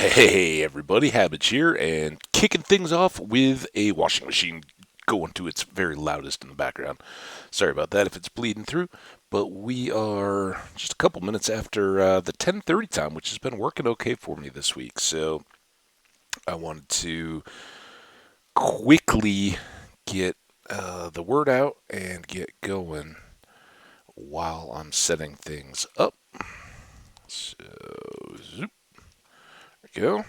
Hey everybody, Habits here, and kicking things off with a washing machine going to its very loudest in the background. Sorry about that if it's bleeding through, but we are just a couple minutes after the 10:30 time, which has been working okay for me this week. So I wanted to quickly get the word out and get going while I'm setting things up. So, zoop, there we go.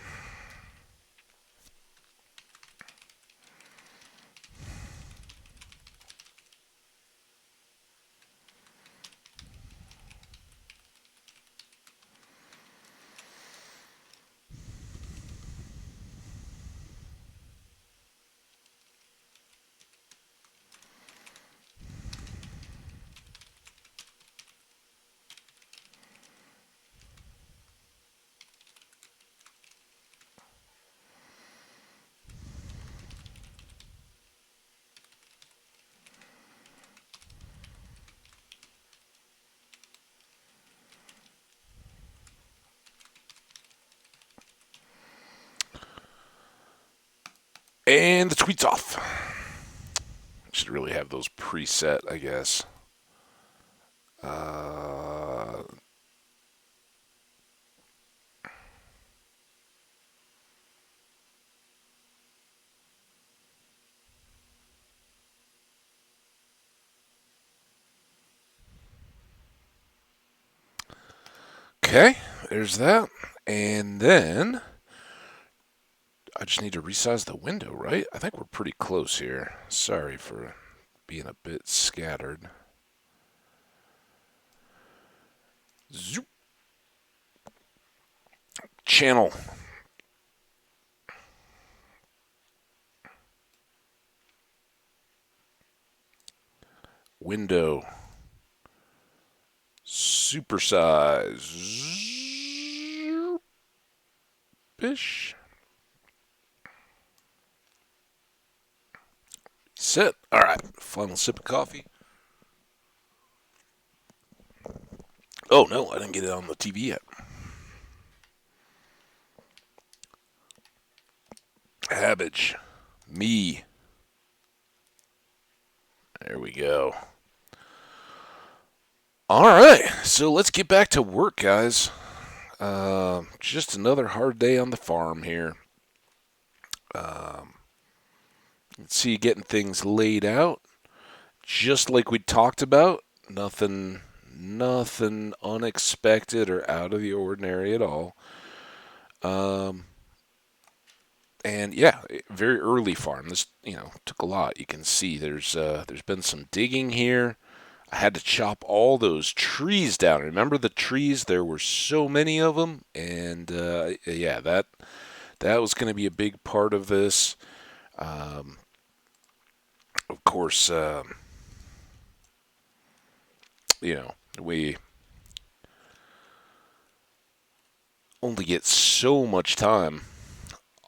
And the tweet's off. Should really have those preset, I guess. Uh, okay, there's that. And then I just need to resize the window, right? I think we're pretty close here. Sorry for being a bit scattered. Zoop. Channel. Window. Supersize. Bish. Set. All right. Final sip of coffee. Oh, no, I didn't get it on the TV yet. Habage. Me. There we go. All right, so let's get back to work, guys. Just another hard day on the farm here. Um, let's see, getting things laid out, just like we talked about. Nothing unexpected or out of the ordinary at all. Um, and yeah, very early farm. This took a lot. You can see there's been some digging here. I had to chop all those trees down. Remember the trees? There were so many of them, and yeah, that was going to be a big part of this. Um, of course, we only get so much time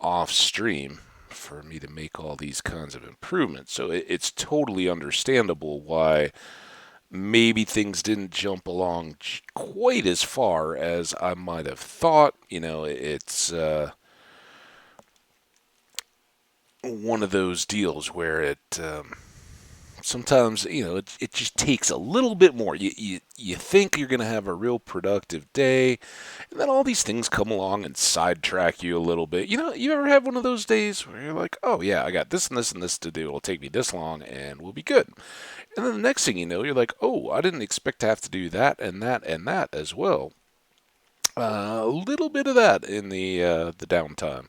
off stream for me to make all these kinds of improvements. So it's totally understandable why maybe things didn't jump along quite as far as I might have thought. It's one of those deals where sometimes it just takes a little bit more. You think you're going to have a real productive day, and then all these things come along and sidetrack you a little bit. You ever have one of those days where you're like, oh yeah, I got this and this and this to do. It'll take me this long, and we'll be good. And then the next thing you know, you're like, oh, I didn't expect to have to do that and that and that as well. A little bit of that in the downtime.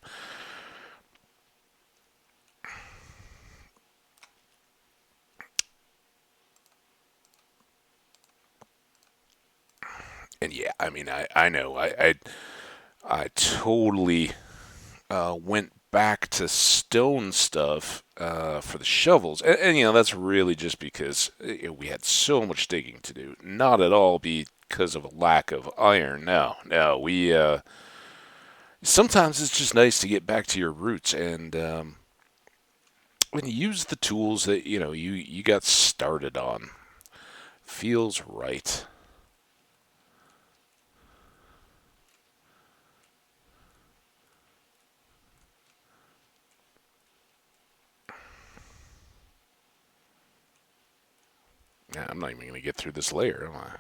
And yeah, I mean, I know I totally went back to stone stuff for the shovels, and that's really just because we had so much digging to do. Not at all because of a lack of iron. No, no, we sometimes it's just nice to get back to your roots and when you use the tools that you got started on. Feels right. Yeah, I'm not even going to get through this layer, am I?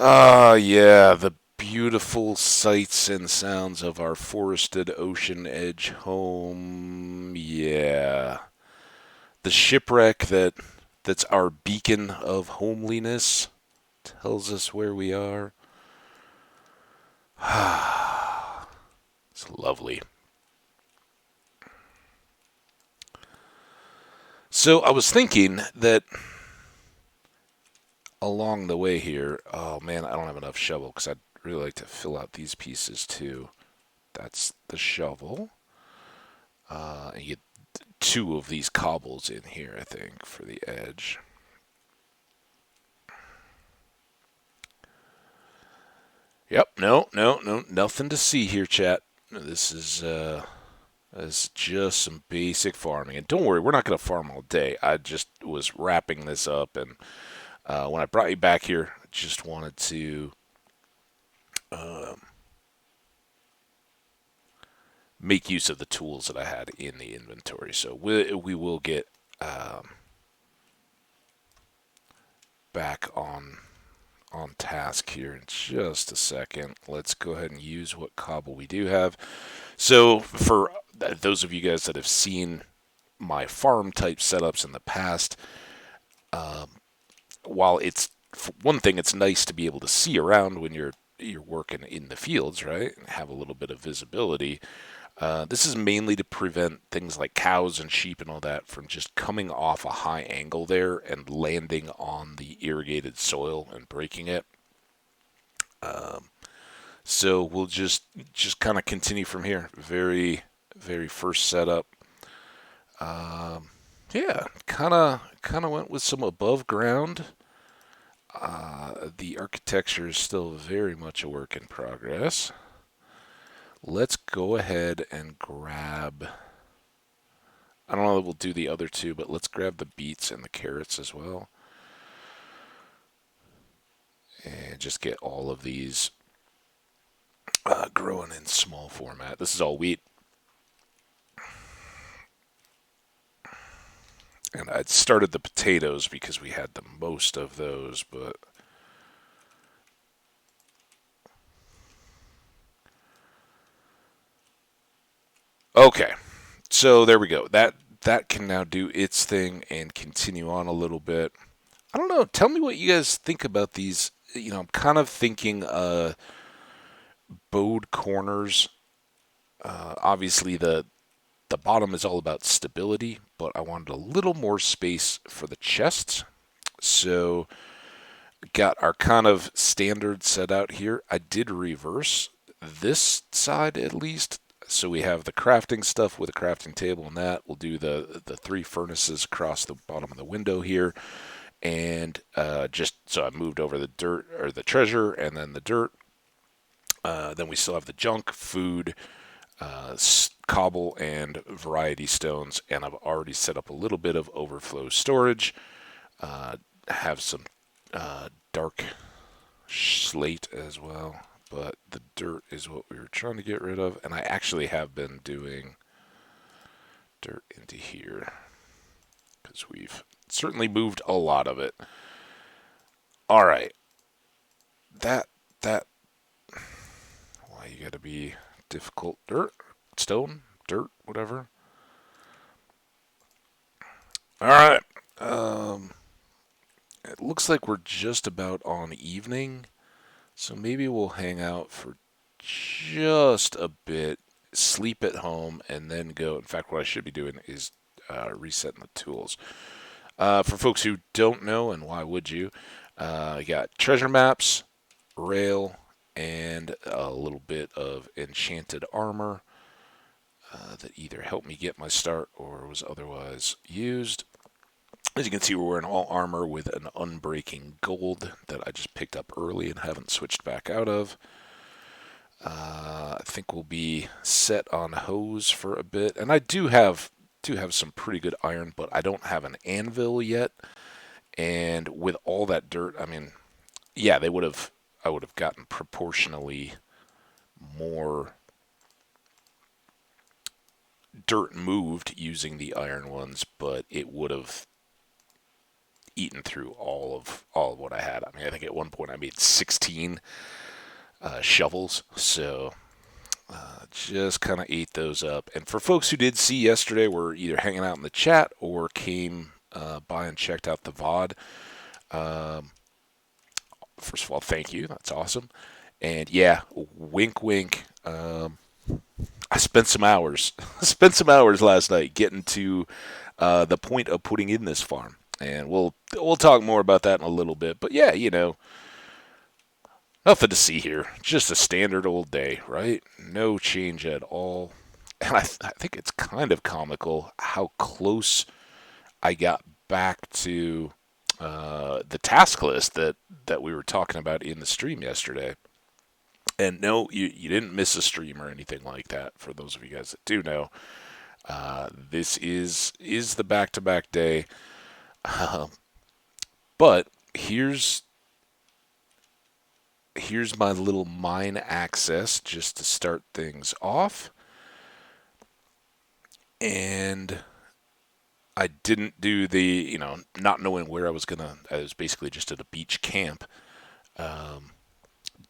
Ah, yeah, the beautiful sights and sounds of our forested ocean edge home. Yeah. The shipwreck that's our beacon of homeliness tells us where we are. It's lovely. So I was thinking that along the way here, oh man, I don't have enough shovel because I'd really like to fill out these pieces too. That's the shovel. And you get two of these cobbles in here, I think, for the edge. Yep, no, nothing to see here, chat. This is just some basic farming. And don't worry, we're not going to farm all day. I just was wrapping this up, and when I brought you back here, I just wanted to um, make use of the tools that I had in the inventory. So we will get um, back on task here in just a second. Let's go ahead and use what cobble we do have. So for those of you guys that have seen my farm type setups in the past, um, while it's one thing, it's nice to be able to see around when you're working in the fields, right? And have a little bit of visibility. This is mainly to prevent things like cows and sheep and all that from just coming off a high angle there and landing on the irrigated soil and breaking it. Um, so we'll just kind of continue from here. Very first setup. Um, yeah, kind of went with some above ground. The architecture is still very much a work in progress. Let's go ahead and grab. I don't know that we'll do the other two, but let's grab the beets and the carrots as well. And just get all of these growing in small format. This is all wheat. And I'd started the potatoes because we had the most of those, but okay. So there we go. That can now do its thing and continue on a little bit. I don't know. Tell me what you guys think about these. I'm kind of thinking bowed corners. Obviously, the bottom is all about stability, but I wanted a little more space for the chests. So got our kind of standard set out here. I did reverse this side at least. So we have the crafting stuff with a crafting table and that. We'll do the three furnaces across the bottom of the window here. And just so I moved over the dirt or the treasure and then the dirt. Then we still have the junk, food, cobble, and variety stones. And I've already set up a little bit of overflow storage. Have some dark slate as well, but the dirt is what we were trying to get rid of. And I actually have been doing dirt into here because we've certainly moved a lot of it. All right, that why you got to be difficult. Dirt, stone, dirt, whatever. All right. Um, it looks like we're just about on evening, so maybe we'll hang out for just a bit, sleep at home, and then go. In fact, what I should be doing is resetting the tools. For folks who don't know, and why would you, I got treasure maps, rail, and a little bit of enchanted armor that either helped me get my start or was otherwise used. As you can see, we're wearing all armor with an unbreaking gold that I just picked up early and haven't switched back out of. I think we'll be set on hose for a bit, and I do have some pretty good iron, but I don't have an anvil yet. And with all that dirt, I mean, yeah, I would have gotten proportionally more dirt moved using the iron ones, but it would have eaten through all of what I had. I mean, I think at one point I made 16 shovels, so just kind of ate those up. And for folks who did see yesterday, were either hanging out in the chat or came by and checked out the VOD. First of all, thank you. That's awesome. And yeah, wink, wink. I spent some hours, spent some hours last night getting to the point of putting in this farm, and we'll talk more about that in a little bit. But yeah, nothing to see here. Just a standard old day, right? No change at all. And I think it's kind of comical how close I got back to the task list that we were talking about in the stream yesterday. And no, you didn't miss a stream or anything like that. For those of you guys that do know, this is the back-to-back day. But here's my little mine access just to start things off. And I didn't do the, not knowing where I was basically just at a beach camp.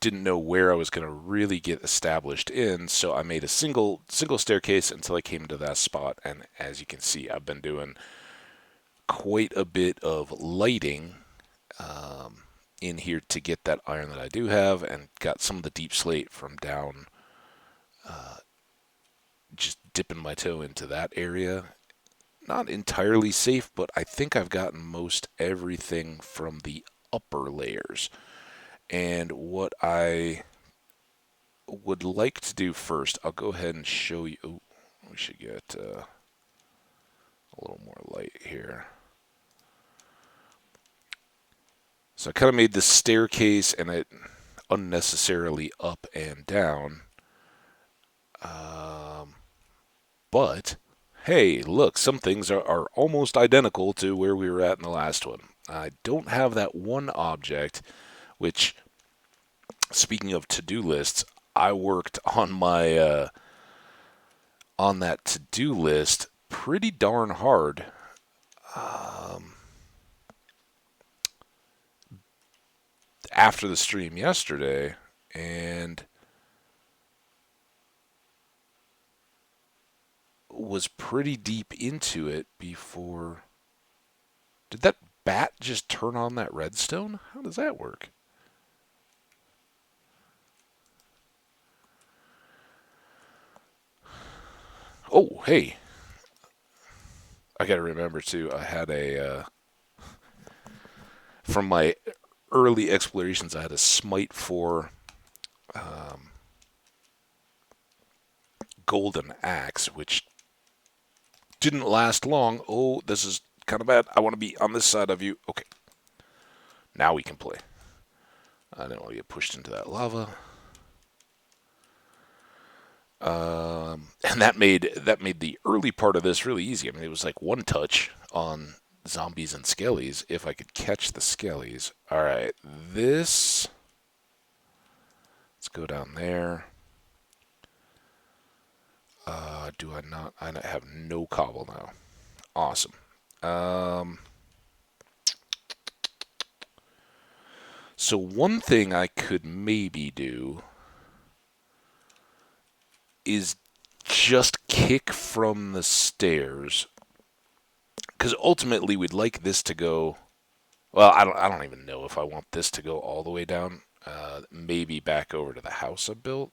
Didn't know where I was gonna really get established in, so I made a single staircase until I came to that spot. And as you can see, I've been doing quite a bit of lighting in here to get that iron that I do have, and got some of the deep slate from down, just dipping my toe into that area. Not entirely safe, but I think I've gotten most everything from the upper layers. And what I would like to do first, I'll go ahead and show you. Oh, we should get a little more light here. So I kind of made this staircase and it unnecessarily up and down. But hey, look, some things are almost identical to where we were at in the last one. I don't have that one object, which, speaking of to-do lists, I worked on my on that to-do list pretty darn hard. After the stream yesterday, and was pretty deep into it before. Did that bat just turn on that redstone? How does that work? Oh, hey. I gotta remember too, I had from my early explorations, I had a smite for golden axe, which didn't last long. Oh, this is kind of bad. I want to be on this side of you. Okay. Now we can play. I didn't want to get pushed into that lava. And that made the early part of this really easy. I mean, it was like one touch on zombies and skellies if I could catch the skellies. All right, let's go down there. Do I not? I have no cobble now. Awesome. So one thing I could maybe do is just kick from the stairs, because ultimately we'd like this to go. Well, I don't even know if I want this to go all the way down. Maybe back over to the house I built.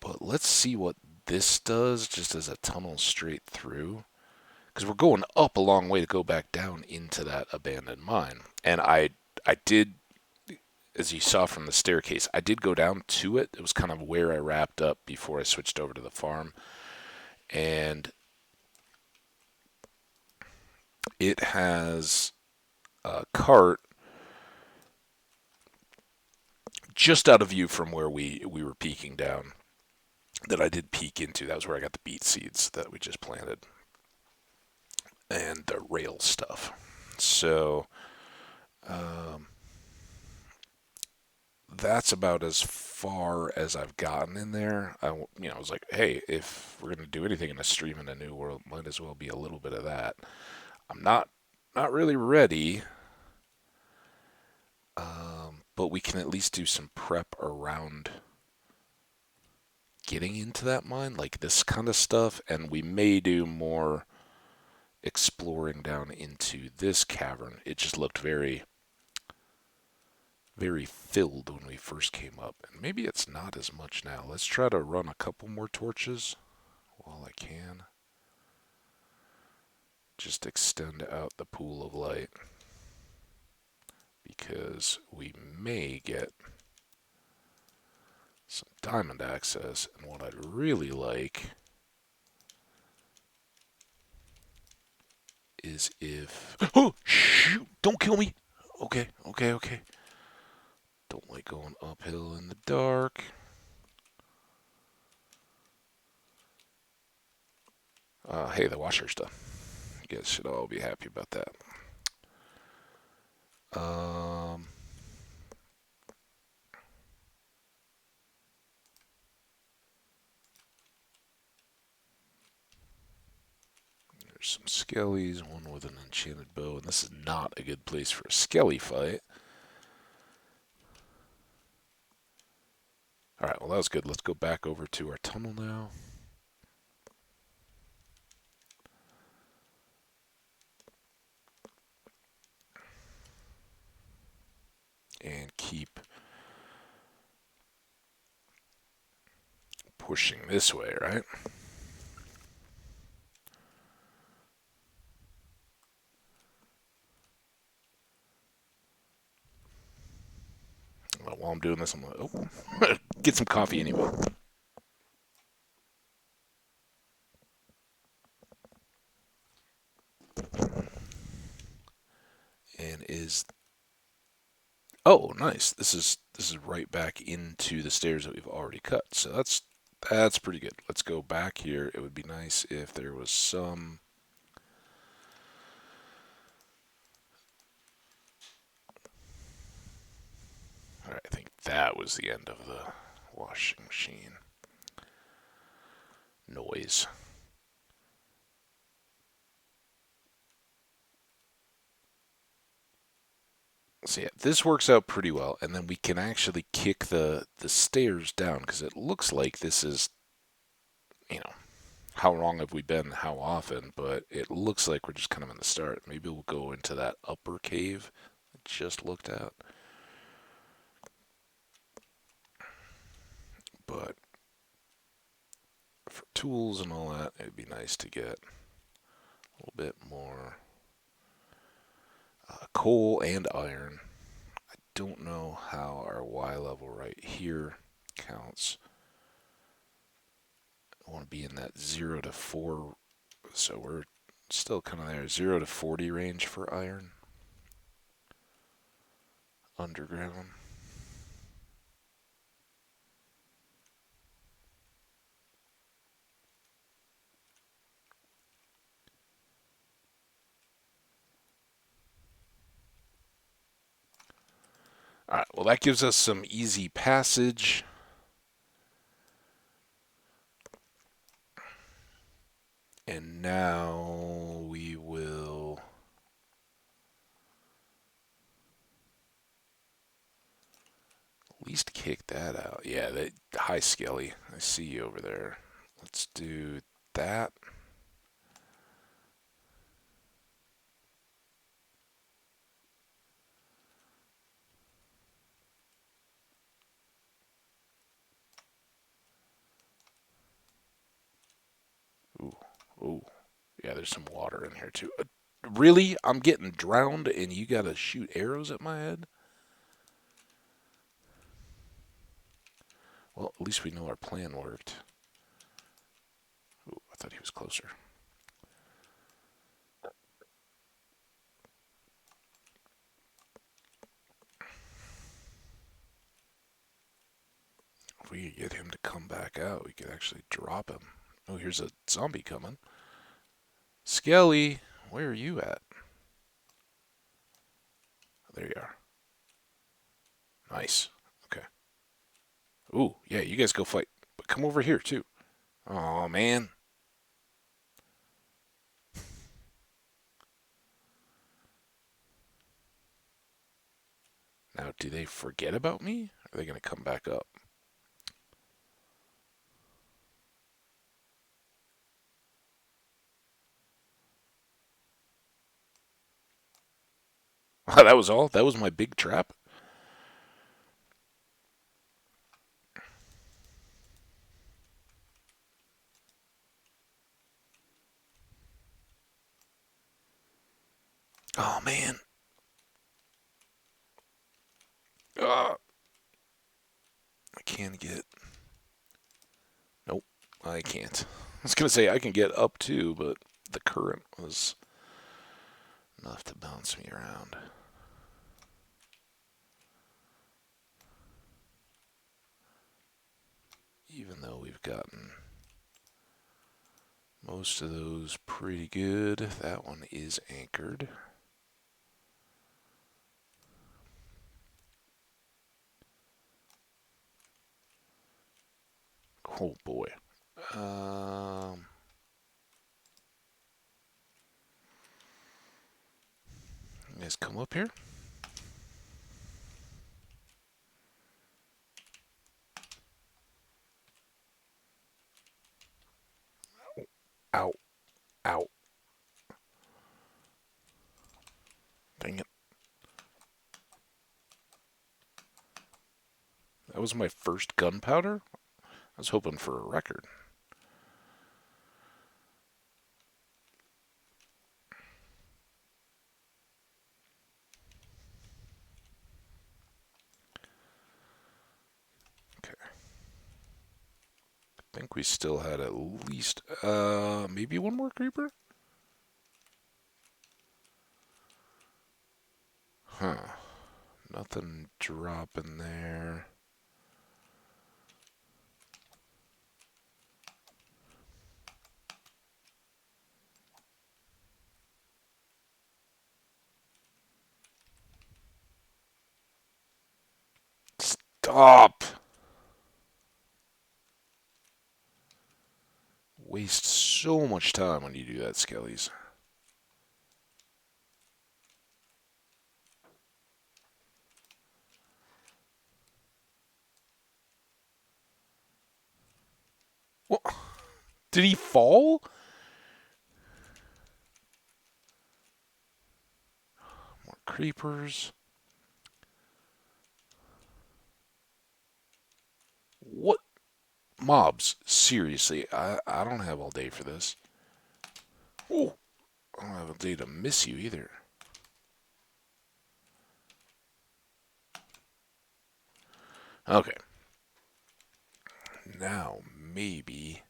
But let's see what this does, just as a tunnel straight through. Because we're going up a long way to go back down into that abandoned mine. And I did, as you saw from the staircase, I did go down to it. It was kind of where I wrapped up before I switched over to the farm. And it has a cart just out of view from where we were peeking down that I did peek into. That was where I got the beet seeds that we just planted and the rail stuff. So that's about as far as I've gotten in there. I was like, hey, if we're gonna do anything in a stream in a new world, might as well be a little bit of that. I'm not really ready, but we can at least do some prep around getting into that mine, like this kind of stuff, and we may do more exploring down into this cavern. It just looked very filled when we first came up, and maybe it's not as much now. Let's try to run a couple more torches while I can. Just extend out the pool of light because we may get some diamond access, and what I'd really like is if... Oh, shoot! Don't kill me! Okay, okay, okay. Don't like going uphill in the dark. Hey, the washer's done. You guys should all be happy about that. Um, there's some skellies, one with an enchanted bow, and this is not a good place for a skelly fight. Alright, well that was good. Let's go back over to our tunnel now. And keep pushing this way, right? Well, while I'm doing this, I'm like, oh, get some coffee anyway. And is... Oh, nice. This is right back into the stairs that we've already cut. So that's pretty good. Let's go back here. It would be nice if there was some... Alright, I think that was the end of the washing machine noise. So yeah, this works out pretty well, and then we can actually kick the stairs down because it looks like this is, you know, how long have we been, how often, but it looks like we're just kind of in the start. Maybe we'll go into that upper cave I just looked at. But for tools and all that, it'd be nice to get a little bit more coal and iron. I don't know how our Y level right here counts. I want to be in that 0 to 4, so we're still kind of there. 0 to 40 range for iron. Underground. Alright, well that gives us some easy passage. And now we will at least kick that out. Yeah, hi Skelly. I see you over there. Let's do that. Ooh, ooh. Yeah, there's some water in here too. Really? I'm getting drowned and you gotta shoot arrows at my head? Well, at least we know our plan worked. Ooh, I thought he was closer. If we could get him to come back out, we could actually drop him. Oh, here's a zombie coming. Skelly, where are you at? There you are. Nice. Okay. Ooh, yeah, you guys go fight. But come over here, too. Oh, man. Now, do they forget about me? Or are they going to come back up? That was all? That was my big trap? Oh, man. Ah, I can't get. Nope, I can't. I was going to say I can get up too, but the current was enough to bounce me around. Even though we've gotten most of those pretty good, that one is anchored. Oh boy. Um, you guys come up here. Ow, ow. Dang it. That was my first gunpowder? I was hoping for a record. Okay. I think we still had at least, maybe one more creeper? Huh. Nothing dropping there. Stop! Waste so much time when you do that, Skellies. What? Did he fall? More creepers. What? Mobs, seriously, I don't have all day for this. Oh, I don't have all day to miss you either. Okay, now maybe.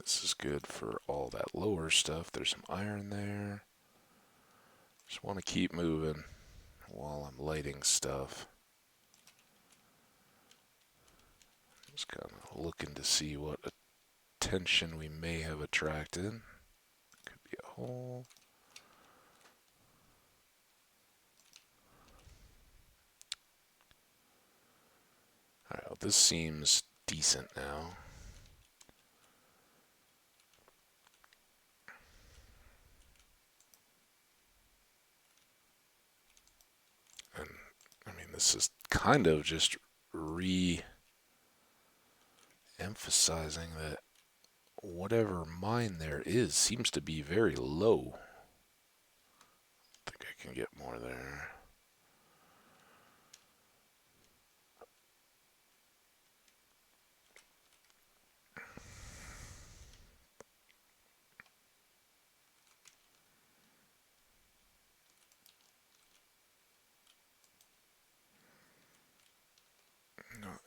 This is good for all that lower stuff. There's some iron there. Just want to keep moving while I'm lighting stuff. Just kind of looking to see what attention we may have attracted. Could be a hole. Alright, well, this seems decent now. And, I mean, this is kind of just re emphasizing that whatever mine there is seems to be very low. I think I can get more there.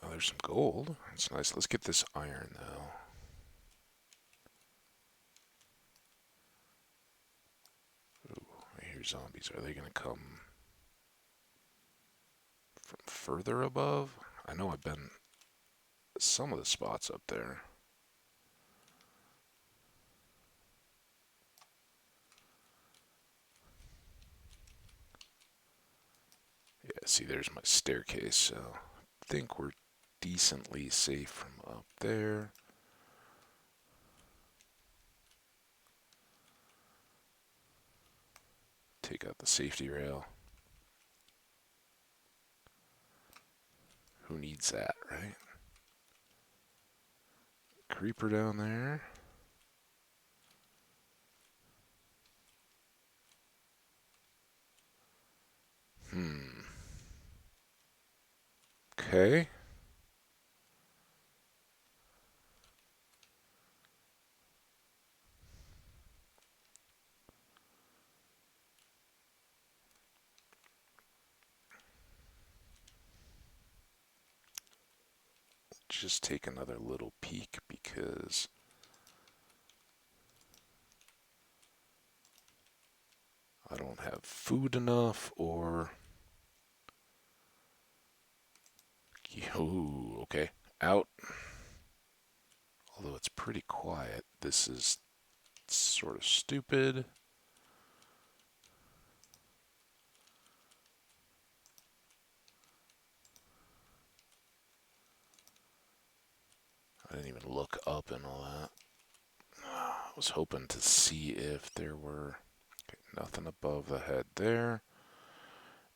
Oh, there's some gold. That's nice. Let's get this iron, though. Ooh, I hear zombies. Are they going to come from further above? I know I've been some of the spots up there. see, there's my staircase, so I think we're decently safe from up there. Take out the safety rail. Who needs that, right? Creeper down there. Okay. Just take another little peek because I don't have food enough or... Ooh, okay. Out. Although it's pretty quiet, this is sort of stupid. I didn't even look up and all that. I was hoping to see if there were... Okay, nothing above the head there.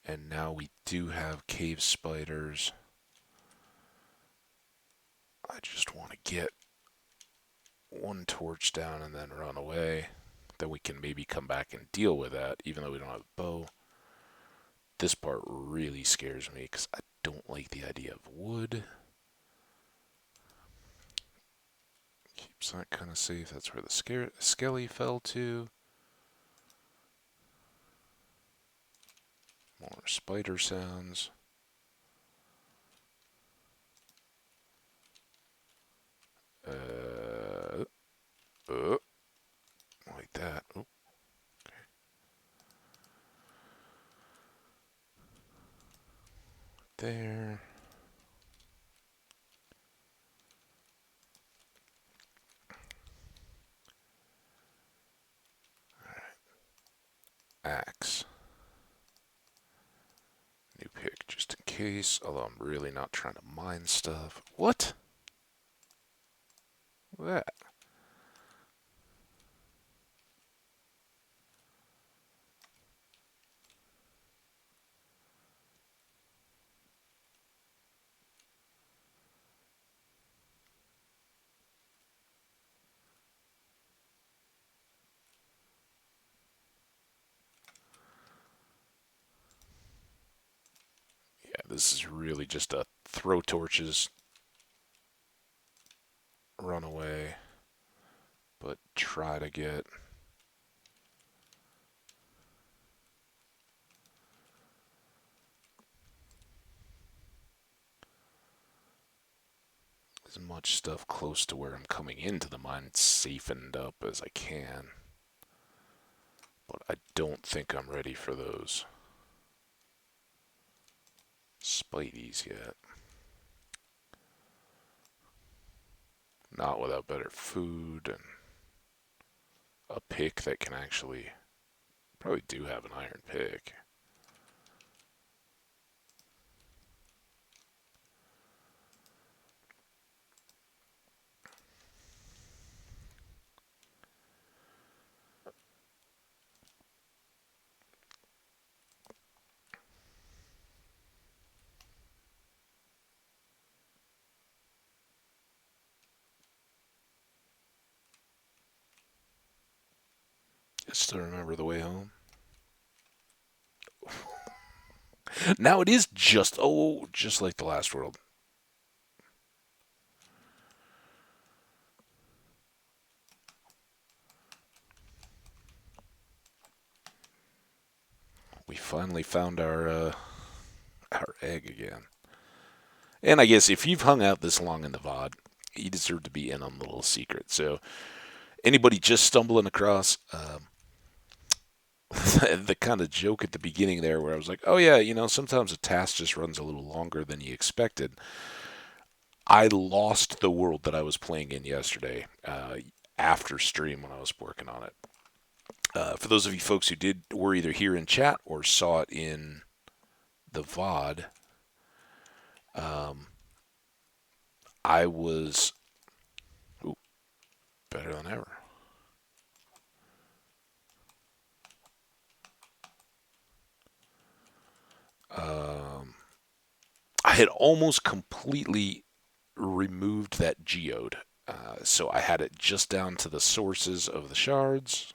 And now we do have cave spiders. I just want to get one torch down and then run away. Then we can maybe come back and deal with that, even though we don't have a bow. This part really scares me because I don't like the idea of wood. Keeps that kind of safe. That's where the skelly fell to. More spider sounds. Like that. Oh, okay. There. Axe. New pick just in case, although I'm really not trying to mine stuff. What? That? Yeah, this is really just a throw torches, run away, but try to get as much stuff close to where I'm coming into the mine safened up as I can. But I don't think I'm ready for those Spideys yet. Not without better food and a pick that can actually... Probably do have an iron pick. Still remember the way home. Now it is just like the last world. We finally found our egg again. And I guess if you've hung out this long in the VOD, you deserve to be in on the little secret. So anybody just stumbling across the kind of joke at the beginning there where I was like, oh yeah, sometimes a task just runs a little longer than you expected. I lost the world that I was playing in yesterday after stream when I was working on it. For those of you folks who were either here in chat or saw it in the VOD, um, I was better than ever. Um, I had almost completely removed that geode. So I had it just down to the sources of the shards,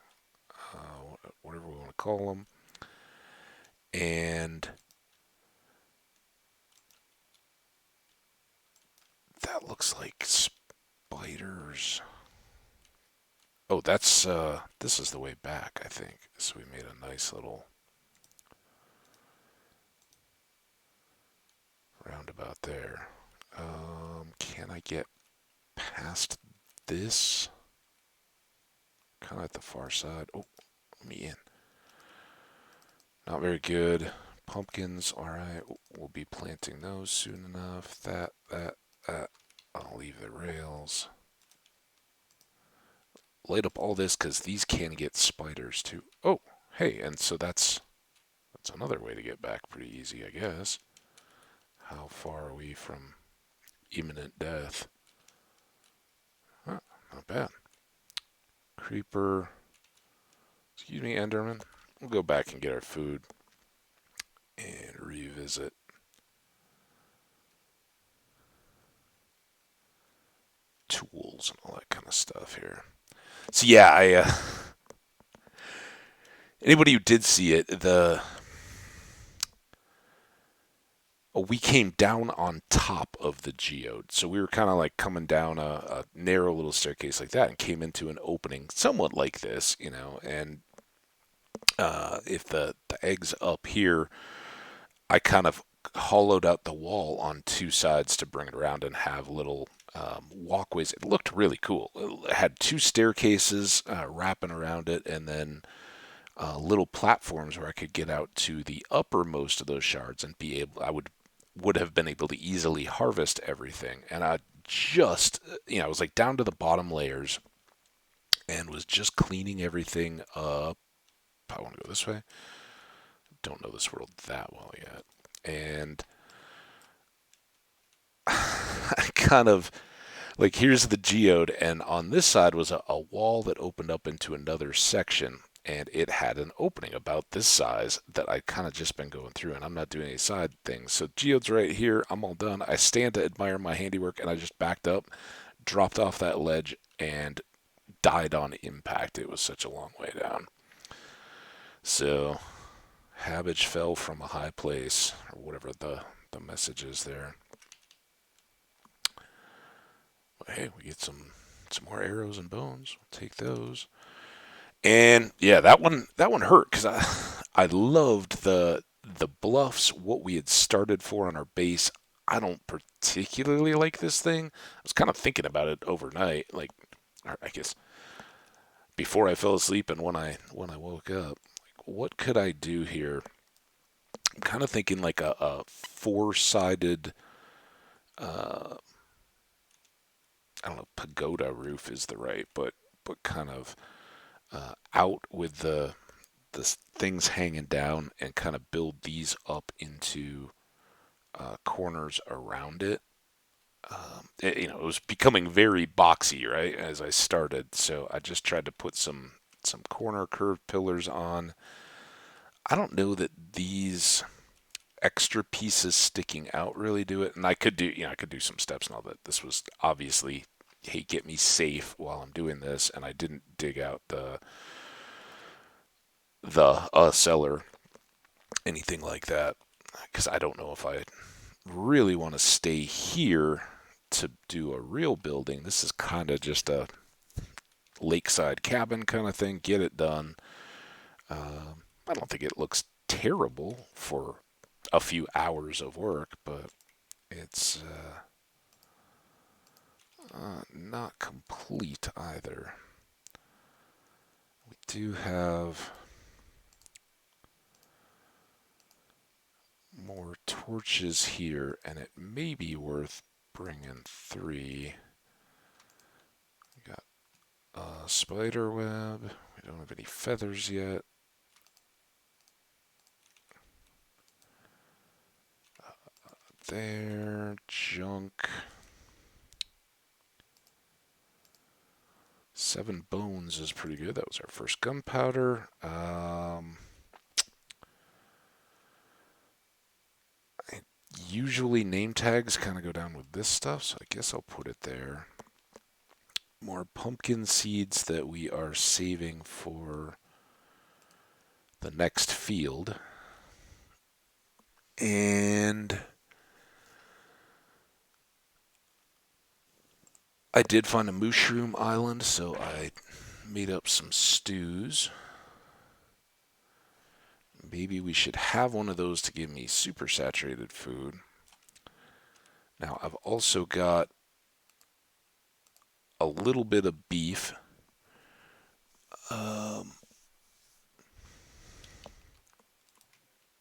whatever we want to call them. And that looks like spiders. Oh, this is the way back, I think. So we made a nice little roundabout there. Can I get past this? Kind of at the far side. Oh, let me in. Not very good. Pumpkins, alright. We'll be planting those soon enough. That. I'll leave the rails. Light up all this because these can get spiders too. Oh, hey, and so that's another way to get back pretty easy, I guess. How far are we from imminent death? Huh, not bad. Creeper. Excuse me, Enderman. We'll go back and get our food and revisit. Tools and all that kind of stuff here. So yeah, I anybody who did see it, the we came down on top of the geode. So we were kind of like coming down a narrow little staircase like that and came into an opening somewhat like this, you know. And if the egg's up here, I kind of hollowed out the wall on two sides to bring it around and have little walkways. It looked really cool. It had two staircases wrapping around it, and then little platforms where I could get out to the uppermost of those shards and be able. I would have been able to easily harvest everything, and I just I was like down to the bottom layers and was just cleaning everything up. I want to go this way. Don't know this world that well yet, and I kind of like here's the geode, and on this side was a wall that opened up into another section, and it had an opening about this size that I kind of just been going through, and I'm not doing any side things. So geode's right here. I'm all done. I stand to admire my handiwork, and I just backed up, dropped off that ledge, and died on impact. It was such a long way down. So Habbage fell from a high place, or whatever the message is there. But hey, we get some more arrows and bones. We'll take those. And yeah, that one hurt because I loved the bluffs, what we had started for on our base. I don't particularly like this thing. I was kind of thinking about it overnight, like I guess before I fell asleep and when I woke up. Like, what could I do here? I'm kind of thinking like a four-sided, uh, I don't know, pagoda roof is the right, but kind of out with the things hanging down and kind of build these up into corners around it. It was becoming very boxy, right, as I started. So I just tried to put some corner curved pillars on. I don't know that these extra pieces sticking out really do it. And I could do some steps and all that. This was obviously, hey, get me safe while I'm doing this, and I didn't dig out the cellar, anything like that, because I don't know if I really want to stay here to do a real building. This is kind of just a lakeside cabin kind of thing. Get it done. I don't think it looks terrible for a few hours of work, but it's not complete either. We do have more torches here, and it may be worth bringing three. We got a spider web. We don't have any feathers yet. there. Junk. 7 bones is pretty good. That was our first gunpowder. Usually name tags kind of go down with this stuff, so I guess I'll put it there. More pumpkin seeds that we are saving for the next field. And I did find a mushroom island, so I made up some stews. Maybe we should have one of those to give me super saturated food. Now, I've also got a little bit of beef. I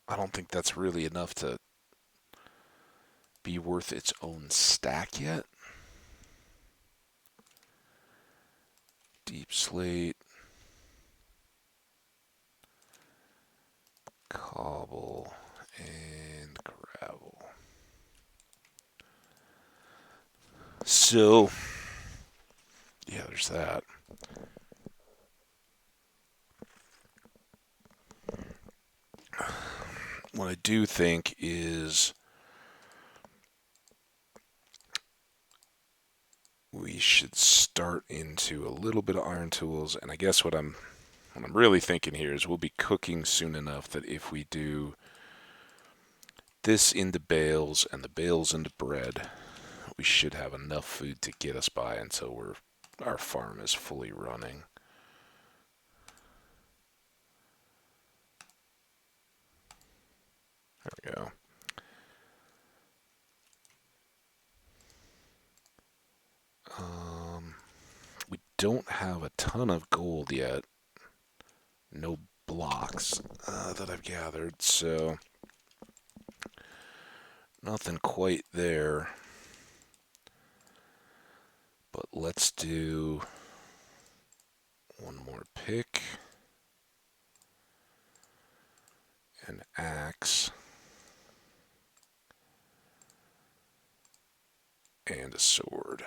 don't think that's really enough to be worth its own stack yet. Deep slate. Cobble and gravel. So, yeah, there's that. What I do think is we should start into a little bit of iron tools, and I guess what I'm really thinking here is we'll be cooking soon enough that if we do this into bales and the bales into bread, we should have enough food to get us by until our farm is fully running. There we go. We don't have a ton of gold yet. No blocks that I've gathered, so nothing quite there. But let's do one more pick, an axe, and a sword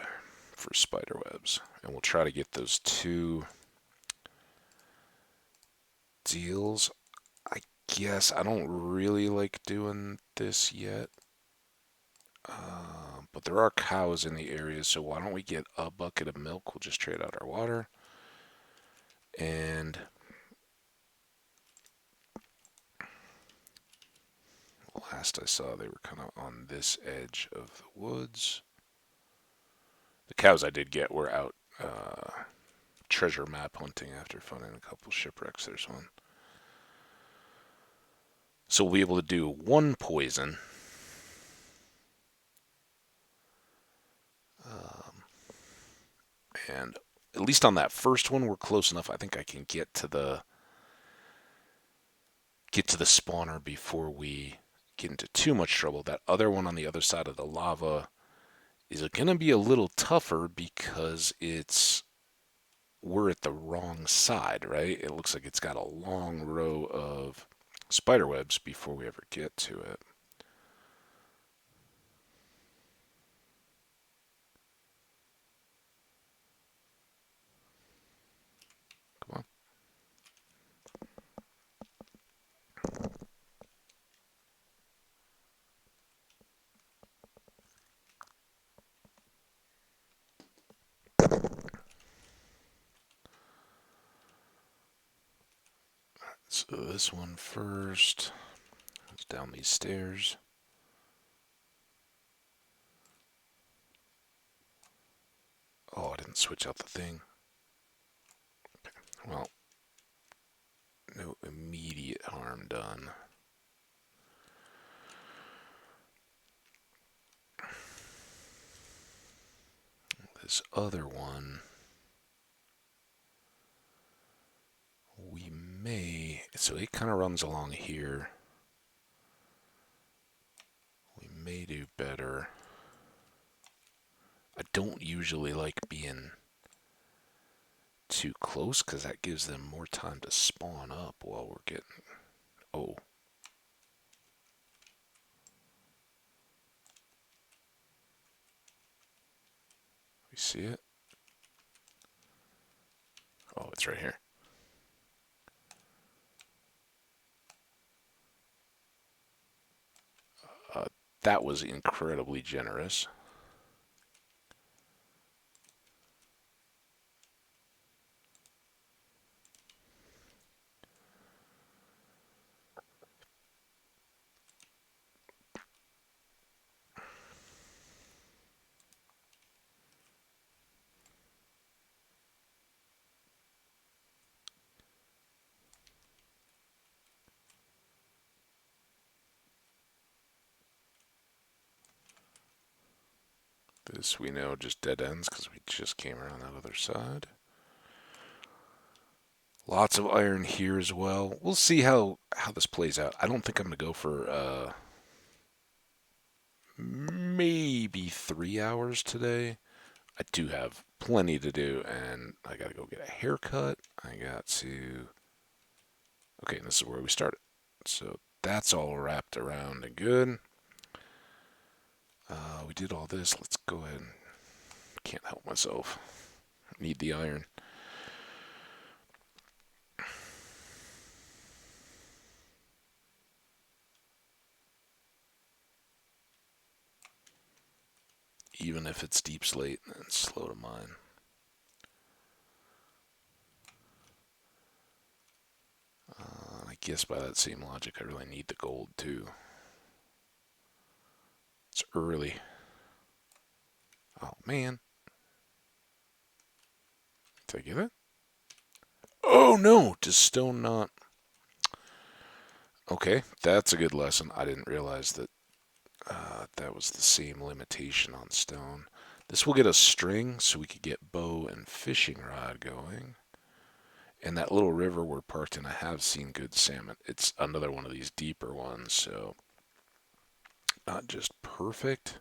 for spider webs. And we'll try to get those 2 deals. I guess I don't really like doing this yet. But there are cows in the area, so why don't we get a bucket of milk? We'll just trade out our water. And last I saw, they were kind of on this edge of the woods. The cows I did get were out treasure map hunting after finding a couple shipwrecks. There's one. So we'll be able to do 1 poison. And at least on that first one, we're close enough. I think I can get to the spawner before we get into too much trouble. That other one on the other side of the lava is going to be a little tougher because we're at the wrong side, right? It looks like it's got a long row of spider webs before we ever get to it. Come on. So this one first. It's down these stairs. Oh, I didn't switch out the thing. Okay. Well, no immediate harm done. This other one, we may, so it kind of runs along here. We may do better. I don't usually like being too close because that gives them more time to spawn up while we're getting. Oh. see it? Oh, it's right here. Uh, that was incredibly generous. This we know just dead ends because we just came around that other side. Lots of iron here as well. We'll see how this plays out. I don't think I'm going to go for maybe 3 hours today. I do have plenty to do, and I got to go get a haircut. I got to. Okay, and this is where we started. So that's all wrapped around and good. We did all this. Let's go ahead. Can't help myself. Need the iron. Even if it's deep slate and slow to mine. I guess by that same logic, I really need the gold too. It's early. Oh man. Did I get it? Oh no! Does stone not? Okay, that's a good lesson. I didn't realize that that was the same limitation on stone. This will get us string so we could get bow and fishing rod going. And that little river we're parked in, I have seen good salmon. It's another one of these deeper ones, so not just perfect.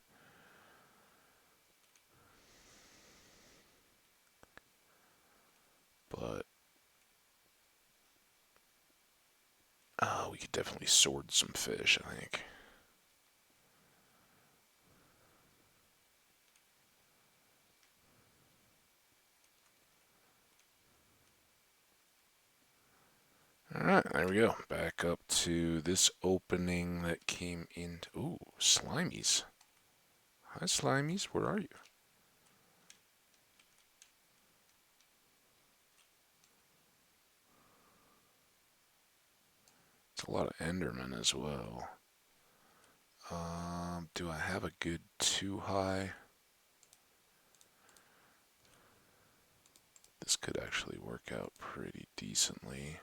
But we could definitely sword some fish, I think. Alright, there we go. Back up to this opening that came into. Ooh, slimies. Hi, slimies. Where are you? It's a lot of Endermen as well. Do I have a good 2 high? This could actually work out pretty decently.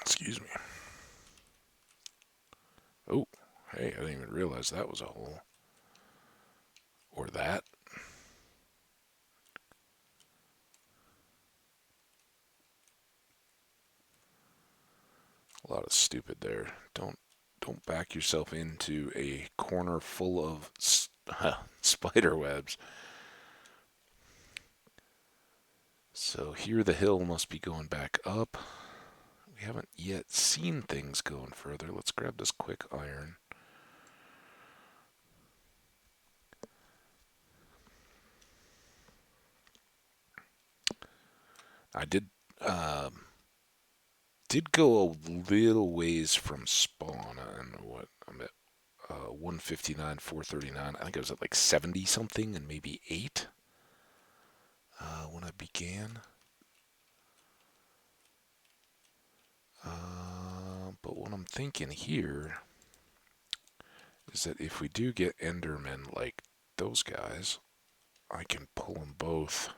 Excuse me. Oh, hey, I didn't even realize that was a hole. Or that. A lot of stupid there. Don't back yourself into a corner full of spider webs. So here the hill must be going back up. We haven't yet seen things going further. Let's grab this quick iron. I did go a little ways from spawn, and what I'm at 159, 439. I think I was at like 70 something and maybe 8 when I began. But what I'm thinking here is that if we do get Endermen like those guys, I can pull them both.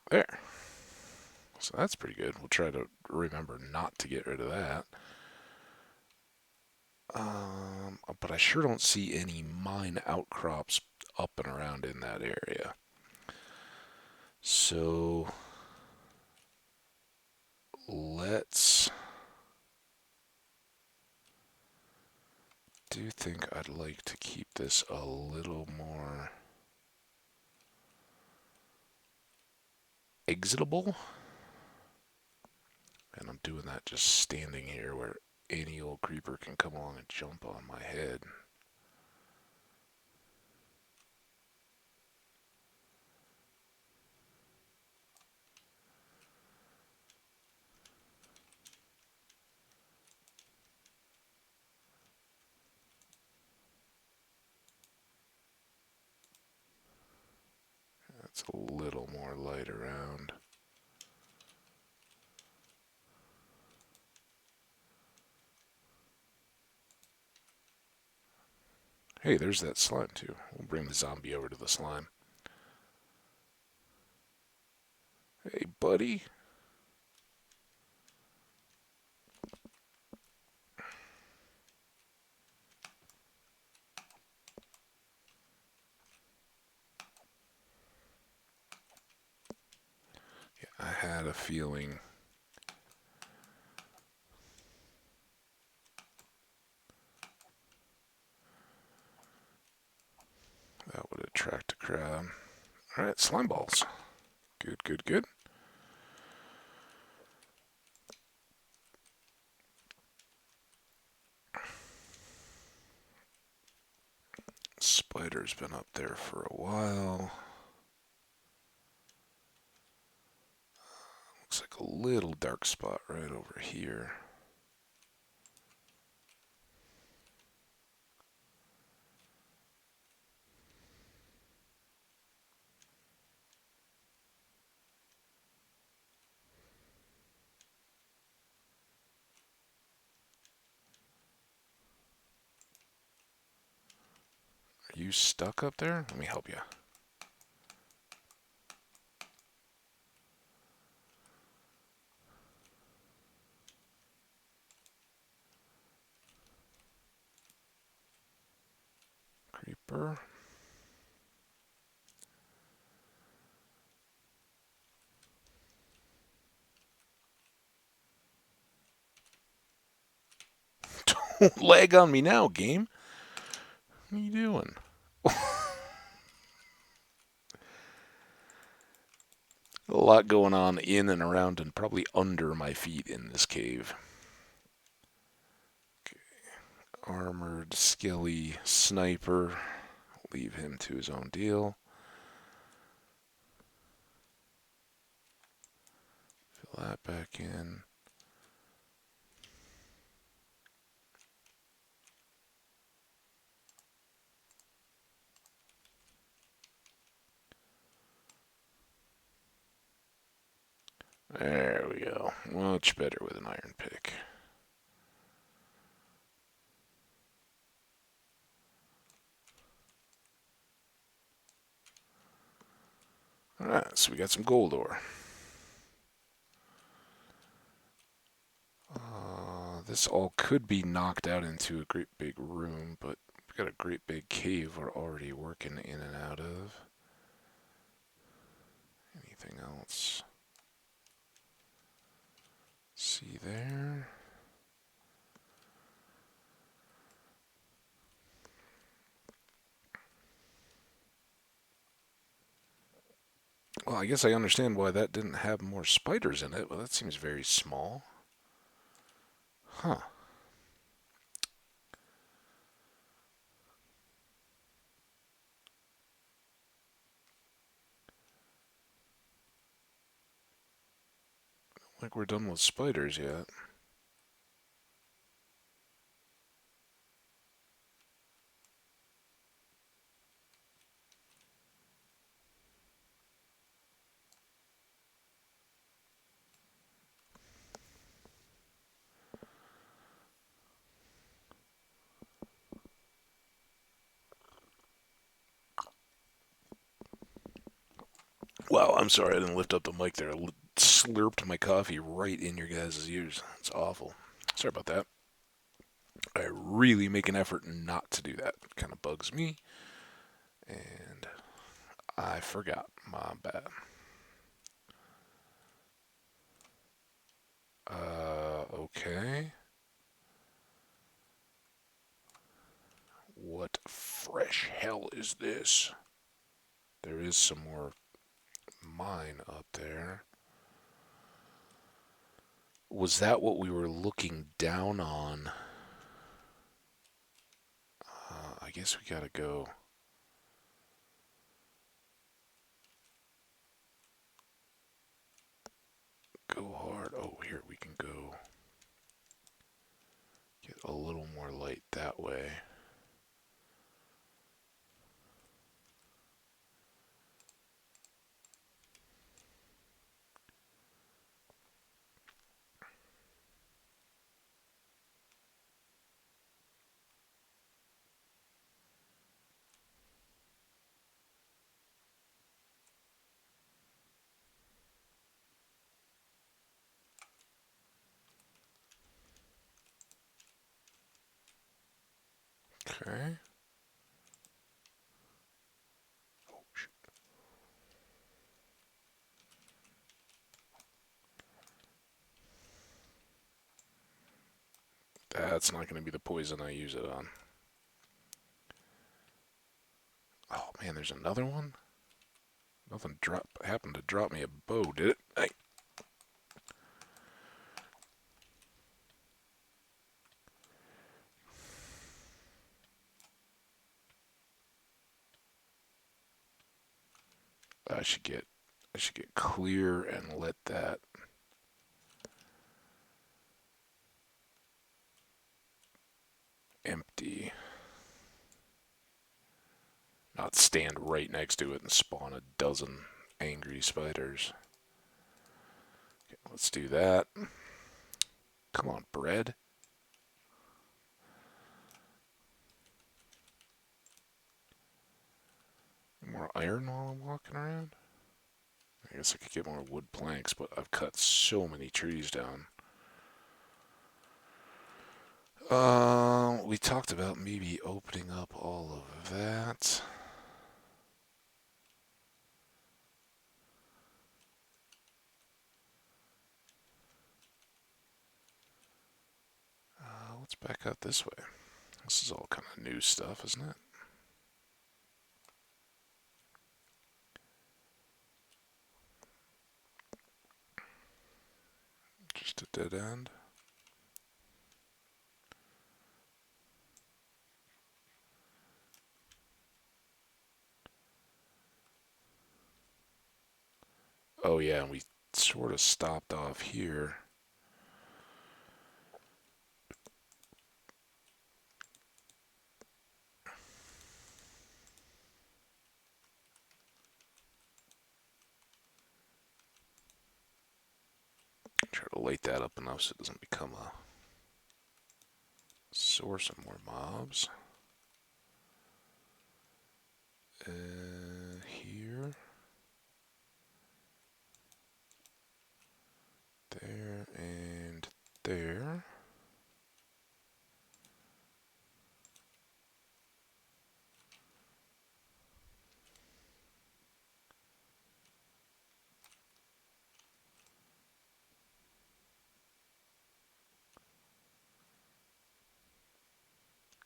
There. So that's pretty good. We'll try to remember not to get rid of that. But I sure don't see any mine outcrops up and around in that area. So let's I'd like to keep this a little more exitable. And I'm doing that just standing here where any old creeper can come along and jump on my head. That's a little more light around. Hey, there's that slime too. We'll bring the zombie over to the slime. Hey, buddy. Yeah, I had a feeling that would attract a crowd. Alright, slime balls. Good, good, good. Spider's been up there for a while. Looks like a little dark spot right over here. Are you stuck up there? Let me help you. Creeper. Don't lag on me now, game. What are you doing? A lot going on in and around and probably under my feet in this cave. Okay. Armored, skilly sniper. Leave him to his own deal. Fill that back in. There we go. Much better with an iron pick. Alright, so we got some gold ore. This all could be knocked out into a great big room, but we've got a great big cave we're already working in and out of. Anything else? See there? Well, I guess I understand why that didn't have more spiders in it. Well, that seems very small. Huh. Like we're done with spiders yet. Wow, I'm sorry I didn't lift up the mic there. I slurped my coffee right in your guys' ears. It's awful. Sorry about that. I really make an effort not to do that. It kind of bugs me. And I forgot. My bad. Okay. is this? There is some more mine up there. Was that what we were looking down on? I guess we gotta go. Go hard. Oh, here we can go. Get a little more light that way. Okay. Oh, shoot. That's not going to be the poison I use it on. Oh man, there's another one? Nothing happened to drop me a bow, did it? Hey. I should get clear and let that empty. Not stand right next to it and spawn a dozen angry spiders. Okay, let's do that. Come on, bread. More iron while I'm walking around? I guess I could get more wood planks, but I've cut so many trees down. We talked about maybe opening up all of that. Let's back out this way. This is all kind of new stuff, isn't it? Just a dead end. Oh yeah, and we sort of stopped off here. Try to light that up enough so it doesn't become a source of more mobs. Here. There and there.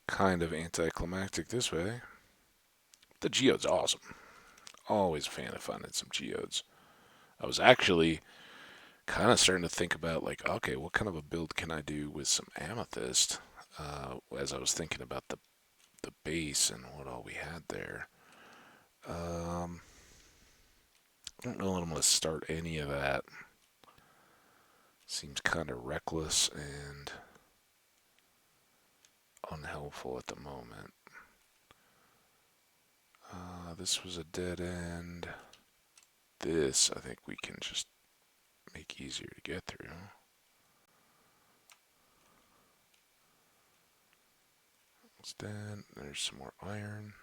Kind of anticlimactic this way. The geode's awesome. Always a fan of finding some geodes. I was actually kind of starting to think about, like, okay, what kind of a build can I do with some amethyst? As I was thinking about the base and what all we had there. I don't know that I'm going to start any of that. Seems kind of reckless and unhelpful at the moment. This was a dead end. This, I think we can just make easier to get through. It's dead. There's some more iron.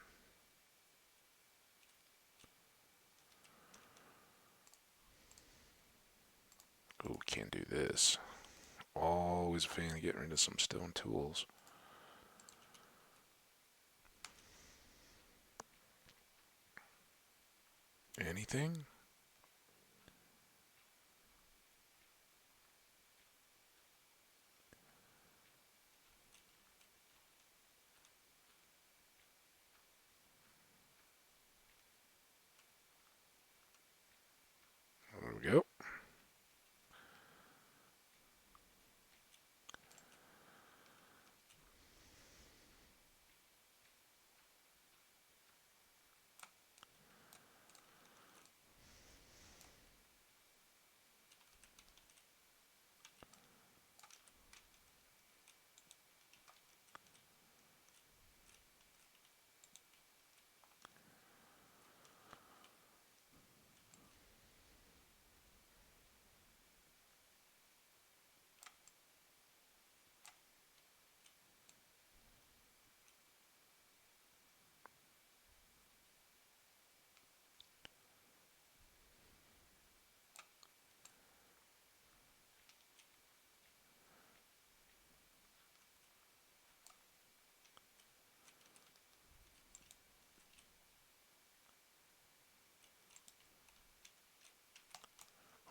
Oh, we can't do this. Always a fan of getting rid of some stone tools. Anything?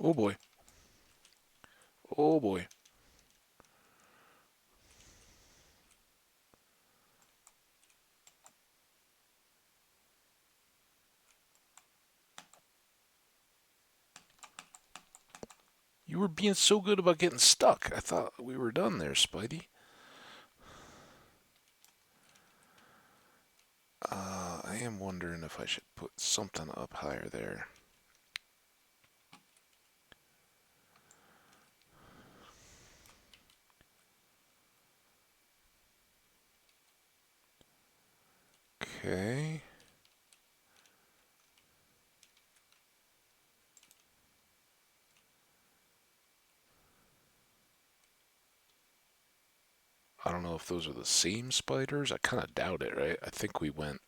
Oh boy. Oh boy. You were being so good about getting stuck. I thought we were done there, Spidey. I am wondering if I should put something up higher there. Okay. I don't know if those are the same spiders. I kind of doubt it, right? I think we went.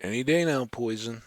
Any day now, poison.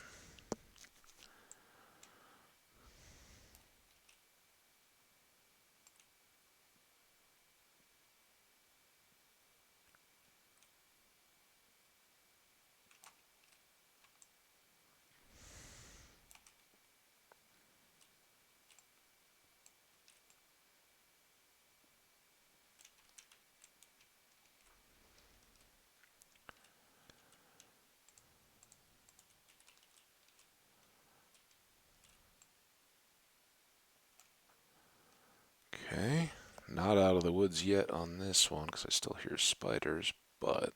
Okay. Not out of the woods yet on this one because I still hear spiders, but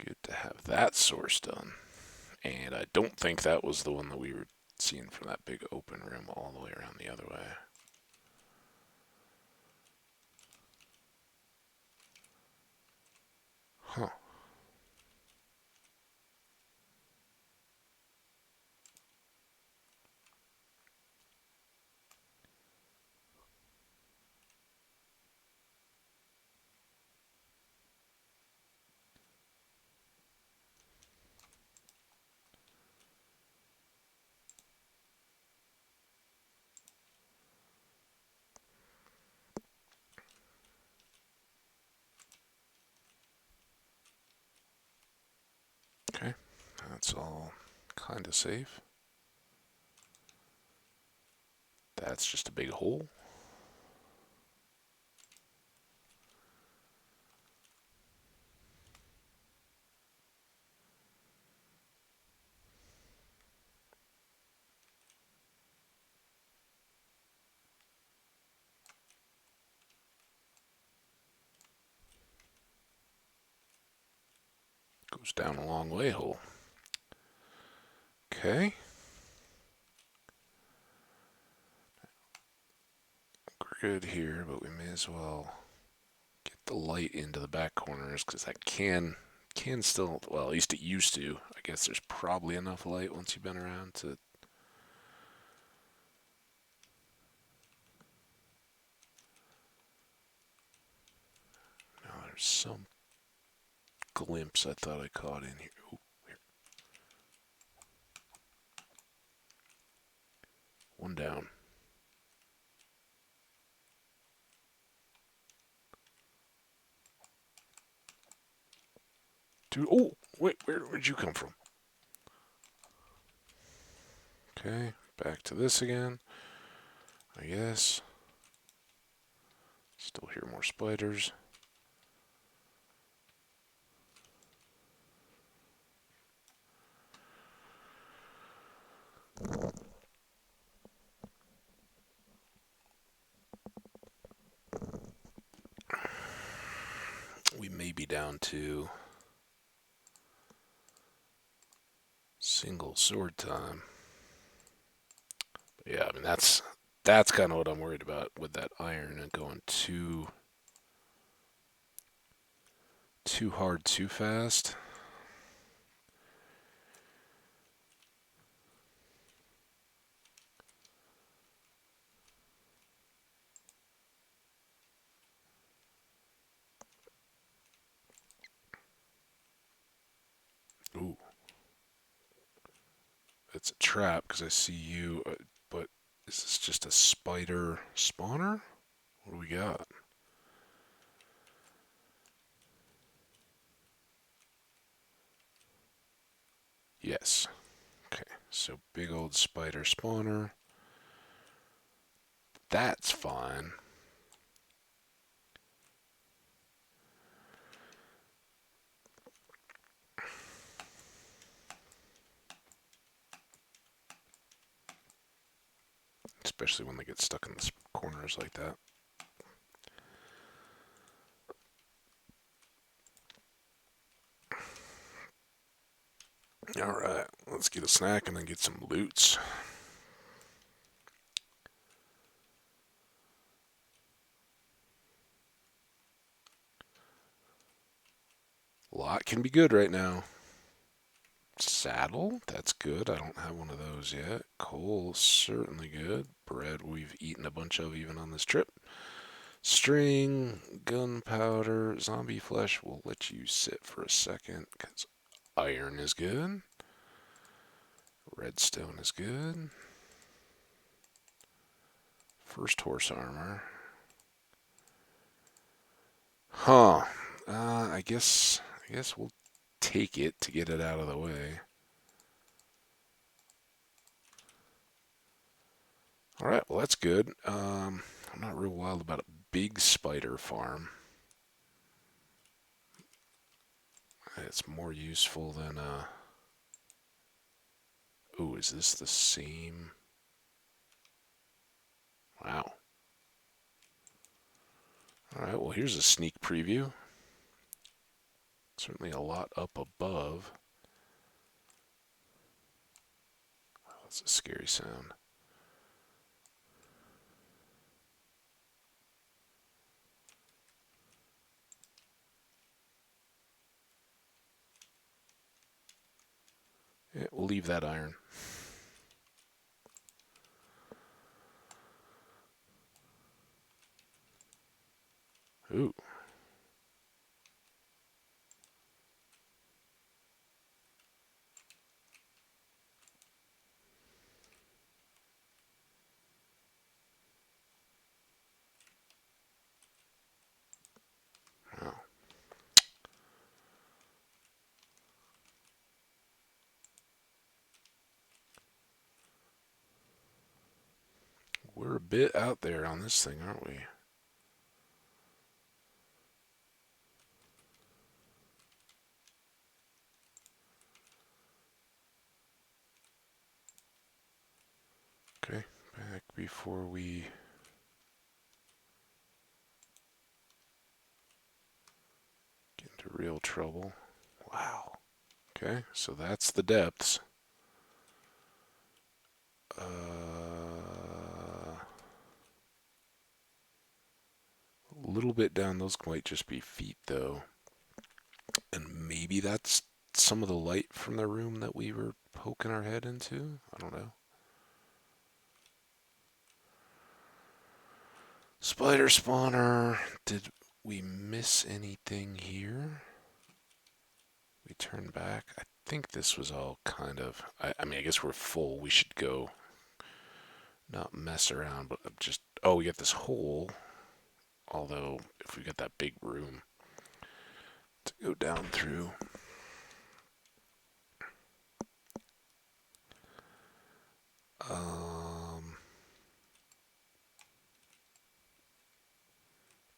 good to have that source done. And I don't think that was the one that we were seeing from that big open room all the way around the other way. Huh. Okay. That's all kind of safe. That's just a big hole. Goes down a long way hole. Okay. We're good here, but we may as well get the light into the back corners because that can still, well, at least it used to. I guess there's probably enough light once you've been around to. Now there's some glimpse I thought I caught in here. Ooh, here. One down. Dude, oh, wait, where'd you come from? Okay, back to this again. I guess. Still hear more spiders. We may be down to single sword time. But yeah, I mean that's kind of what I'm worried about with that iron and going too hard too fast. trap because I see you, but is this just a spider spawner? What do we got? Yes. Okay, so big old spider spawner. That's fine. Especially when they get stuck in the corners like that. Alright, let's get a snack and then get some loots. A lot can be good right now. Saddle, that's good. I don't have one of those yet. Coal, certainly good. Bread, we've eaten a bunch of even on this trip. String, gunpowder, zombie flesh, we'll let you sit for a second because iron is good. Redstone is good. First horse armor. Huh. I guess we'll take it to get it out of the way. All right, well that's good. I'm not real wild about a big spider farm. It's more useful than Ooh, is this the same? Wow. All right, well here's a sneak preview. Certainly a lot up above. Wow, that's a scary sound. Yeah, we'll leave that iron. Ooh. Wow. We're a bit out there on this thing, aren't we? Okay, back before we get into real trouble. Wow. Okay, so that's the depths. A little bit down, those might just be feet though. And maybe that's some of the light from the room that we were poking our head into? I don't know. Spider spawner. Did we miss anything here? We turn back. I think this was all kind of. I mean, I guess we're full. We should go. Not mess around, but just. Oh, we got this hole. Although, if we got that big room to go down through. Um,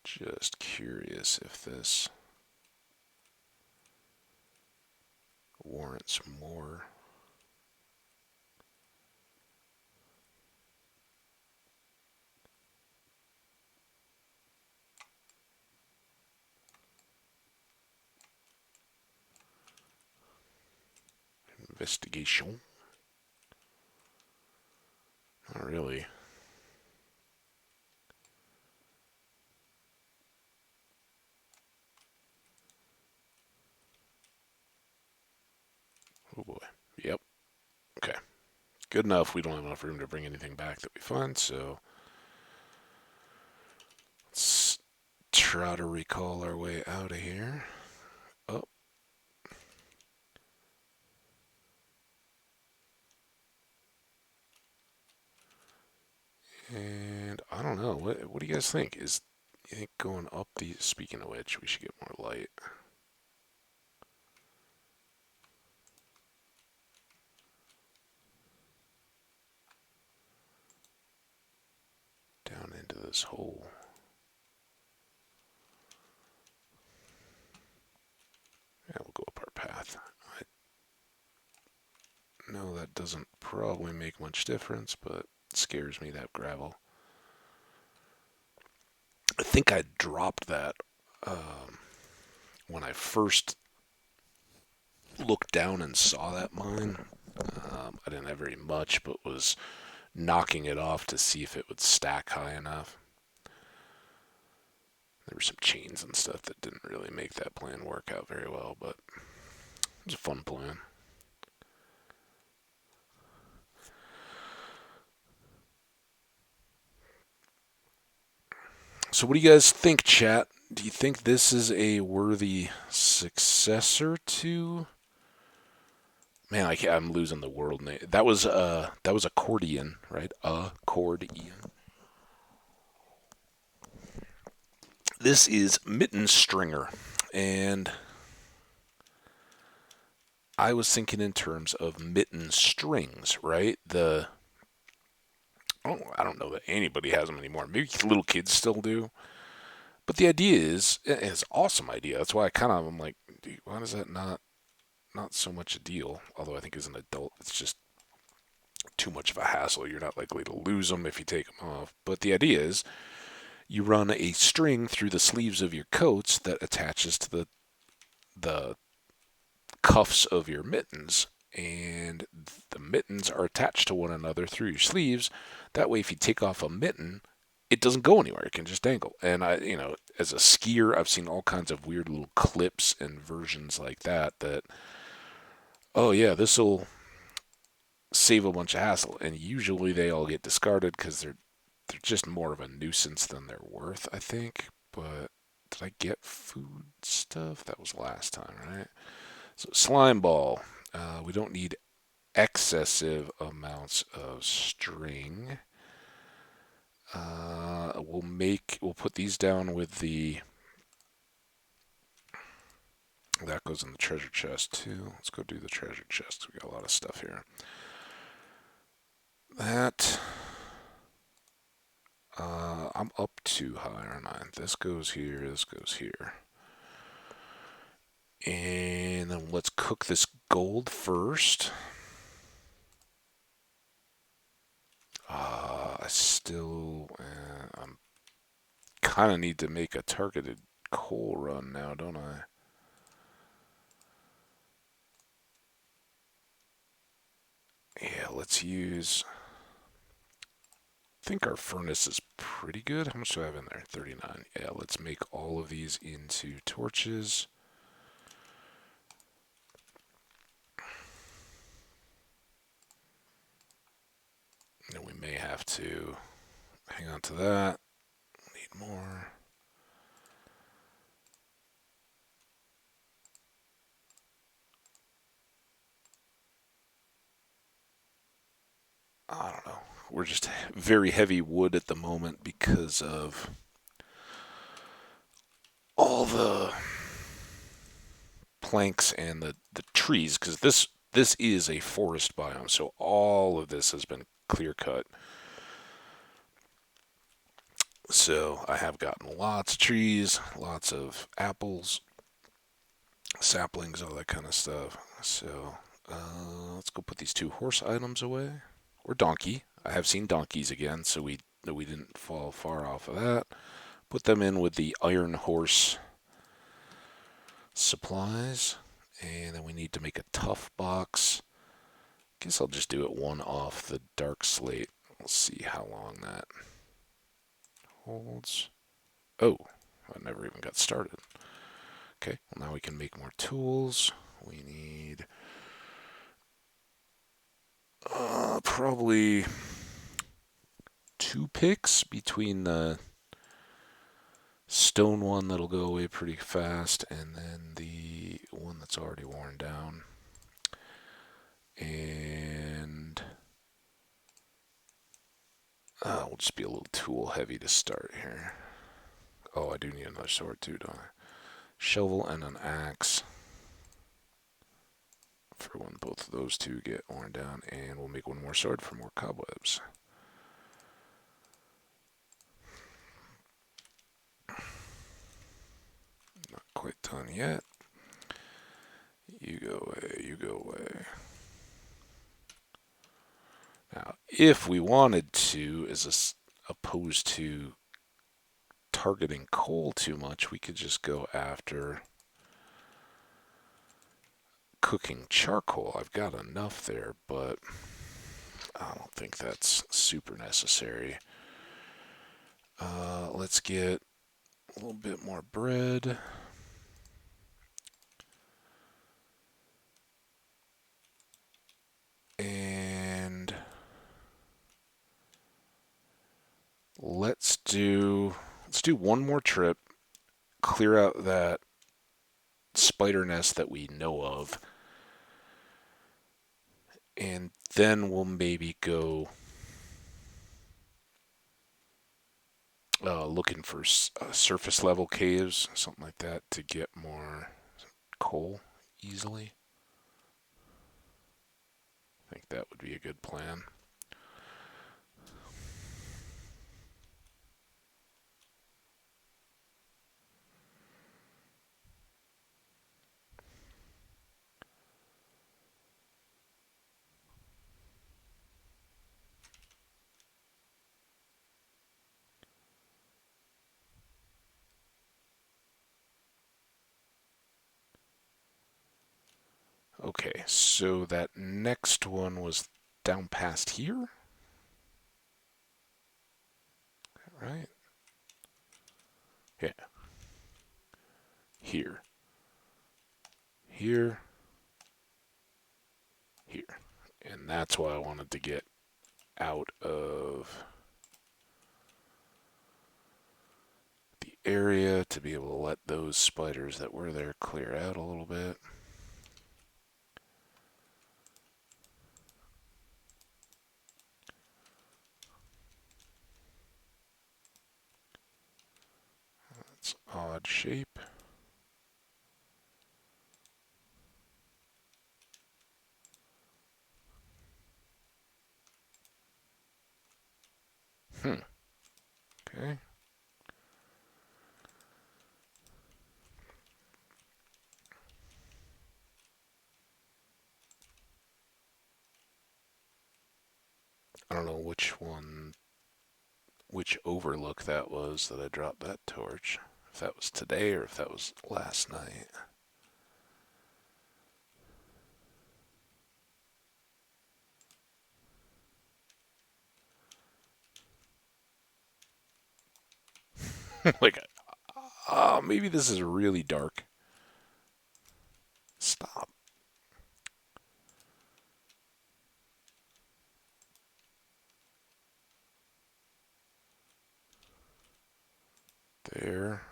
just curious if this warrants more. Investigation. Not really. Oh boy. Yep. Okay. Good enough. We don't have enough room to bring anything back that we find, so let's try to recall our way out of here. Oh, And I don't know. What do you guys think? You think going up the? Speaking of which, we should get more light. Down into this hole. Yeah, we'll go up our path. I know that doesn't probably make much difference, but it scares me to have gravel. I think I dropped that when I first looked down and saw that mine. I didn't have very much, but was knocking it off to see if it would stack high enough. There were some chains and stuff that didn't really make that plan work out very well, but it was a fun plan. So, what do you guys think, chat? Do you think this is a worthy successor to? Man, I'm losing the world name. That was accordion, right? Accordion. This is mitten stringer, and I was thinking in terms of mitten strings, right? I don't know that anybody has them anymore. Maybe little kids still do. But the idea it's an awesome idea. That's why I'm like, dude, why is that not so much a deal? Although I think as an adult, it's just too much of a hassle. You're not likely to lose them if you take them off. But the idea is you run a string through the sleeves of your coats that attaches to the cuffs of your mittens, and the mittens are attached to one another through your sleeves. That way, if you take off a mitten, it doesn't go anywhere. It can just dangle. And as a skier, I've seen all kinds of weird little clips and versions like that. Oh yeah, this will save a bunch of hassle. And usually they all get discarded because they're just more of a nuisance than they're worth, I think. But did I get food stuff? That was last time, right? So slime ball. We don't need excessive amounts of string. We'll put these down with that goes in the treasure chest too. Let's go do the treasure chest. We got a lot of stuff here. That I'm up too high, aren't I? This goes here. This goes here. And then let's cook this gold first. I'm kind of need to make a targeted coal run now, don't I? Yeah, let's use. I think our furnace is pretty good. How much do I have in there? 39. Yeah, let's make all of these into torches. And we may have to hang on to that. Need more. I don't know. We're just very heavy wood at the moment because of all the planks and the trees. Because this is a forest biome, so all of this has been clear cut. So I have gotten lots of trees, lots of apples, saplings, all that kind of stuff. So let's go put these two horse items away, or donkey. I have seen donkeys again, so we didn't fall far off of that. Put them in with the iron horse supplies, and then we need to make a tough box. Guess I'll just do it one off the dark slate. We'll see how long that holds. Oh, I never even got started. Okay, well now we can make more tools. We need probably 2 picks between the stone one that'll go away pretty fast and then the one that's already worn down. And we'll just be a little tool heavy to start here. Oh, I do need another sword too, don't I? Shovel and an axe for when both of those two get worn down, and we'll make one more sword for more cobwebs. Not quite done yet. You go away, you go away. Now, if we wanted to, as opposed to targeting coal too much, we could just go after cooking charcoal. I've got enough there, but I don't think that's super necessary. Let's get a little bit more bread. And let's do one more trip, clear out that spider nest that we know of, and then we'll maybe go looking for surface level caves, something like that, to get more coal easily. I think that would be a good plan. Okay, so that next one was down past here, right? Yeah, here, here, here. And that's why I wanted to get out of the area to be able to let those spiders that were there clear out a little bit. That's odd shape. Okay. I don't know which overlook that was that I dropped that torch. If that was today or if that was last night. Like, maybe this is really dark. Stop. There.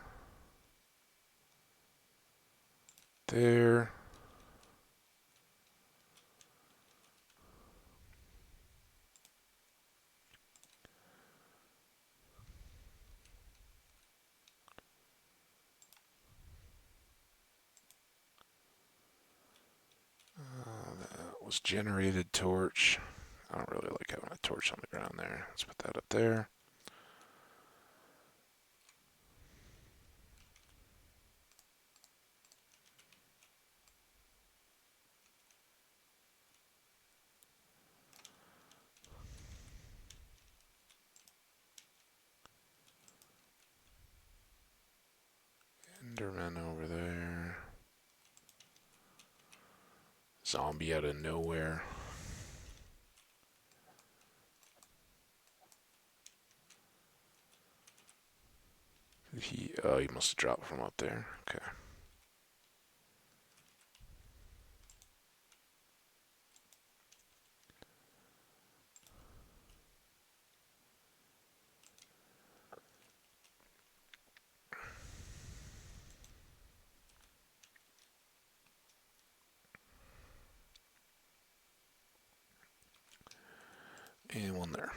There. That was generated torch. I don't really like having a torch on the ground there. Let's put that up there. Enderman over there. Zombie out of nowhere. He must have dropped from up there. Okay. And one there.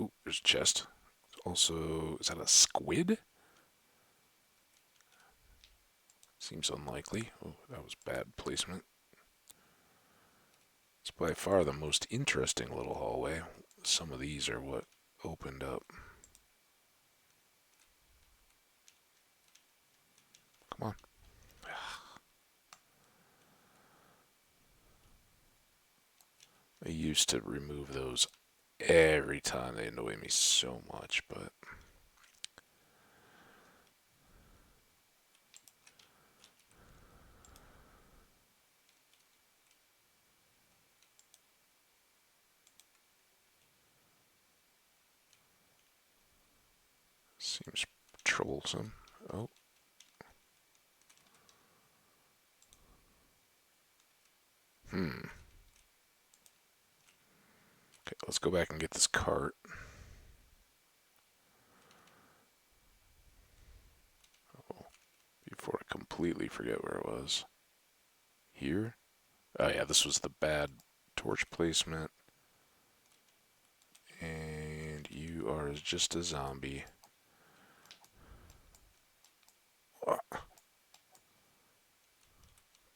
Ooh, there's a chest. Also, is that a squid? Seems unlikely. Oh, that was bad placement. It's by far the most interesting little hallway. Some of these are what opened up. Come on. I used to remove those every time. They annoy me so much, but seems troublesome. Oh. Hmm. Okay, let's go back and get this cart. Oh, before I completely forget where it was. Here? Oh yeah, this was the bad torch placement. And you are just a zombie. What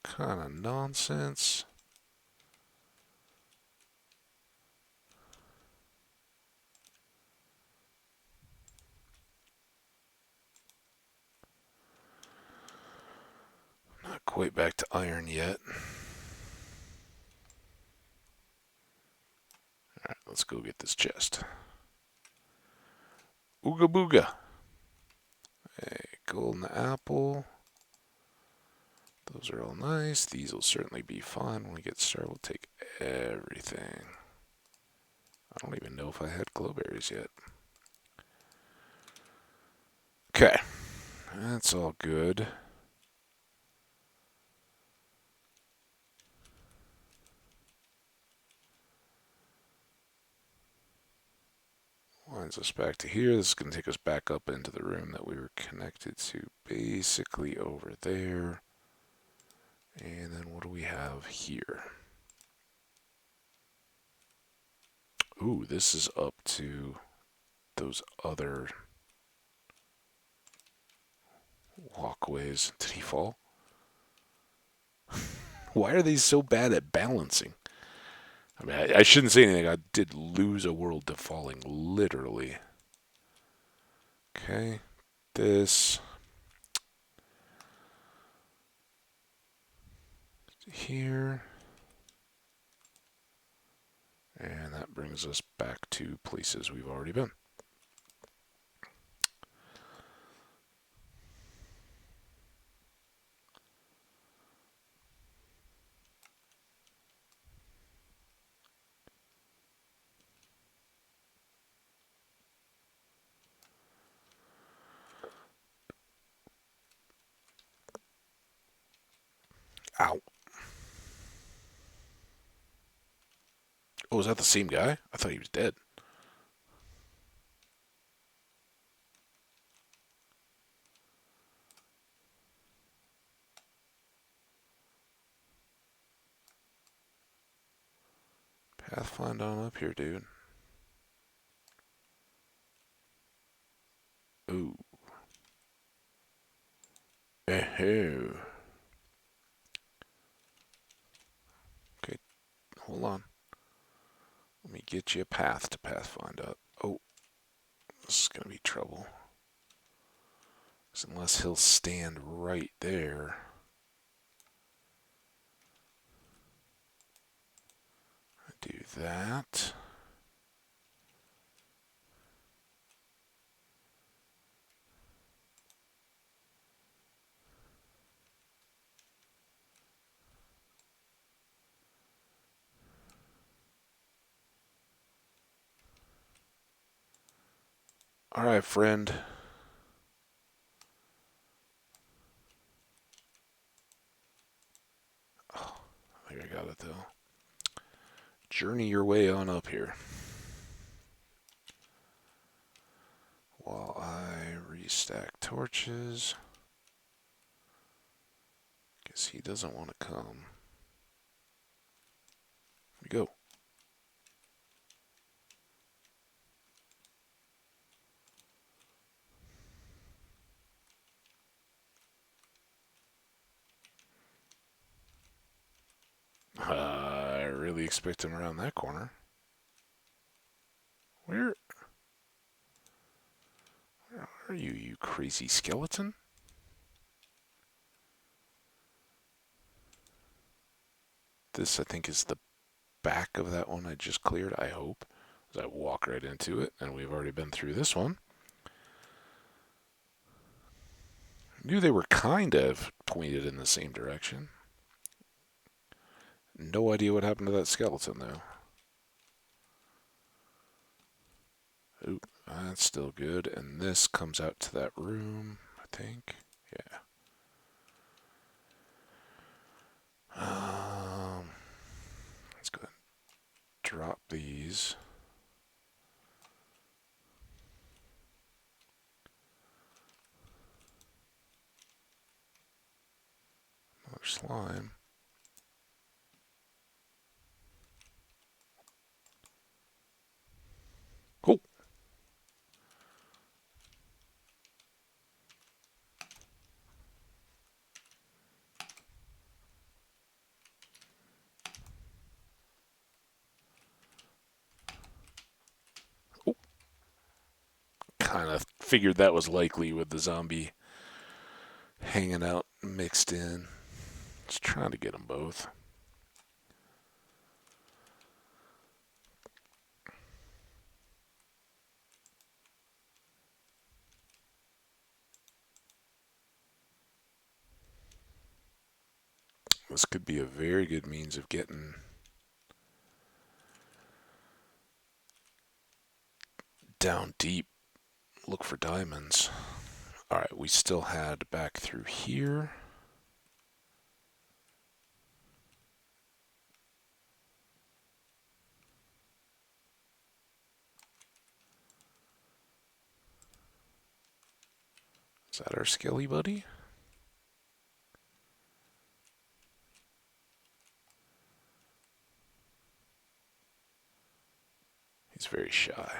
kind of nonsense? Not quite back to iron yet. Alright, let's go get this chest. Ooga booga. Hey, golden apple. Those are all nice. These will certainly be fun when we get started. We'll take everything. I don't even know if I had glowberries yet. Okay, that's all good. Lines us back to here. This is going to take us back up into the room that we were connected to, basically over there. And then what do we have here? Ooh, this is up to those other walkways. Did he fall? Why are these so bad at balancing? I mean, I shouldn't say anything. I did lose a world to falling, literally. Okay, this here. And that brings us back to places we've already been. Ow. Oh, is that the same guy? I thought he was dead. Pathfind on up here, dude. Ooh. Oh. Okay, hold on. Let me get you a path to Pathfind up. Oh, this is gonna be trouble. Unless he'll stand right there. Do that. Alright, friend. Oh, I think I got it though. Journey your way on up here. While I restack torches. Guess he doesn't want to come. Here we go. really expect him around that corner. Where are you, you crazy skeleton? This, I think, is the back of that one I just cleared, I hope. As I walk right into it, and we've already been through this one. Knew they were kind of pointed in the same direction. No idea what happened to that skeleton, though. Oop, that's still good. And this comes out to that room, I think. Yeah. Let's go ahead and drop these. Another slime. Cool. Oh, kind of figured that was likely with the zombie hanging out mixed in. Just trying to get them both. This could be a very good means of getting down deep. Look for diamonds. Alright, we still had back through here. Is that our skelly buddy? He's very shy.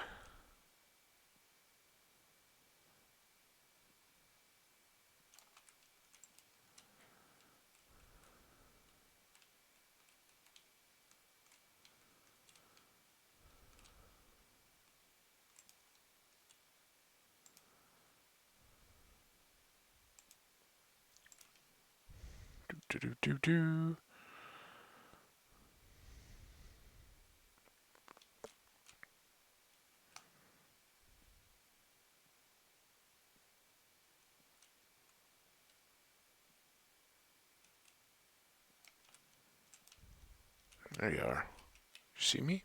Do do do do. There you are. You see me?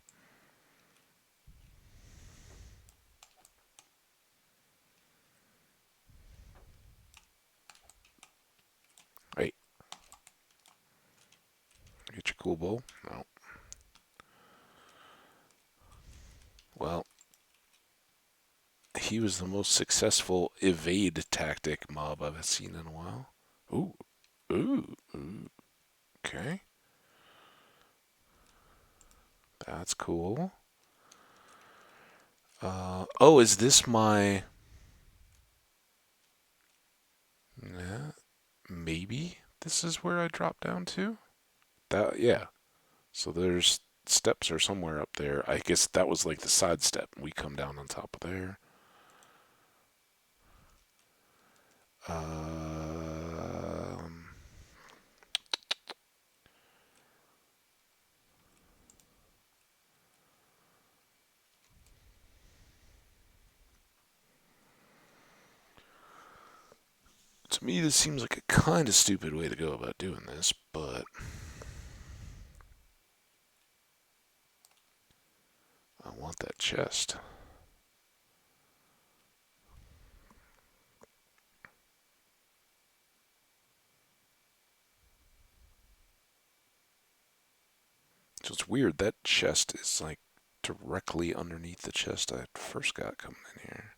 Wait. Get your cool bowl? No. Well, he was the most successful evade tactic mob I've seen in a while. Ooh. Ooh. Ooh. Okay. That's cool. Oh, is this my... Yeah, maybe this is where I drop down to? Yeah. So there's steps are somewhere up there. I guess that was like the side step. We come down on top of there. Um, to me, this seems like a kind of stupid way to go about doing this, but I want that chest. So it's weird. That chest is like directly underneath the chest I first got coming in here.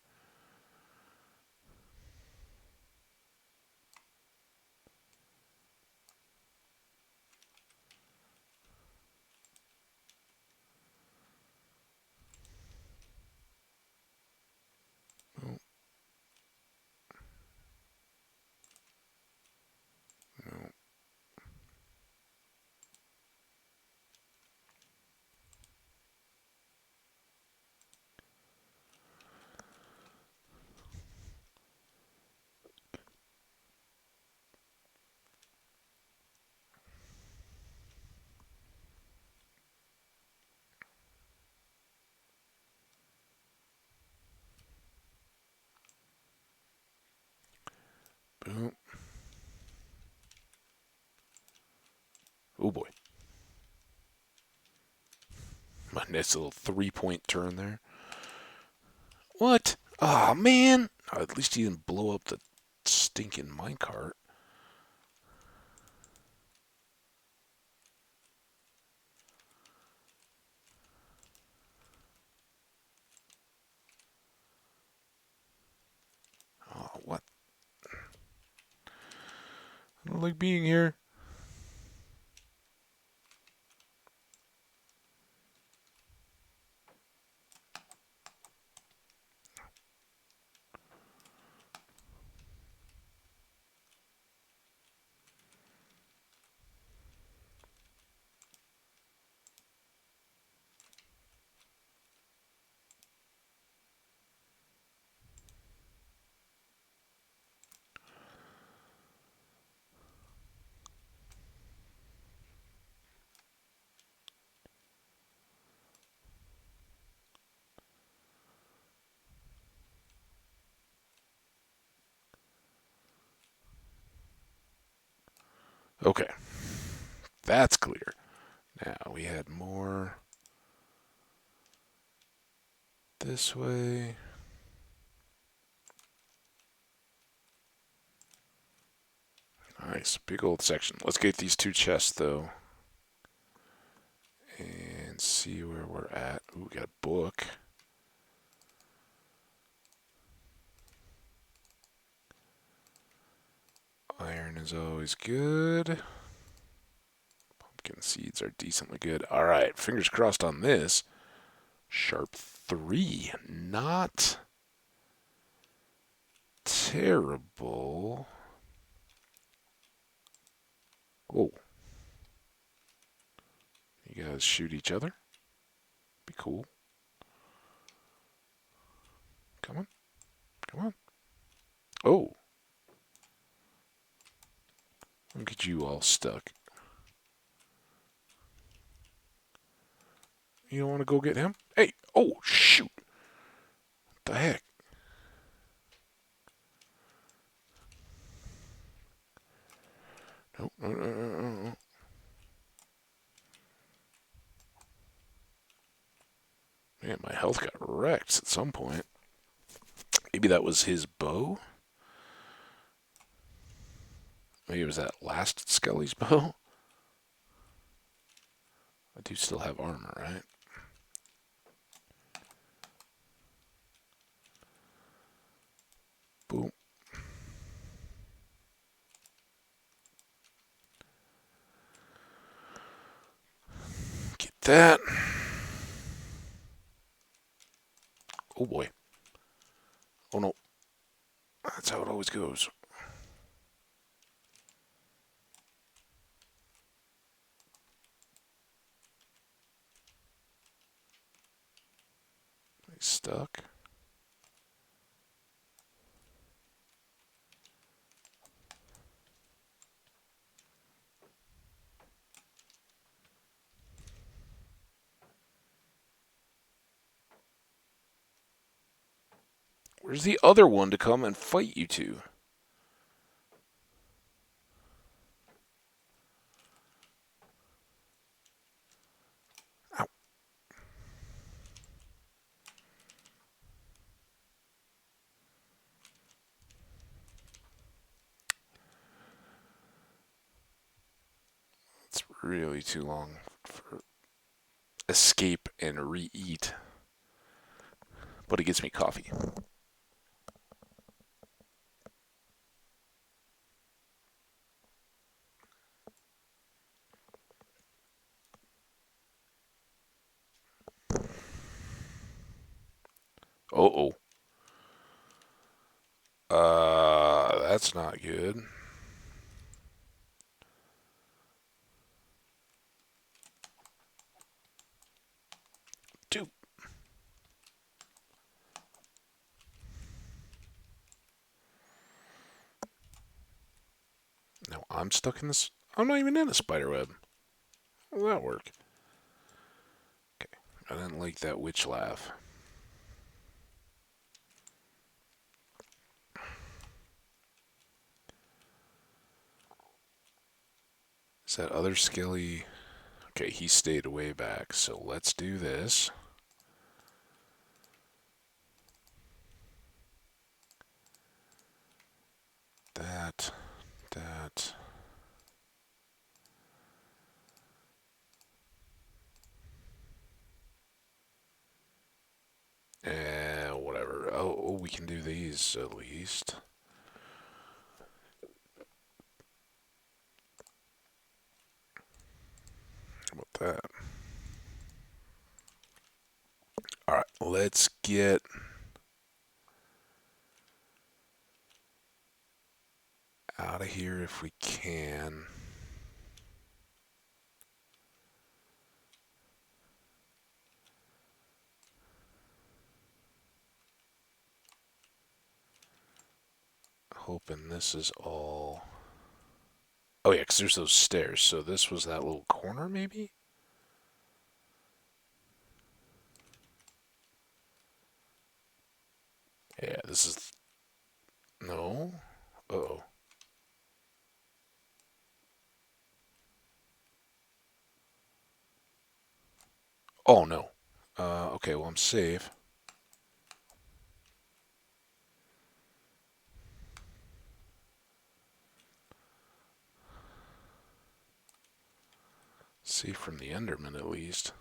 Oh, no. Oh boy. My nice little 3-point turn there. What? Oh man. Oh, at least he didn't blow up the stinking minecart. Oh, what? I don't like being here. Okay, that's clear. Now we had more this way. Nice, big old section. Let's get these 2 chests though, and see where we're at. Ooh, we got a book. Iron is always good. Pumpkin seeds are decently good. All right, fingers crossed on this. Sharp 3, not terrible. Whoa. You guys shoot each other? Be cool. Come on. Come on. Oh. Look at you all stuck. You don't want to go get him? Hey. Oh, shoot. What the heck? No, no, no, no, no. Man, my health got wrecked at some point. Maybe that was his bow? Maybe it was that last Skelly's bow? I do still have armor, right? Boom. Get that. Oh boy. Oh no. That's how it always goes. He's stuck. Where's the other one to come and fight you two? Ow. It's really too long for escape and re-eat. But it gets me coffee. Oh. That's not good. Dude. No, I'm stuck in this. I'm not even in a spider web. How will that work? Okay. I didn't like that witch laugh. Is that other Skelly? Okay, he stayed way back, so let's do this. That. Whatever. Oh, we can do these at least. How about that? Alright, let's get out of here if we can. Hoping this is all. Oh, yeah, because there's those stairs. So this was that little corner, maybe? Yeah, this is. No? Uh-oh. Oh, no. Okay, well, I'm safe. Safe from the Enderman, at least.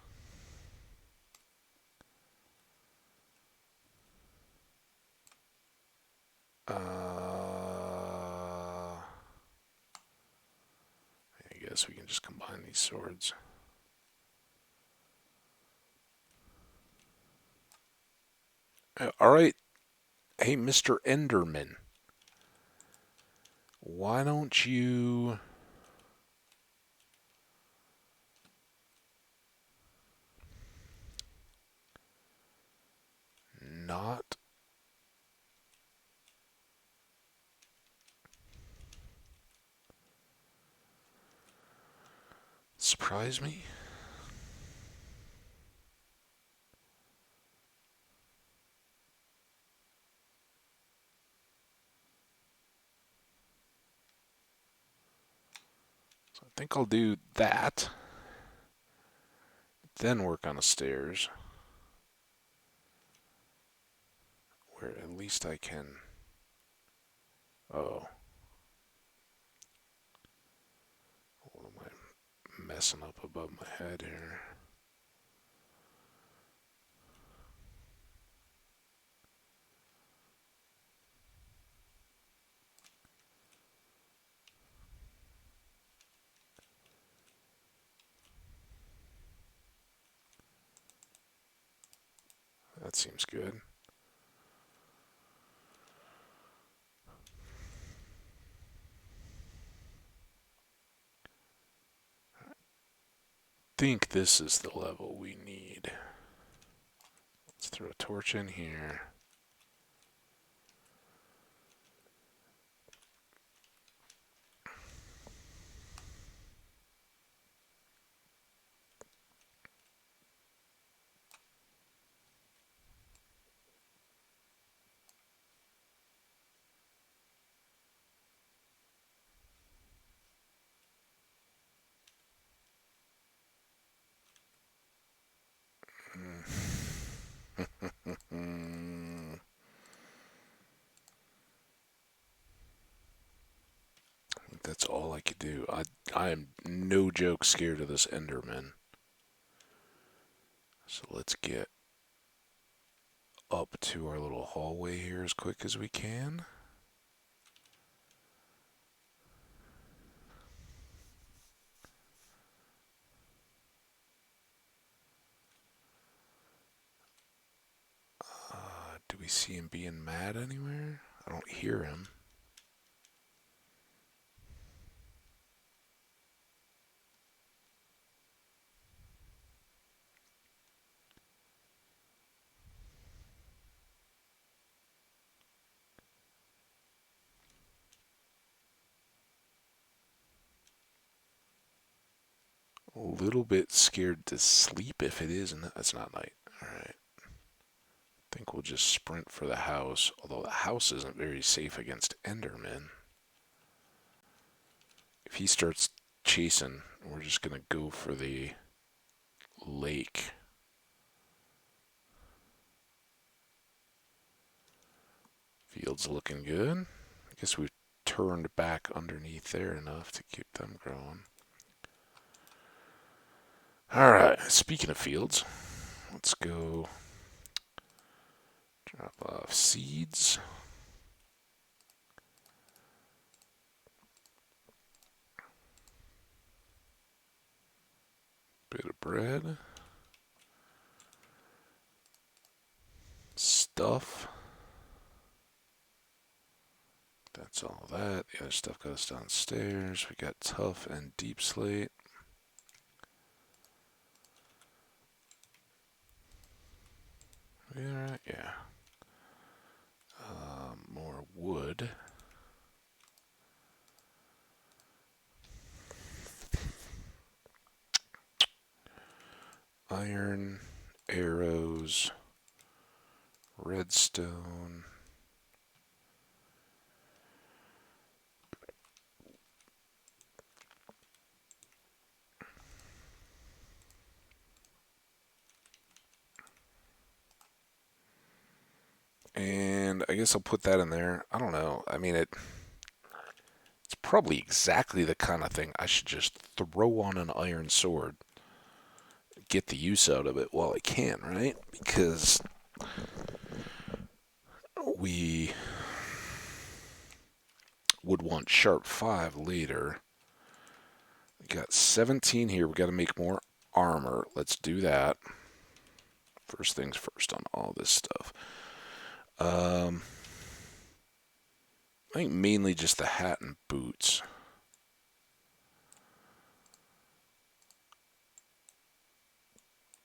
I guess we can just combine these swords. Alright. Hey, Mr. Enderman. Why don't you not surprise me? So I think I'll do that. Then work on the stairs. Where at least I can. Oh. What am I messing up above my head here? That seems good. Think this is the level we need. Let's throw a torch in here. Mm, I think that's all I could do. I am no joke scared of this Enderman. So let's get up to our little hallway here as quick as we can. Do we see him being mad anywhere? I don't hear him. A little bit scared to sleep if it is, and that's not night. Alright. I think we'll just sprint for the house, although the house isn't very safe against Endermen. If he starts chasing. We're just going to go for the lake. Field's looking good. I guess we've turned back underneath there enough to keep them growing. All right, speaking of fields, let's go drop off seeds. Bit of bread. Stuff. That's all that. The other stuff goes downstairs. We got tough and deep slate. Yeah, yeah. More wood. Iron, arrows, redstone. And I guess I'll put that in there. I don't know. I mean, it's probably exactly the kind of thing I should just throw on an iron sword, get the use out of it while I can, right? Because we would want sharp 5 later. We got 17 here. We got to make more armor. Let's do that. First things first on all this stuff. I think mainly just the hat and boots.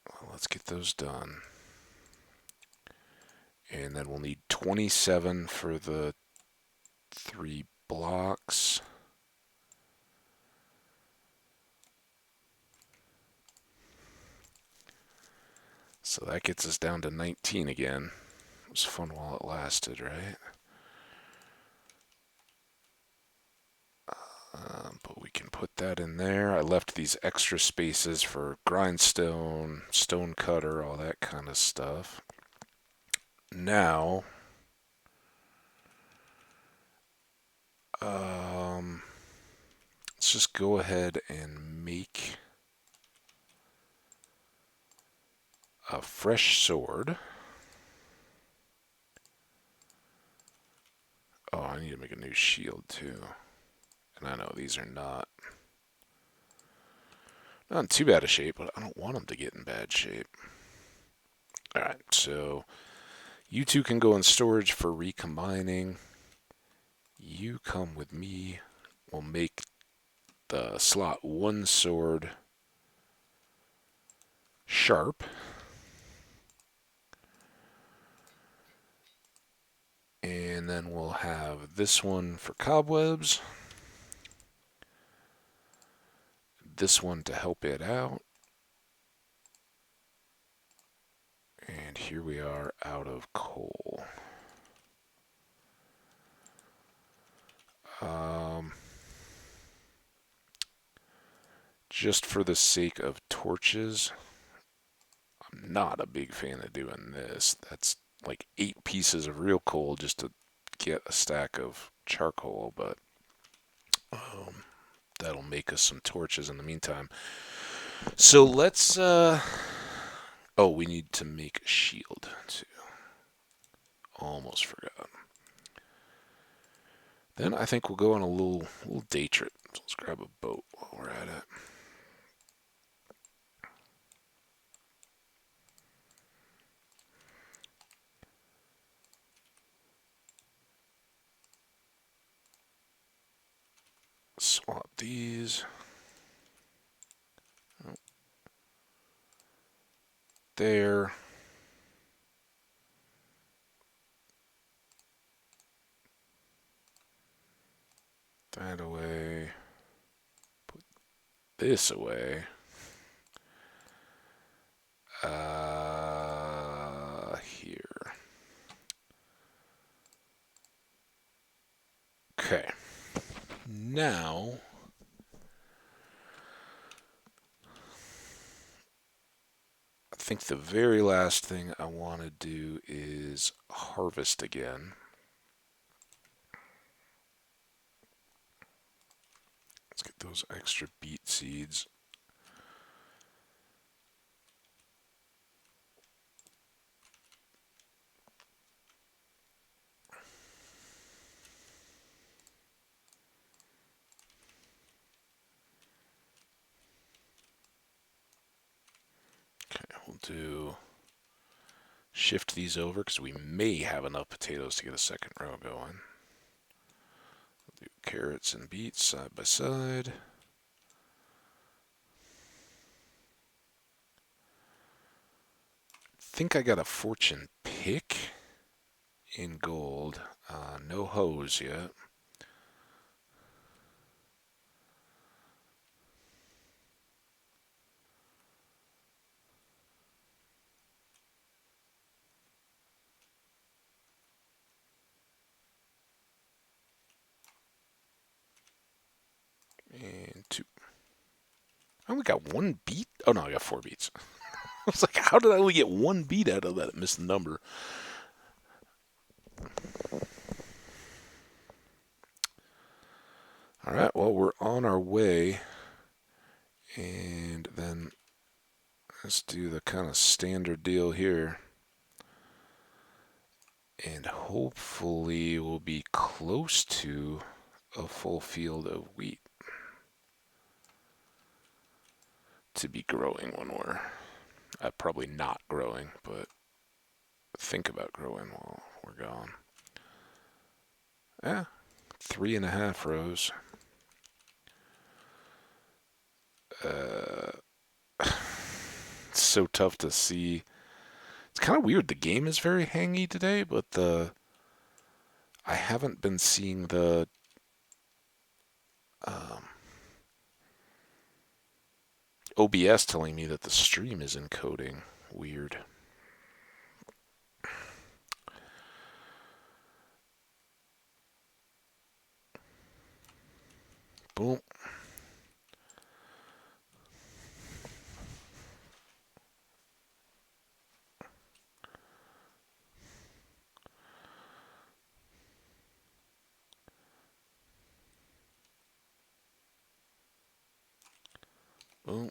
Well, let's get those done. And then we'll need 27 for the 3 blocks. So that gets us down to 19 again. It was fun while it lasted, right? But we can put that in there. I left these extra spaces for grindstone, stone cutter, all that kind of stuff. Now, let's just go ahead and make a fresh sword. Oh, I need to make a new shield too. And I know these are not in too bad a shape, but I don't want them to get in bad shape. Alright, so you two can go in storage for recombining. You come with me. We'll make the slot 1 sword sharp. And then we'll have this one for cobwebs. This one to help it out. And here we are out of coal. Just for the sake of torches, I'm not a big fan of doing this. That's like 8 pieces of real coal just to get a stack of charcoal, but that'll make us some torches in the meantime. So let's, oh, we need to make a shield too. Almost forgot. Then I think we'll go on a little day trip. So let's grab a boat while we're at it. Swap these. Oh. There. That away. Put this away. Here. Okay. Now think the very last thing I want to do is harvest again. Let's get those extra beet seeds. Okay, we'll do shift these over because we may have enough potatoes to get a second row going. We'll do carrots and beets side by side. Think I got a fortune pick in gold. No hose yet. And two. I only got one beet? Oh no, I got 4 beets. I was like, how did I only get one beet out of that? I missed the number. Alright, well, we're on our way. And then let's do the kind of standard deal here. And hopefully we'll be close to a full field of wheat to be growing when we're probably not growing, but think about growing while we're gone. Yeah, 3.5 rows. It's so tough to see. It's kind of weird. The game is very hangy today, but I haven't been seeing the um, OBS telling me that the stream is encoding. Weird. Boom. Boom.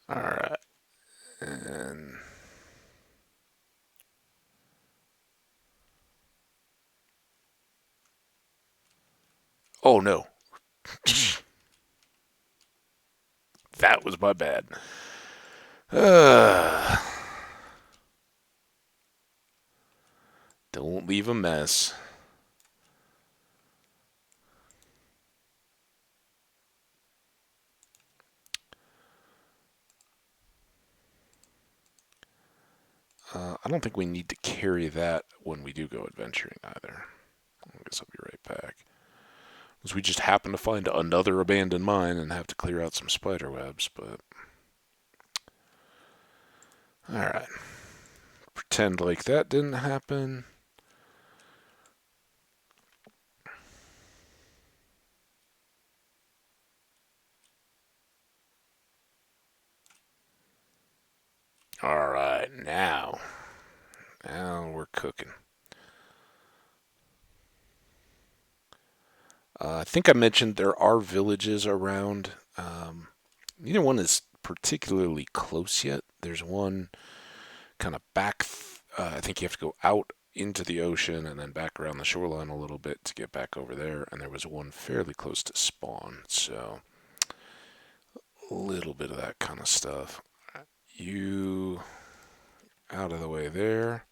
All right. And oh no. That was my bad. Don't leave a mess. I don't think we need to carry that when we do go adventuring either. I guess I'll be right back. Because we just happen to find another abandoned mine and have to clear out some spider webs, but... Alright. Pretend like that didn't happen. Alright, now we're cooking. I think I mentioned there are villages around. Neither one is particularly close yet. There's one kind of back. I think you have to go out into the ocean and then back around the shoreline a little bit to get back over there. And there was one fairly close to spawn. So a little bit of that kind of stuff. You out of the way there.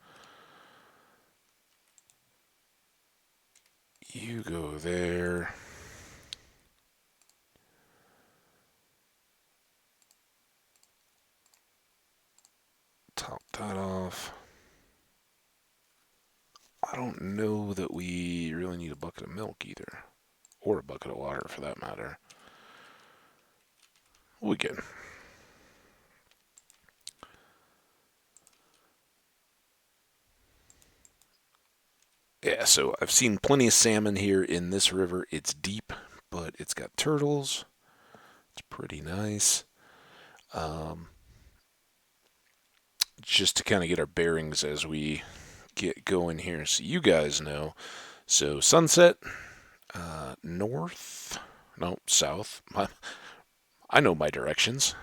You go there. Top that off. I don't know that we really need a bucket of milk either. Or a bucket of water for that matter. We good. yeah, so I've seen plenty of salmon here in this river. It's deep, but it's got turtles. It's pretty nice. Um, just to kind of get our bearings as we get going here, so you guys know. So sunset, north, no, south. I know my directions.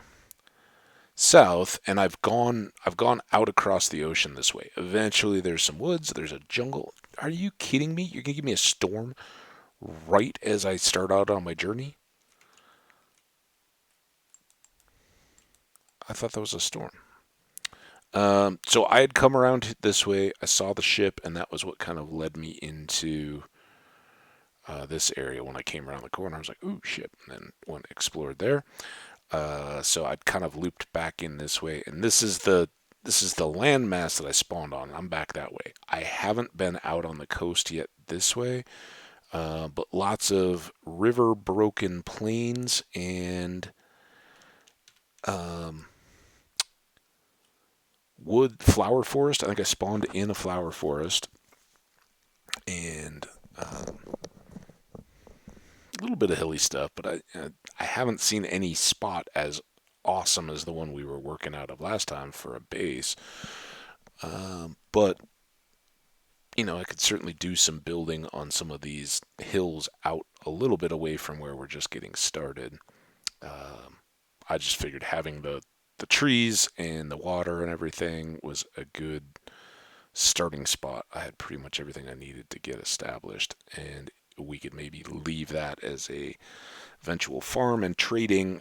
South, and I've gone out across the ocean this way. Eventually, there's some woods. There's a jungle. Are you kidding me? You're gonna give me a storm right as I start out on my journey? I thought that was a storm. So I had come around this way. I saw the ship, and that was what kind of led me into this area. When I came around the corner, I was like, "Ooh, ship!" And then went explored there. So I'd kind of looped back in this way, and this is the landmass that I spawned on. I'm back that way. I haven't been out on the coast yet this way, but lots of river broken plains and um, wood flower forest. I think I spawned in a flower forest and a little bit of hilly stuff, but I haven't seen any spot as awesome as the one we were working out of last time for a base. But I could certainly do some building on some of these hills out a little bit away from where we're just getting started. Um, I just figured having the trees and the water and everything was a good starting spot. I had pretty much everything I needed to get established, and we could maybe leave that as a eventual farm and trading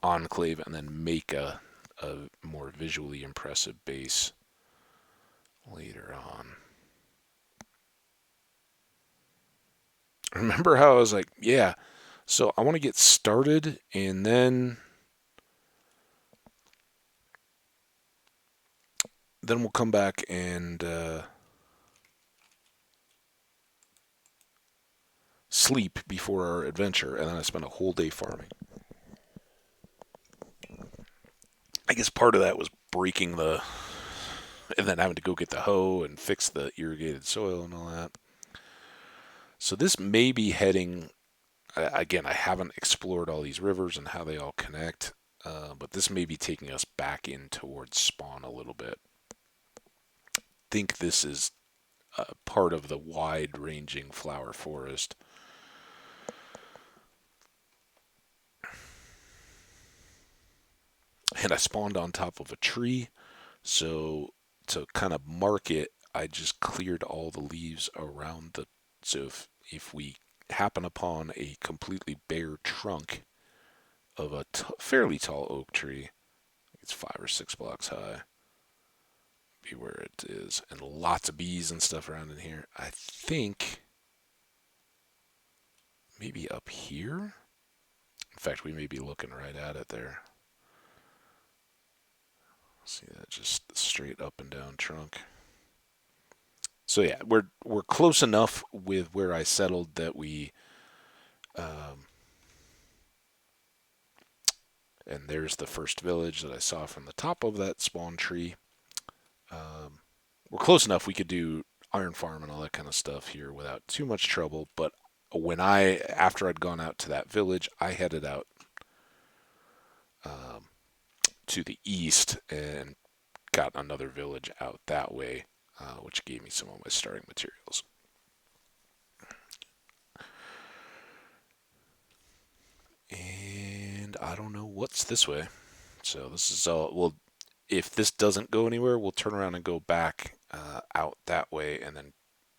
enclave, and then make a more visually impressive base later on. Remember how I was like, yeah, so I want to get started, and then we'll come back and sleep before our adventure, and then I spent a whole day farming. I guess part of that was breaking and then having to go get the hoe and fix the irrigated soil and all that. So this may be heading, again, I haven't explored all these rivers and how they all connect, but this may be taking us back in towards spawn a little bit. Think this is part of the wide ranging flower forest. And I spawned on top of a tree, so to kind of mark it, I just cleared all the leaves around the. So if we happen upon a completely bare trunk of a fairly tall oak tree, it's 5 or 6 blocks high, be where it is, and lots of bees and stuff around in here. I think maybe up here. In fact, we may be looking right at it there. See that, just straight up and down trunk. So yeah, we're close enough with where I settled that we, um, and there's the first village that I saw from the top of that spawn tree. Um, we're close enough we could do iron farm and all that kind of stuff here without too much trouble. But after I'd gone out to that village, I headed out um, to the east and got another village out that way, which gave me some of my starting materials. And I don't know what's this way. So this is all. Well, if this doesn't go anywhere, we'll turn around and go back out that way, and then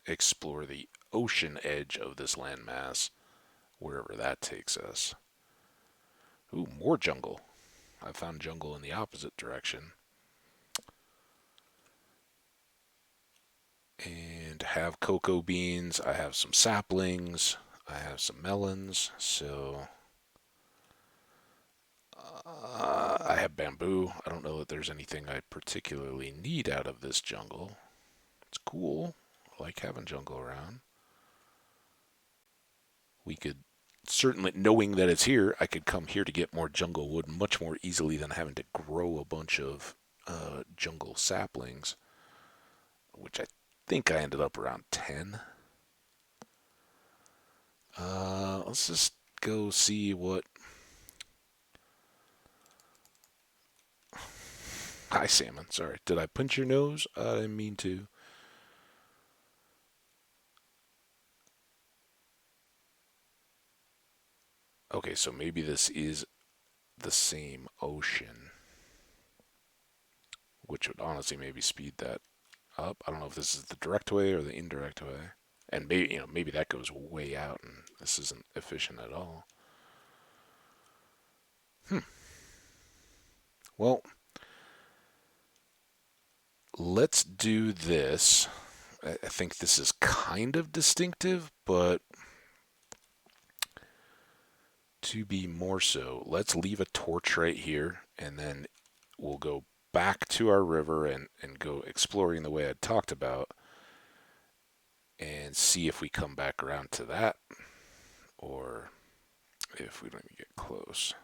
explore the ocean edge of this landmass, wherever that takes us. Ooh, more jungle. I found jungle in the opposite direction. And have cocoa beans. I have some saplings. I have some melons. So I have bamboo. I don't know that there's anything I particularly need out of this jungle. It's cool. I like having jungle around. We could certainly, knowing that it's here, I could come here to get more jungle wood much more easily than having to grow a bunch of jungle saplings, which I think I ended up around 10. Let's just go see what. Hi, Salmon. Sorry. Did I punch your nose? I didn't mean to. Okay, so maybe this is the same ocean, which would honestly maybe speed that up. I don't know if this is the direct way or the indirect way. And maybe, maybe that goes way out and this isn't efficient at all. Hmm. Well, let's do this. I think this is kind of distinctive, but to be more so, let's leave a torch right here and then we'll go back to our river and go exploring the way I talked about and see if we come back around to that or if we don't even get close.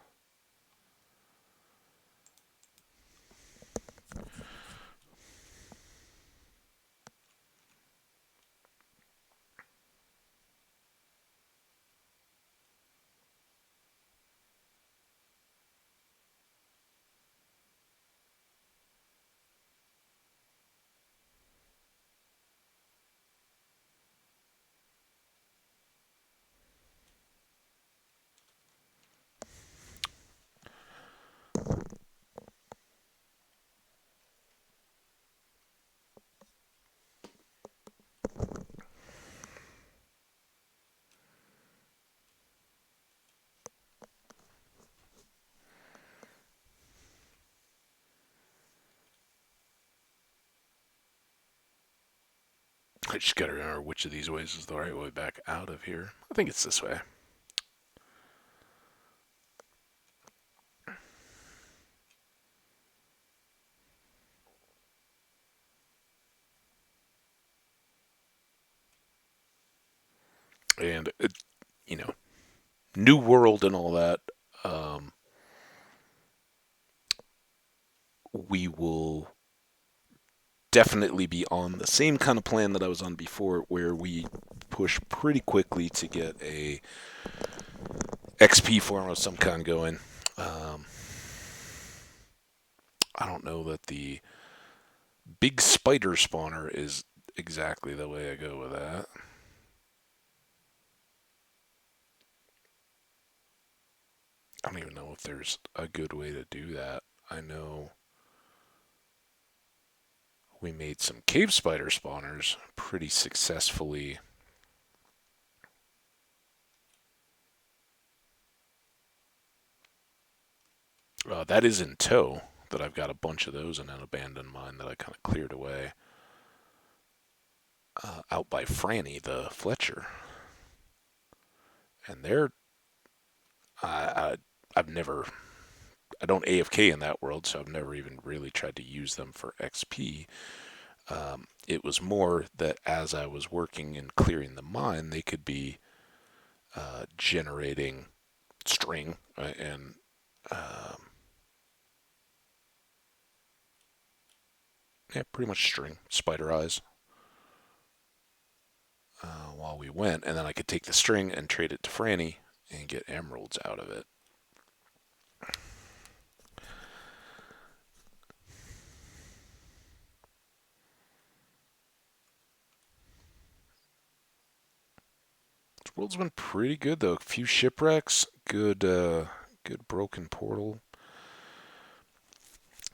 I just gotta remember which of these ways is the right way back out of here. I think it's this way. And, you know, New World and all that, um, we will definitely be on the same kind of plan that I was on before, where we push pretty quickly to get a XP farm of some kind going. Um, I don't know that the big spider spawner is exactly the way I go with that. I don't even know if there's a good way to do that. I know we made some cave spider spawners pretty successfully. That is in tow, that I've got a bunch of those in an abandoned mine that I kind of cleared away out by Franny, the Fletcher. And they're, I, I've never, I don't AFK in that world, so I've never even really tried to use them for XP. It was more that as I was working and clearing the mine, they could be generating string and um, yeah, pretty much string, spider eyes, while we went, and then I could take the string and trade it to Franny and get emeralds out of it. This world's been pretty good though. A few shipwrecks, good broken portal.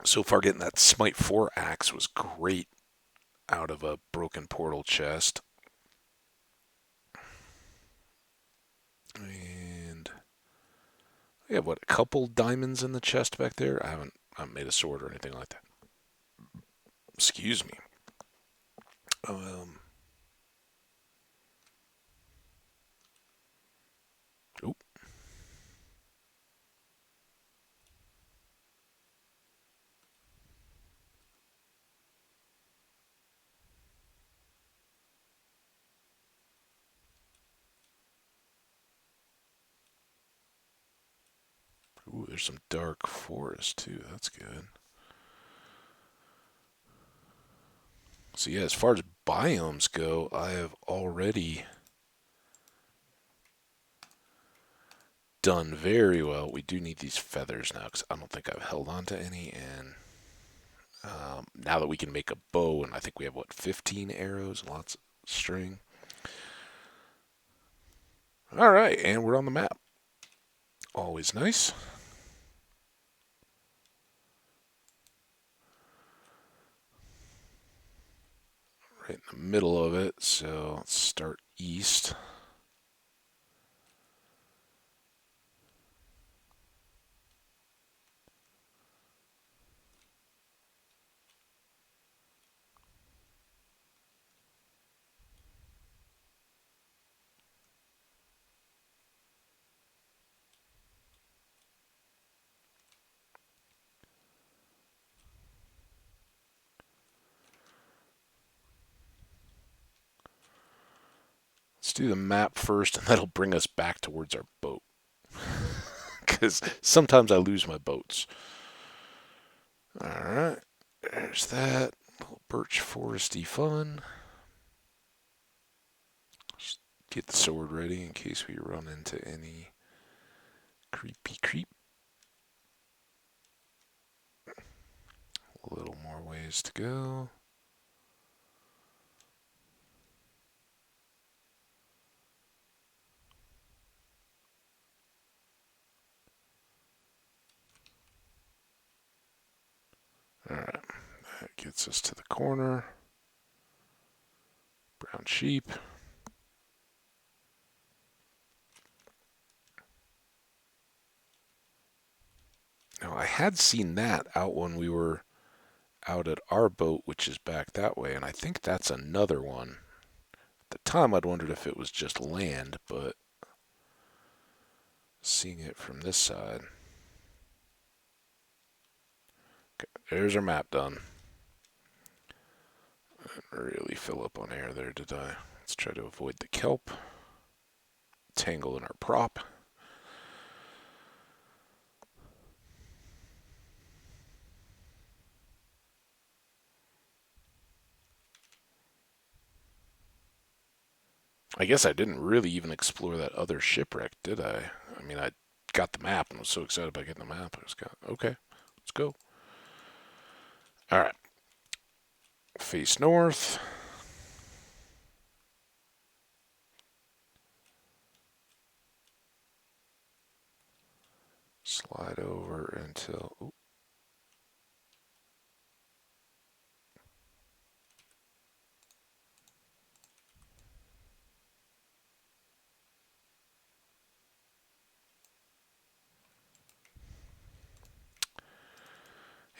So far, getting that Smite 4 axe was great out of a broken portal chest. And we have what, a couple diamonds in the chest back there. I haven't made a sword or anything like that. Excuse me. Um, oh, ooh, there's some dark forest too. That's good. So yeah, as far as biomes go, I have already done very well. We do need these feathers now because I don't think I've held on to any. And now that we can make a bow, and I think we have, what, 15 arrows, lots of string. All right, and we're on the map. Always nice. Right in the middle of it, so let's start east. Let's do the map first, and that'll bring us back towards our boat. Because sometimes I lose my boats. Alright, there's that. Little birch foresty fun. Just get the sword ready in case we run into any creepy creep. A little more ways to go. Alright, that gets us to the corner. Brown sheep. Now, I had seen that out when we were out at our boat, which is back that way, and I think that's another one. At the time, I'd wondered if it was just land, but seeing it from this side. Okay, there's our map done. I didn't really fill up on air there, did I? Let's try to avoid the kelp. Tangle in our prop. I guess I didn't really even explore that other shipwreck, did I? I mean, I got the map and was so excited about getting the map. I was kind of, okay, let's go. All right. Face north. Slide over until... Ooh.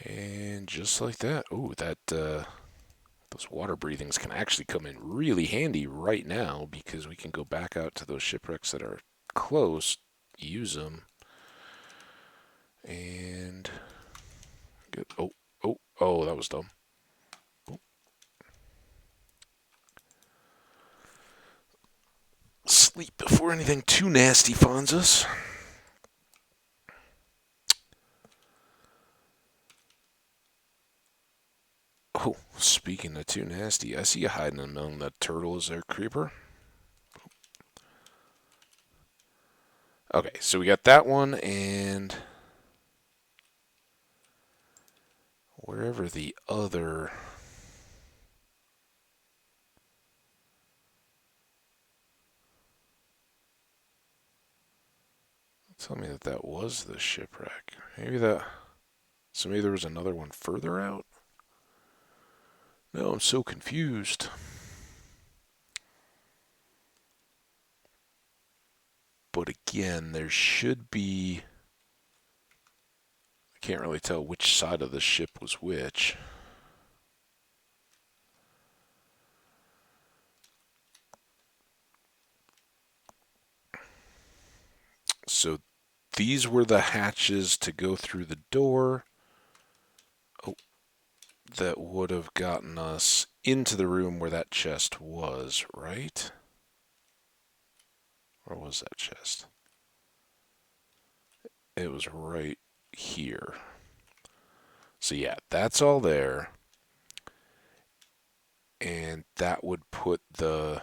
And just like that. Ooh, those water breathings can actually come in really handy right now because we can go back out to those shipwrecks that are close, use them, and get... Oh, that was dumb. Sleep before anything too nasty finds us. Oh, speaking of too nasty, I see you hiding among that turtle. Is there, creeper? Okay, so we got that one, and wherever the other... Tell me that that was the shipwreck. Maybe that... So maybe there was another one further out? No, I'm so confused. But again, there should be... I can't really tell which side of the ship was which. So these were the hatches to go through the door. Oh, that would have gotten us into the room where that chest was, right? Or was that chest? It was right here. So yeah, that's all there. And that would put the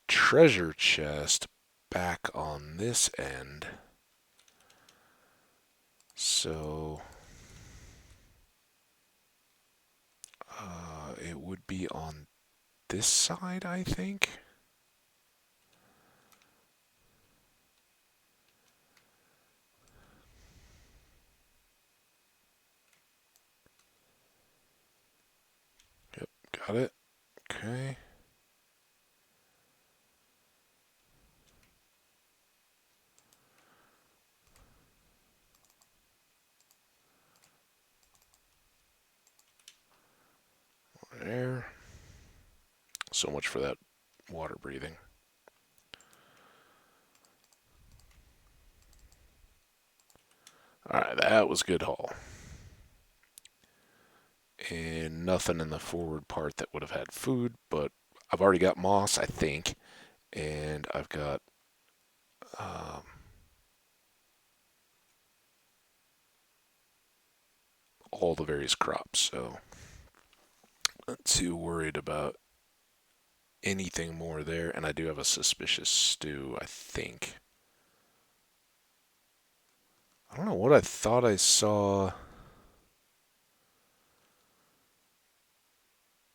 treasure chest back on this end. So it would be on this side, I think. Yep, got it. Okay. There. So much for that water breathing. Alright, that was good haul. And nothing in the forward part that would have had food, but I've already got moss, I think, and I've got um, all the various crops, so not too worried about anything more there. And I do have a suspicious stew, I think. I don't know what I thought I saw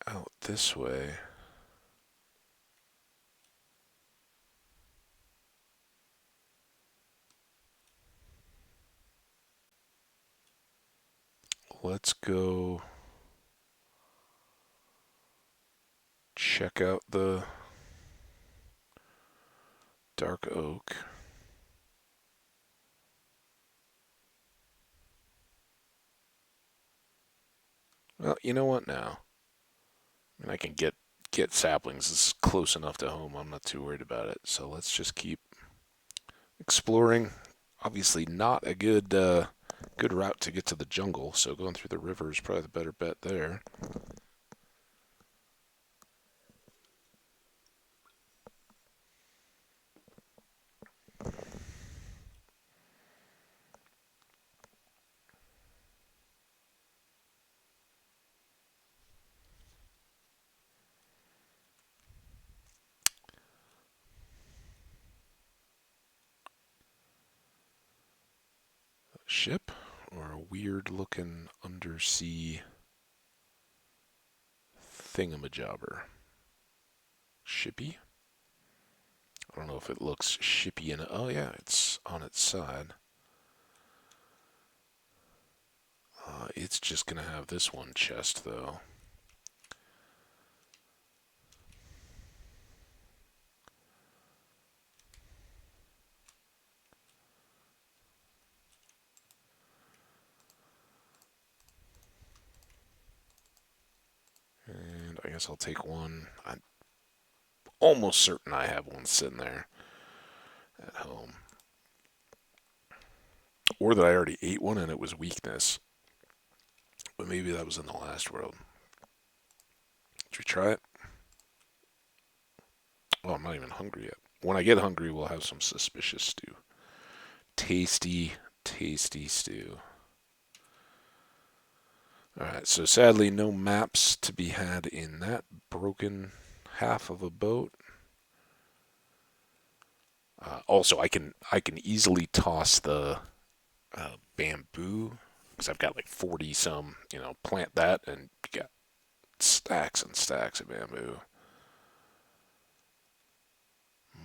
out this way. Let's go check out the dark oak. Well, you know what now? I mean, I can get saplings. It's close enough to home. I'm not too worried about it. So let's just keep exploring. Obviously, not a good route to get to the jungle. So going through the river is probably the better bet there. Ship or a weird looking undersea thingamajobber. Shippy? I don't know if it looks shippy in it. Oh yeah, it's on its side. It's just gonna have this one chest though. And I guess I'll take one. I'm almost certain I have one sitting there at home. Or that I already ate one and it was weakness. But maybe that was in the last world. Should we try it? Oh, I'm not even hungry yet. When I get hungry, we'll have some suspicious stew. Tasty, tasty stew. Alright, so sadly, no maps to be had in that broken half of a boat. Also, I can easily toss the bamboo because I've got like 40 some. Plant that and you got stacks and stacks of bamboo.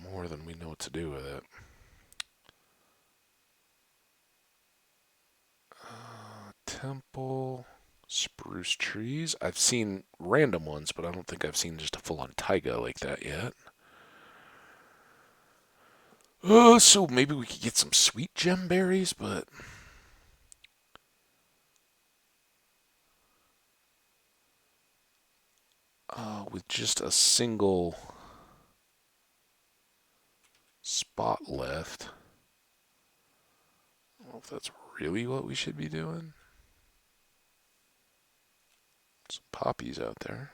More than we know what to do with it. Temple, spruce trees. I've seen random ones, but I don't think I've seen just a full on taiga like that yet. So maybe we could get some sweet gem berries, but with just a single spot left, I don't know if that's really what we should be doing. Some poppies out there.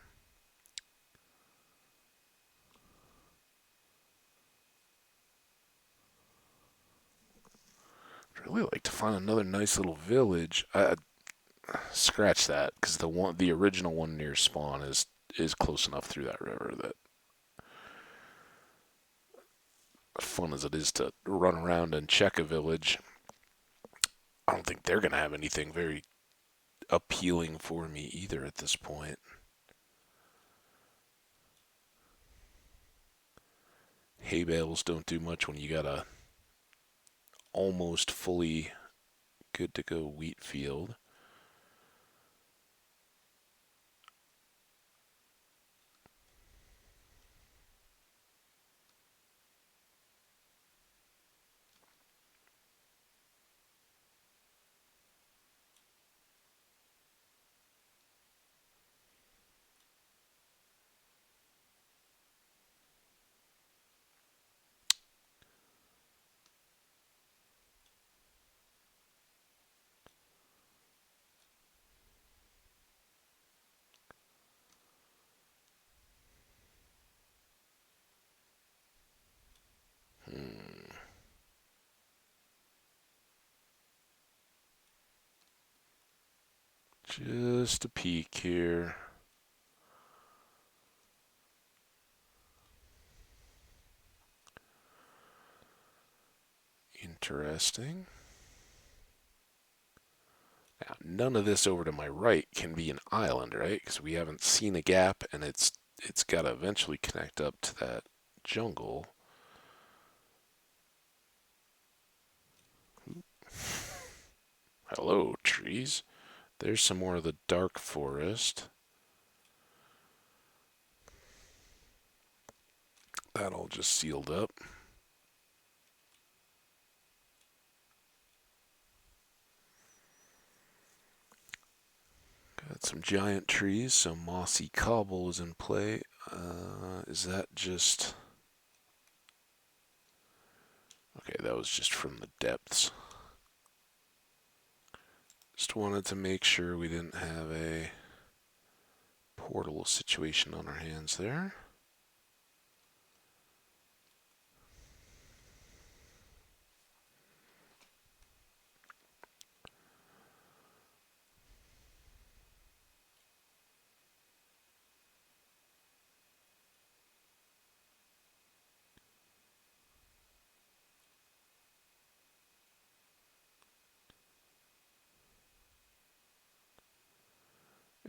I'd really like to find another nice little village. scratch that, because the original one near spawn is close enough through that river that, fun as it is to run around and check a village, I don't think they're gonna have anything very appealing for me either at this point. Hay bales don't do much when you got a almost fully good to go wheat field. Hmm, just a peek here. Interesting. Now, none of this over to my right can be an island, right? Because we haven't seen a gap, and it's got to eventually connect up to that jungle. Hello, trees. There's some more of the dark forest. That all just sealed up. Got some giant trees, some mossy cobble is in play. Is that just... Okay, that was just from the depths. Just wanted to make sure we didn't have a portal situation on our hands there.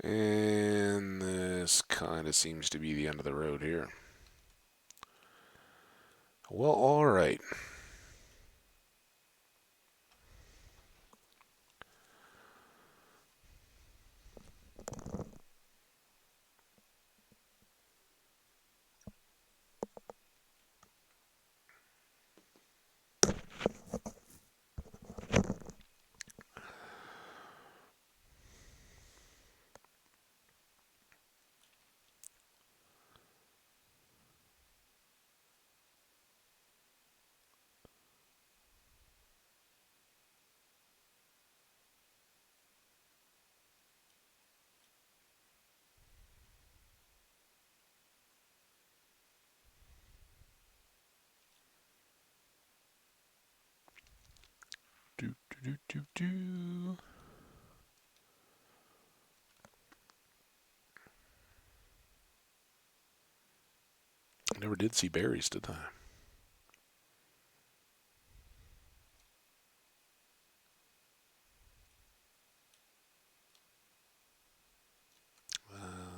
And this kind of seems to be the end of the road here. Well, alright. Do, do, do, do, do. I never did see berries, did I?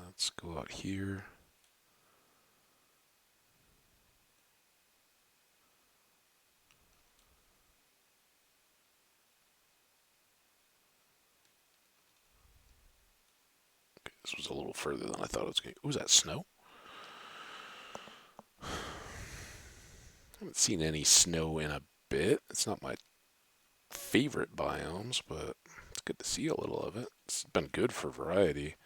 Let's go out here. This was a little further than I thought it was going to. Was that snow? I haven't seen any snow in a bit. It's not my favorite biomes, but it's good to see a little of it. It's been good for variety.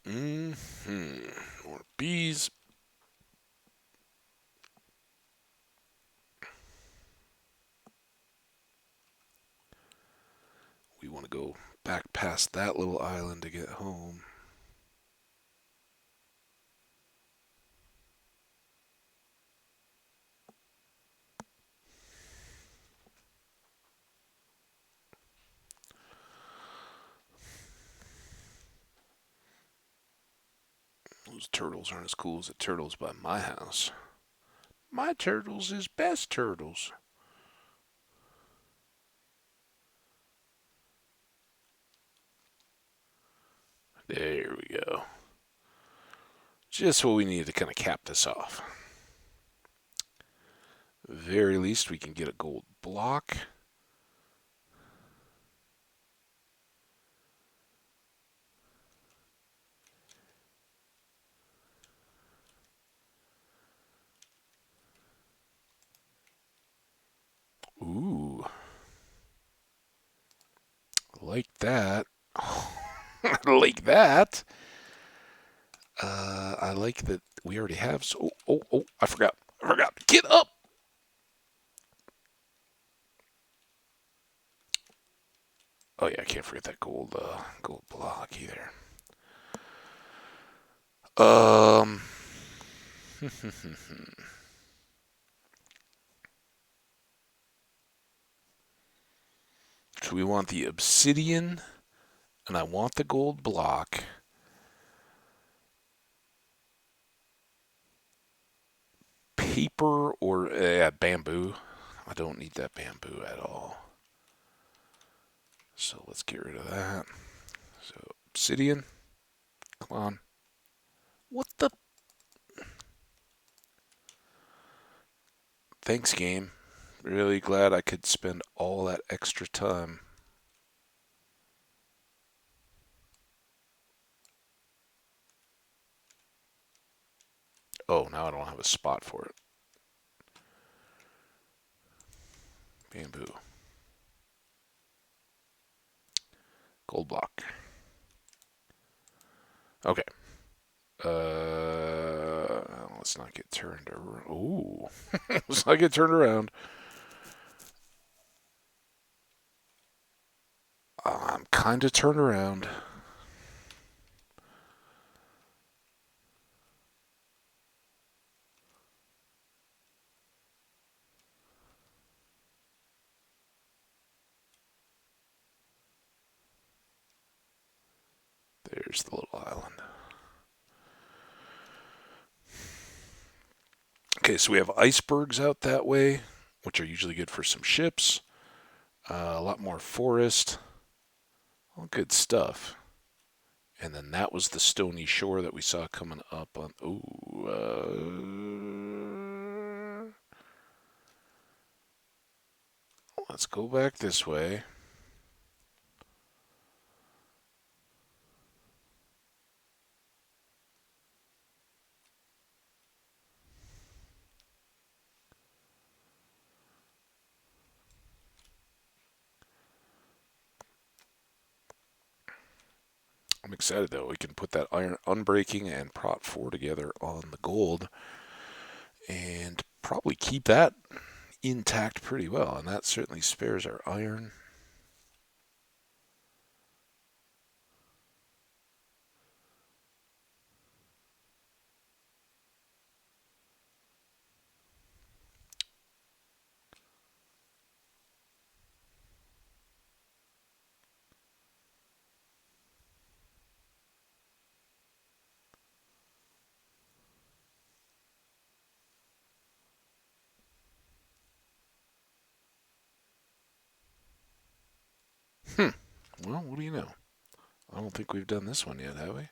Mm-hmm. More bees. past that little island to get home. Those turtles aren't as cool as the turtles by my house. My turtles is best turtles. There we go. Just what we needed to kind of cap this off. Very least we can get a gold block. Ooh. Like that. Like that. I like that we already have. So, oh! I forgot. Get up. Oh yeah, I can't forget that gold block either. Um. So we want the obsidian, and I want the gold block. Paper or bamboo. I don't need that bamboo at all. So let's get rid of that. So obsidian. Come on. What the? Thanks, game. Really glad I could spend all that extra time. Oh, now I don't have a spot for it. Bamboo. Gold block. Okay. Let's not get turned around. Ooh. Let's not get turned around. I'm kind of turned around. There's the little island. Okay, so we have icebergs out that way, which are usually good for some ships. A lot more forest. All good stuff. And then that was the stony shore that we saw coming up on. Ooh. Let's go back this way. I'm excited though. We can put that iron unbreaking and prot 4 together on the gold and probably keep that intact pretty well. And that certainly spares our iron. Hmm. Well, what do you know? I don't think we've done this one yet, have we?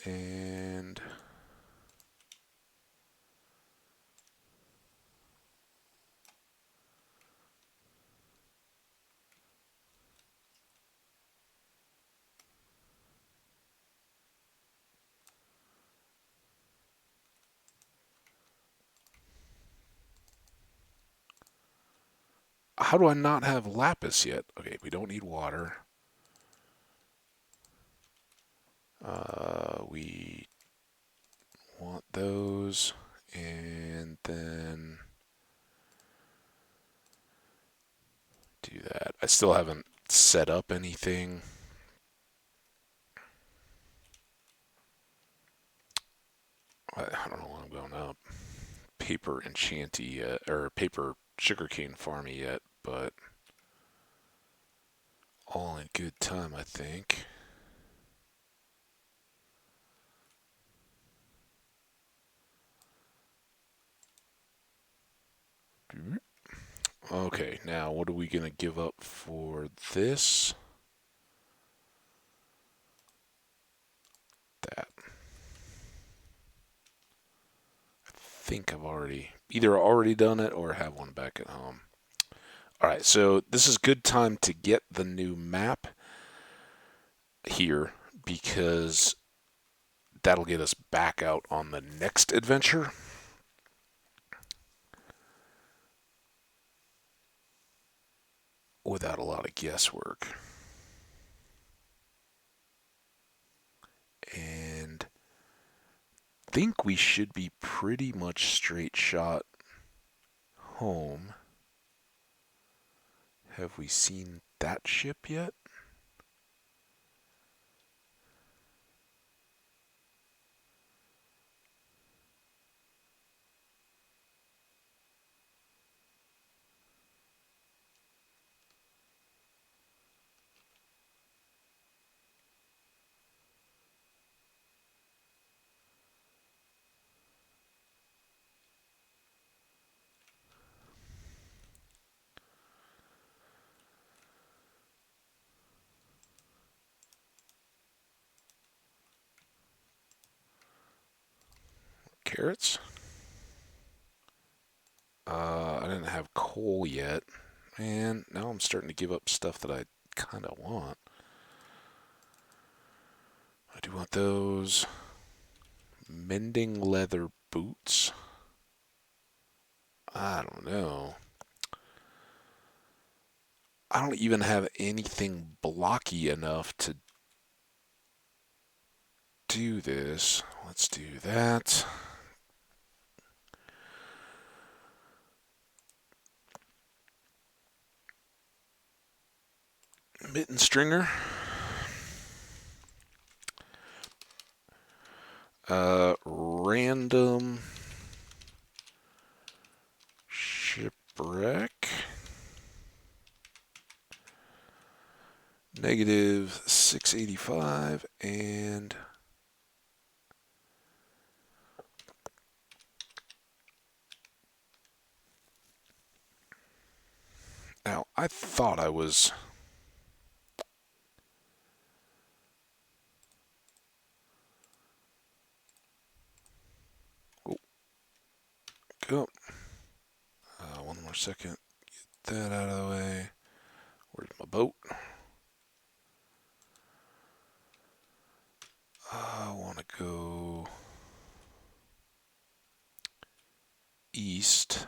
And how do I not have lapis yet? Okay, we don't need water. We want those, and then do that. I still haven't set up anything. I don't know when I'm going up. Paper enchanty yet, or paper sugarcane farmy yet, but all in good time, I think. Okay, now what are we gonna give up for this? That. I think I've already done it or have one back at home. All right, so this is good time to get the new map here because that'll get us back out on the next adventure. Without a lot of guesswork. And think we should be pretty much straight shot home. Have we seen that ship yet? Carrots? I didn't have coal yet. Man, now I'm starting to give up stuff that I kind of want. I do want those mending leather boots. I don't know. I don't even have anything blocky enough to do this. Let's do that. Mitten stringer. Random shipwreck. Negative 685 and now I thought I was go. One more second. Get that out of the way. Where's my boat? I want to go east.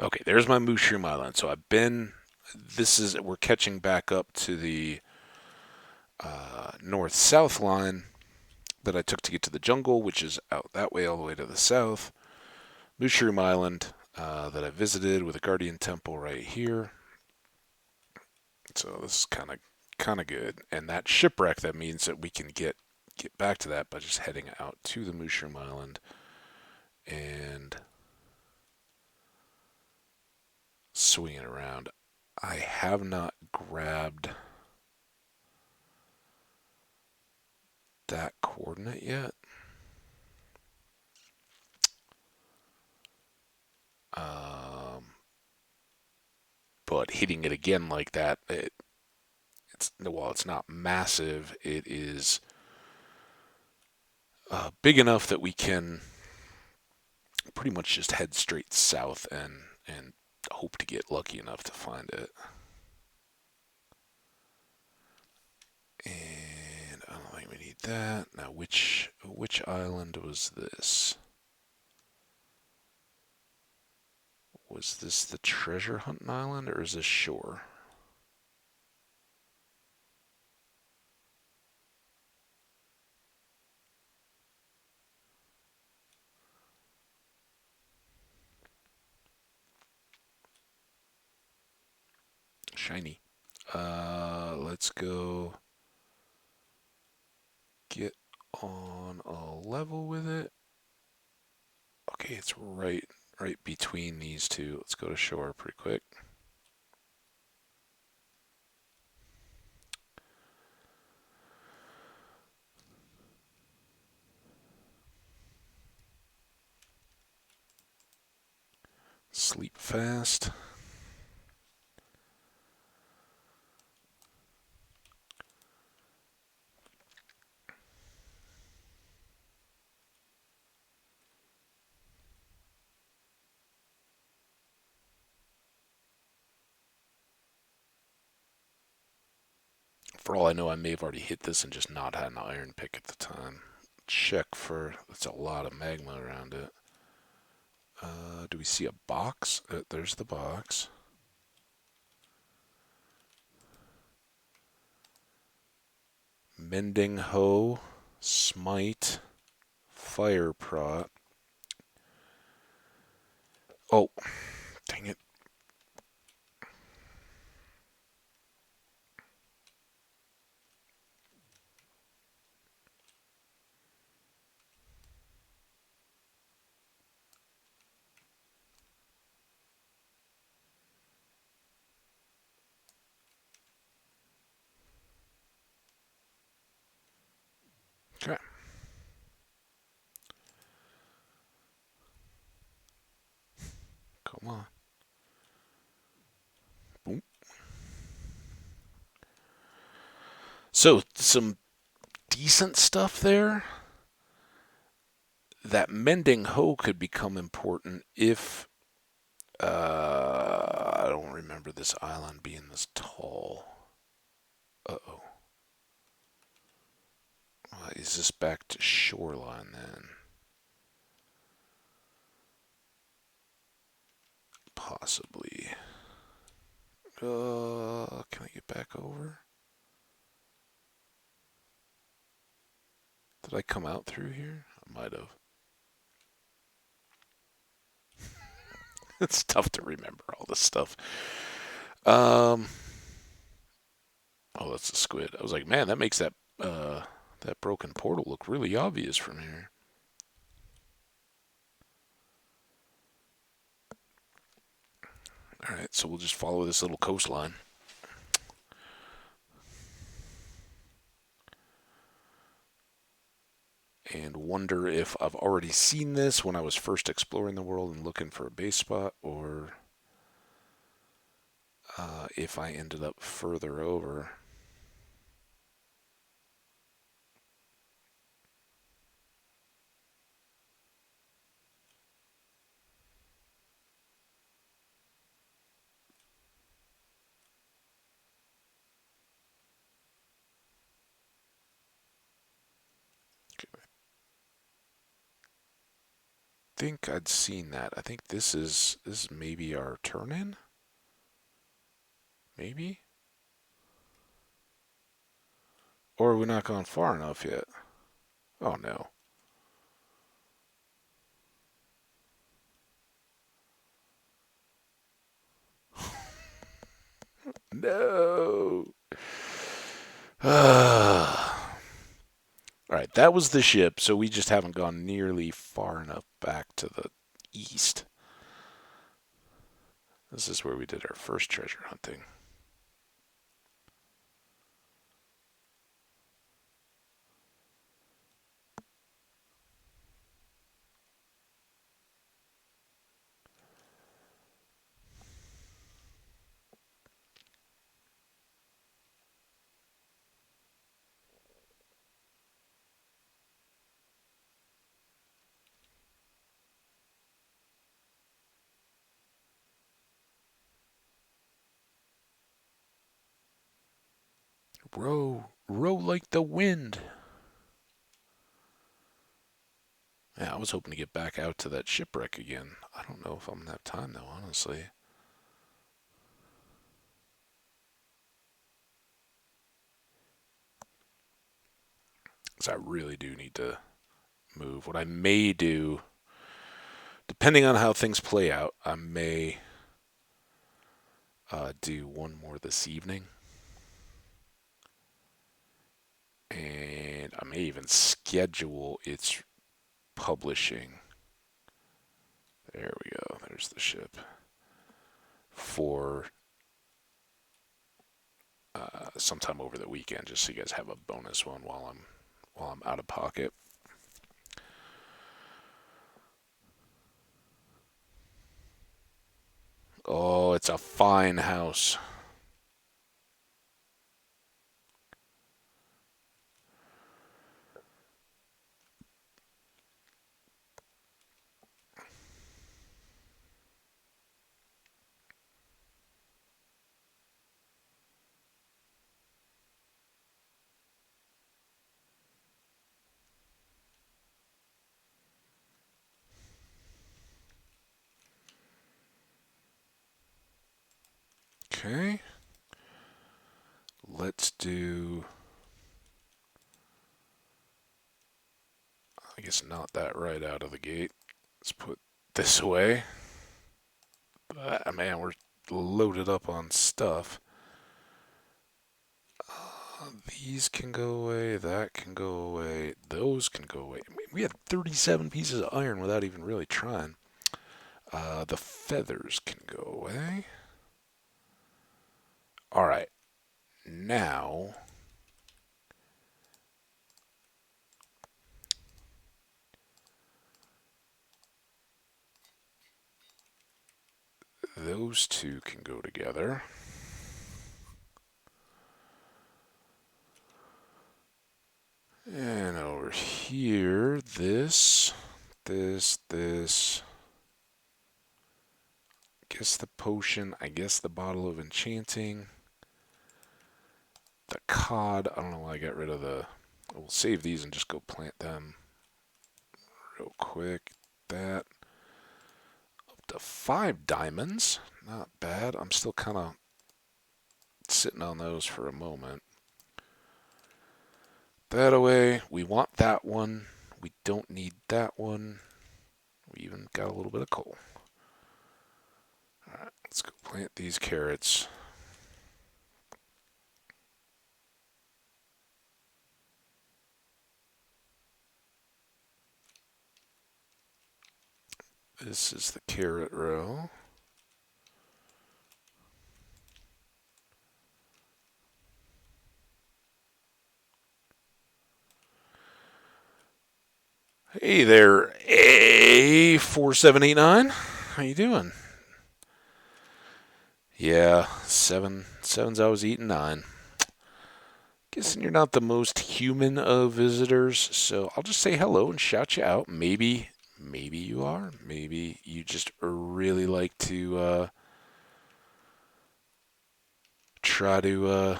Okay, there's my Mushroom Island. So I've been. We're catching back up to the north-south line that I took to get to the jungle, which is out that way all the way to the south. Mushroom Island that I visited with a Guardian Temple right here. So this is kind of good. And that shipwreck, that means that we can get back to that by just heading out to the Mushroom Island and swinging around. I have not grabbed that coordinate yet. But hitting it again like that, while it's not massive, it is big enough that we can pretty much just head straight south and and hope to get lucky enough to find it. And I don't think we need that. Now, which island was this? Was this the treasure hunting island, or is this shore? Shiny. Let's go get on a level with it. Okay, it's right between these two. Let's go to shore pretty quick. Sleep fast. For all I know, I may have already hit this and just not had an iron pick at the time. Check for. That's a lot of magma around it. Do we see a box? There's the box. Mending hoe, smite, fire prot. Oh, dang it. Okay. Come on. Boom. So, some decent stuff there. That mending hoe could become important if I don't remember this island being this tall. Uh-oh. Is this back to shoreline then? Possibly. Can I get back over? Did I come out through here? I might have. It's tough to remember all this stuff. Um. Oh, that's a squid. I was like, man, that makes that broken portal look really obvious from here. All right, so we'll just follow this little coastline. And wonder if I've already seen this when I was first exploring the world and looking for a base spot, or if I ended up further over. I think I'd seen that. I think this is maybe our turn in. Maybe, or we're not gone far enough yet. Oh no. No. All right, that was the ship, so we just haven't gone nearly far enough back to the east. This is where we did our first treasure hunting. Row, row like the wind. Yeah, I was hoping to get back out to that shipwreck again. I don't know if I'm gonna have time though, honestly. 'Cause I really do need to move. What I may do, depending on how things play out, I may do one more this evening. And I may even schedule its publishing. There we go. There's the ship. For sometime over the weekend, just so you guys have a bonus one while I'm out of pocket. Oh, it's a fine house. Okay. Let's do. I guess not that right out of the gate. Let's put this away. Man, we're loaded up on stuff. These can go away. That can go away. Those can go away. I mean, we had 37 pieces of iron without even really trying. The feathers can go away. All right. Now, those two can go together. And over here, this. I guess the potion, I guess the bottle of enchanting. The cod, I don't know why I got rid of the. We'll save these and just go plant them real quick. That. Up to 5 diamonds. Not bad. I'm still kind of sitting on those for a moment. That away. We want that one. We don't need that one. We even got a little bit of coal. Alright, let's go plant these carrots. This is the carrot row. Hey there, A4789. How you doing? Yeah, seven's always eating 9. Guessing you're not the most human of visitors, so I'll just say hello and shout you out. Maybe you are. Maybe you just really like to try to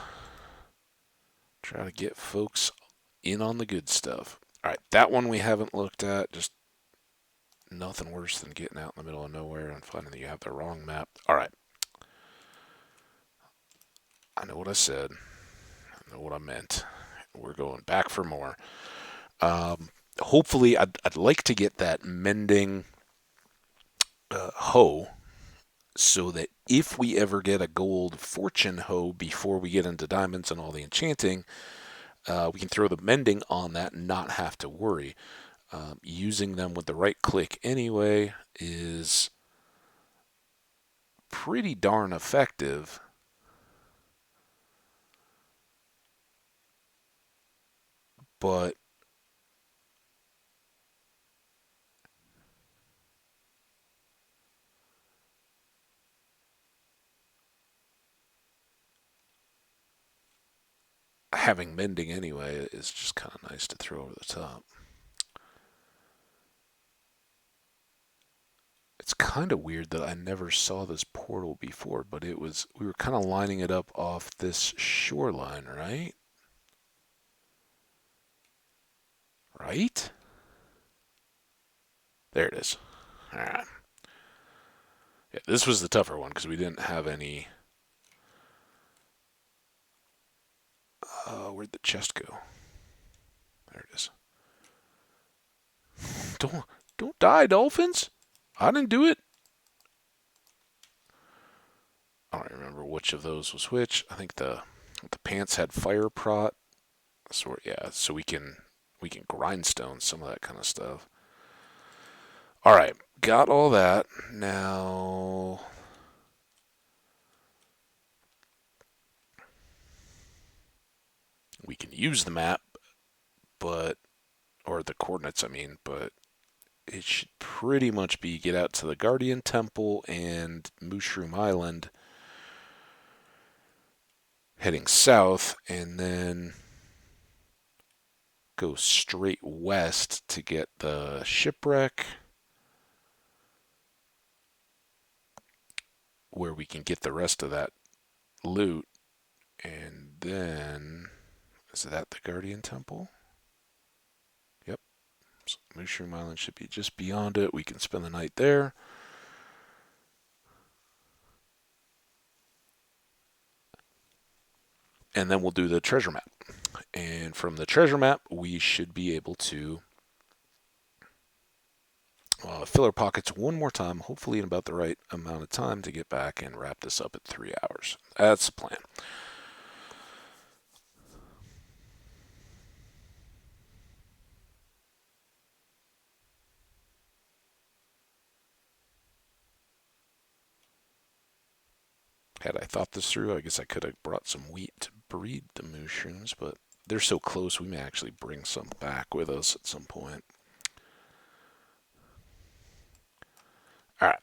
get folks in on the good stuff. All right, that one we haven't looked at. Just nothing worse than getting out in the middle of nowhere and finding that you have the wrong map. All right. I know what I said. I know what I meant. We're going back for more. Hopefully, I'd like to get that mending hoe so that if we ever get a gold fortune hoe before we get into diamonds and all the enchanting, we can throw the mending on that and not have to worry. Using them with the right click anyway is pretty darn effective. But having mending anyway is just kind of nice to throw over the top. It's kind of weird that I never saw this portal before, but we were kind of lining it up off this shoreline, right? right? There it is. All right. Yeah, this was the tougher one because we didn't have any. Where'd the chest go? There it is. Don't don't die, dolphins! I didn't do it. I don't remember which of those was which. I think the pants had fire prot. So yeah, so we can grindstone some of that kind of stuff. All right, got all that. Now we can use the map, but or the coordinates, I mean, but it should pretty much be get out to the Guardian Temple and Mushroom Island, heading south, and then go straight west to get the shipwreck, where we can get the rest of that loot, and then is that the Guardian Temple? Yep. So Mushroom Island should be just beyond it. We can spend the night there. And then we'll do the treasure map. And from the treasure map, we should be able to fill our pockets one more time, hopefully in about the right amount of time to get back and wrap this up at 3 hours. That's the plan. Had I thought this through, I guess I could have brought some wheat to breed the mushrooms, but they're so close we may actually bring some back with us at some point. All right,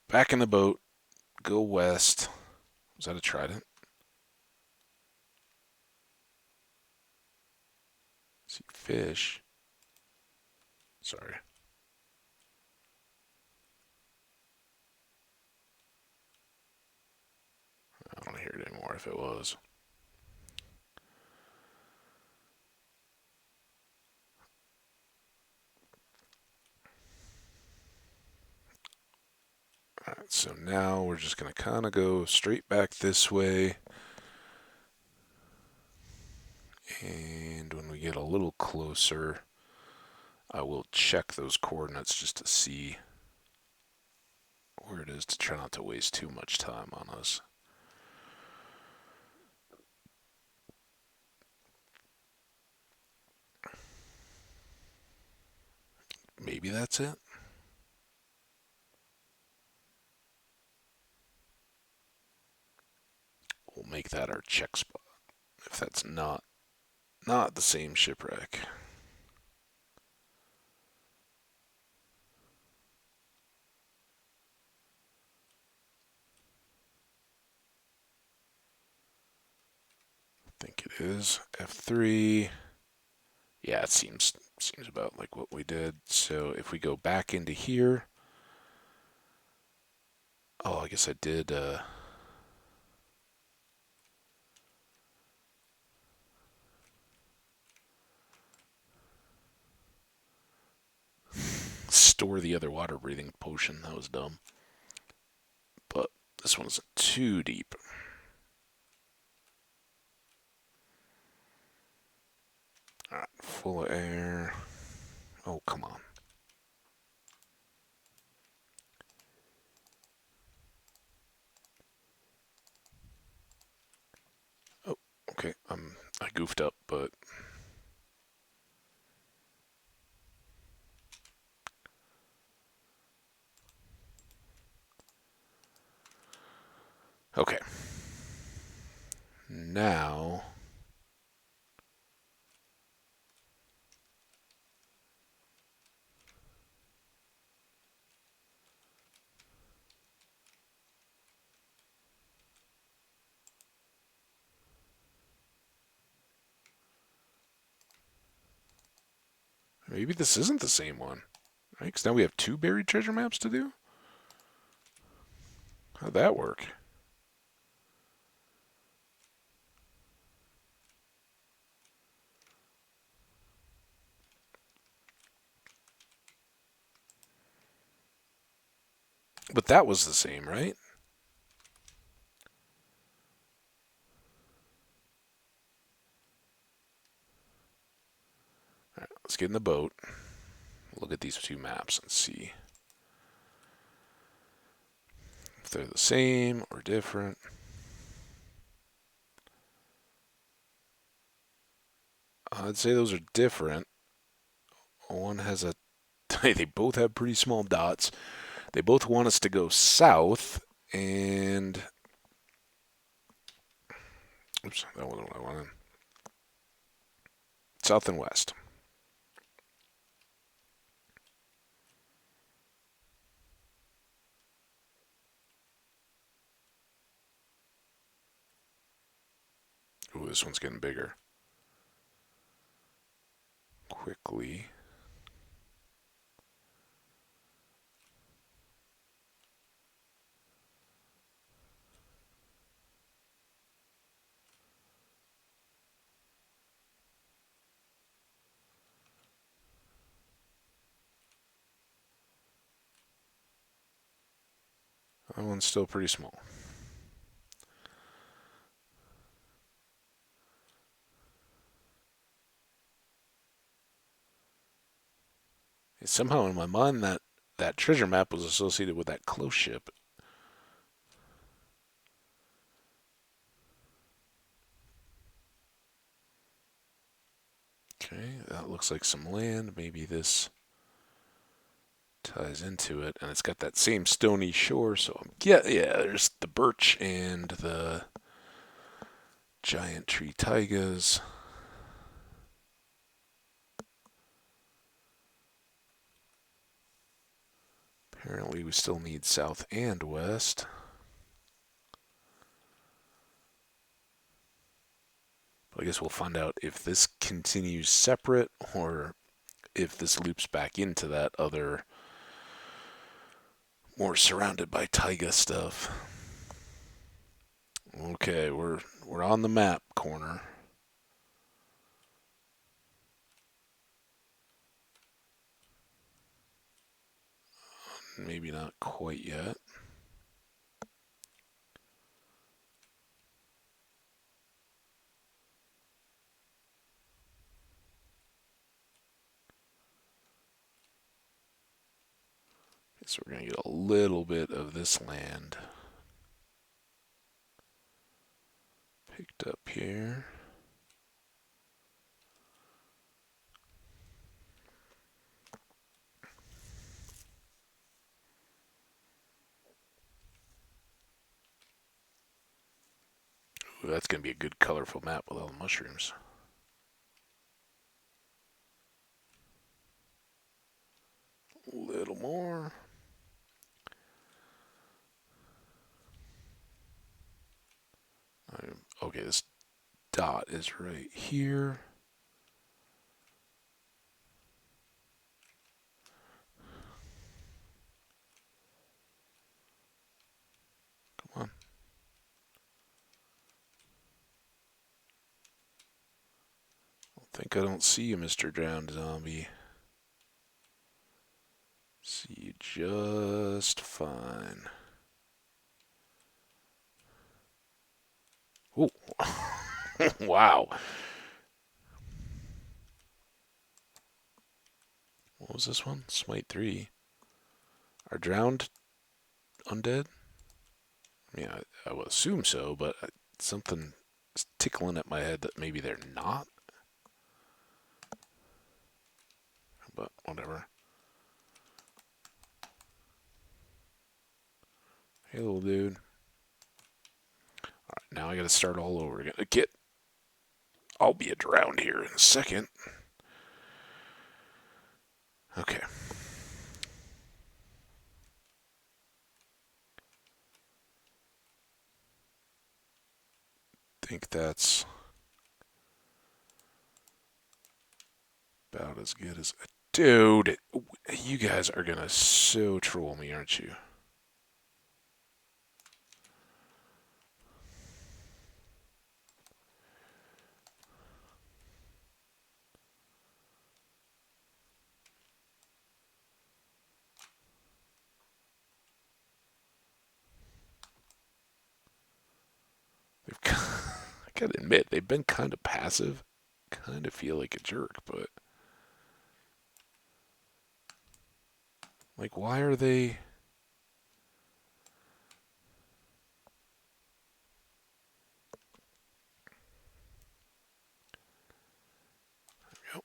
back in the boat, go west. Was that a trident? See fish. Sorry. I don't hear it anymore if it was. Alright, so now we're just going to kind of go straight back this way. And when we get a little closer, I will check those coordinates just to see where it is to try not to waste too much time on us. Maybe that's it. We'll make that our check spot. If that's not the same shipwreck. I think it is F3. Yeah, it seems about like what we did. So if we go back into here, oh, I guess I did. Store the other water breathing potion. That was dumb. But this one isn't too deep. Alright, full of air. Oh, come on. Oh, okay. I goofed up, but okay. Now maybe this isn't the same one. Right? Because now we have two buried treasure maps to do? How'd that work? But that was the same, right? All right, let's get in the boat. Look at these two maps and see if they're the same or different. I'd say those are different. One has a. They both have pretty small dots. They both want us to go south, and. Oops, that wasn't what I wanted. South and west. Ooh, this one's getting bigger. Quickly. That one's still pretty small. Somehow in my mind that treasure map was associated with that close ship. Okay, that looks like some land. Maybe this ties into it, and it's got that same stony shore. So yeah, there's the birch and the giant tree taigas. Apparently, we still need south and west. But I guess we'll find out if this continues separate or if this loops back into that other more surrounded by taiga stuff. Okay, we're on the map corner. Maybe not quite yet. So we're going to get a little bit of this land picked up here. Ooh, that's going to be a good colorful map with all the mushrooms. A little more. Okay, this dot is right here. Come on. I don't see you, Mr. Drowned Zombie. See you just fine. Ooh. Wow. What was this one? Smite 3. Are drowned undead? Yeah, I would assume so, but something is tickling at my head that maybe they're not. But whatever. Hey, little dude. Alright, now I gotta start all over again. I'll be a drowned here in a second. Okay. Think that's about as good as. Dude, you guys are gonna so troll me, aren't you? Gotta admit, they've been kind of passive. Kind of feel like a jerk, but like, why are they? Yep,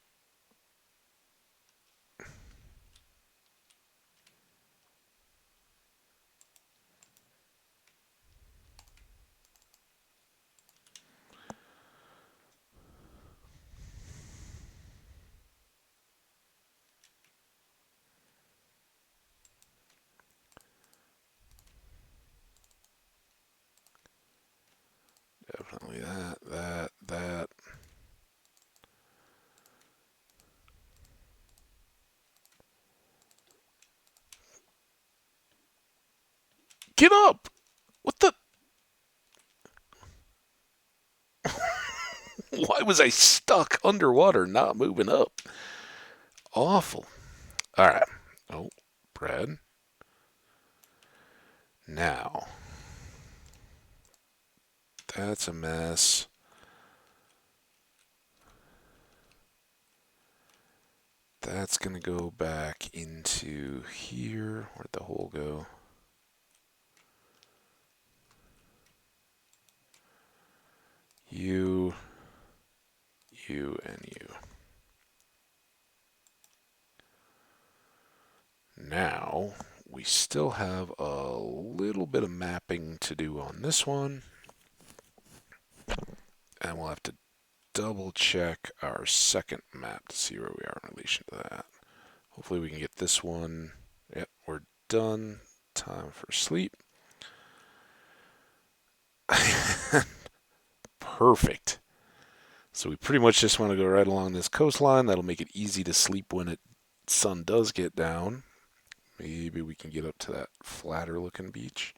definitely that. Get up! What the? Why was I stuck underwater, not moving up? Awful. All right. Oh, Brad. Now, that's a mess. That's going to go back into here. Where'd the hole go? You, and you. Now, we still have a little bit of mapping to do on this one. And we'll have to double check our second map to see where we are in relation to that. Hopefully we can get this one. Yep, we're done. Time for sleep. Perfect. So we pretty much just want to go right along this coastline. That'll make it easy to sleep when the sun does get down. Maybe we can get up to that flatter looking beach.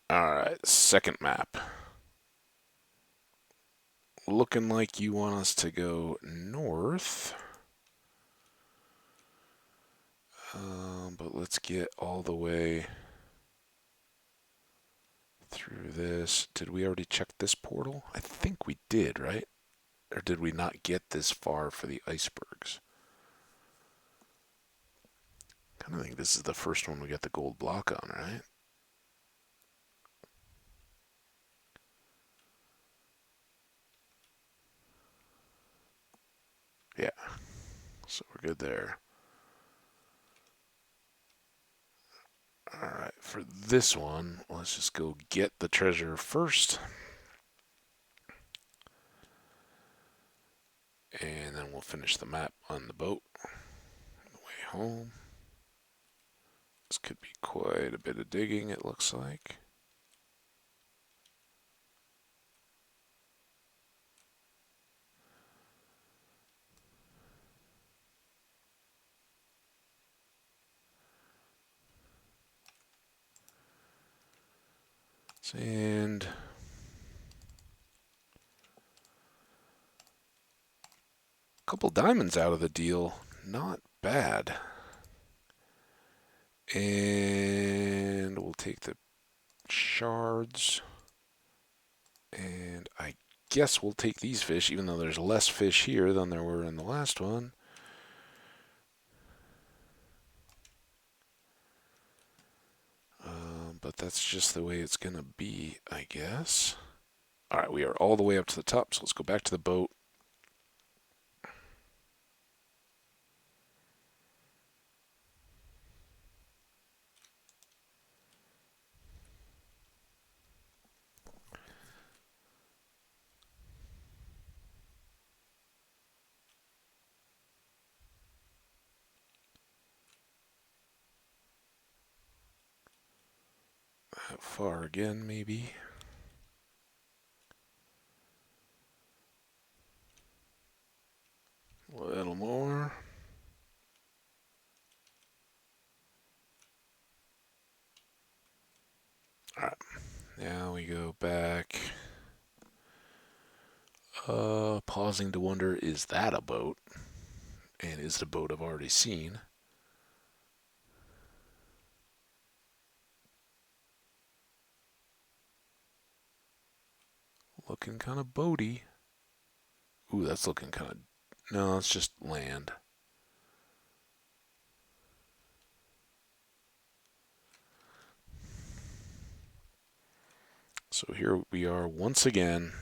Alright, second map. Looking like you want us to go north. But let's get all the way through this. Did we already check this portal? I think we did, right? Or did we not get this far for the icebergs? I kind of think this is the first one we got the gold block on, right? Yeah, so we're good there. Alright, for this one, let's just go get the treasure first. And then we'll finish the map on the boat on the way home. This could be quite a bit of digging, it looks like. And a couple diamonds out of the deal. Not bad. And we'll take the shards. And I guess we'll take these fish, even though there's less fish here than there were in the last one. But that's just the way it's going to be, I guess. All right, we are all the way up to the top, so let's go back to the boat. That far again, maybe. A little more. All right. Now we go back. Pausing to wonder, is that a boat? And is it a boat I've already seen? Looking kind of boaty. Ooh, that's looking kind of... No, it's just land. So here we are once again.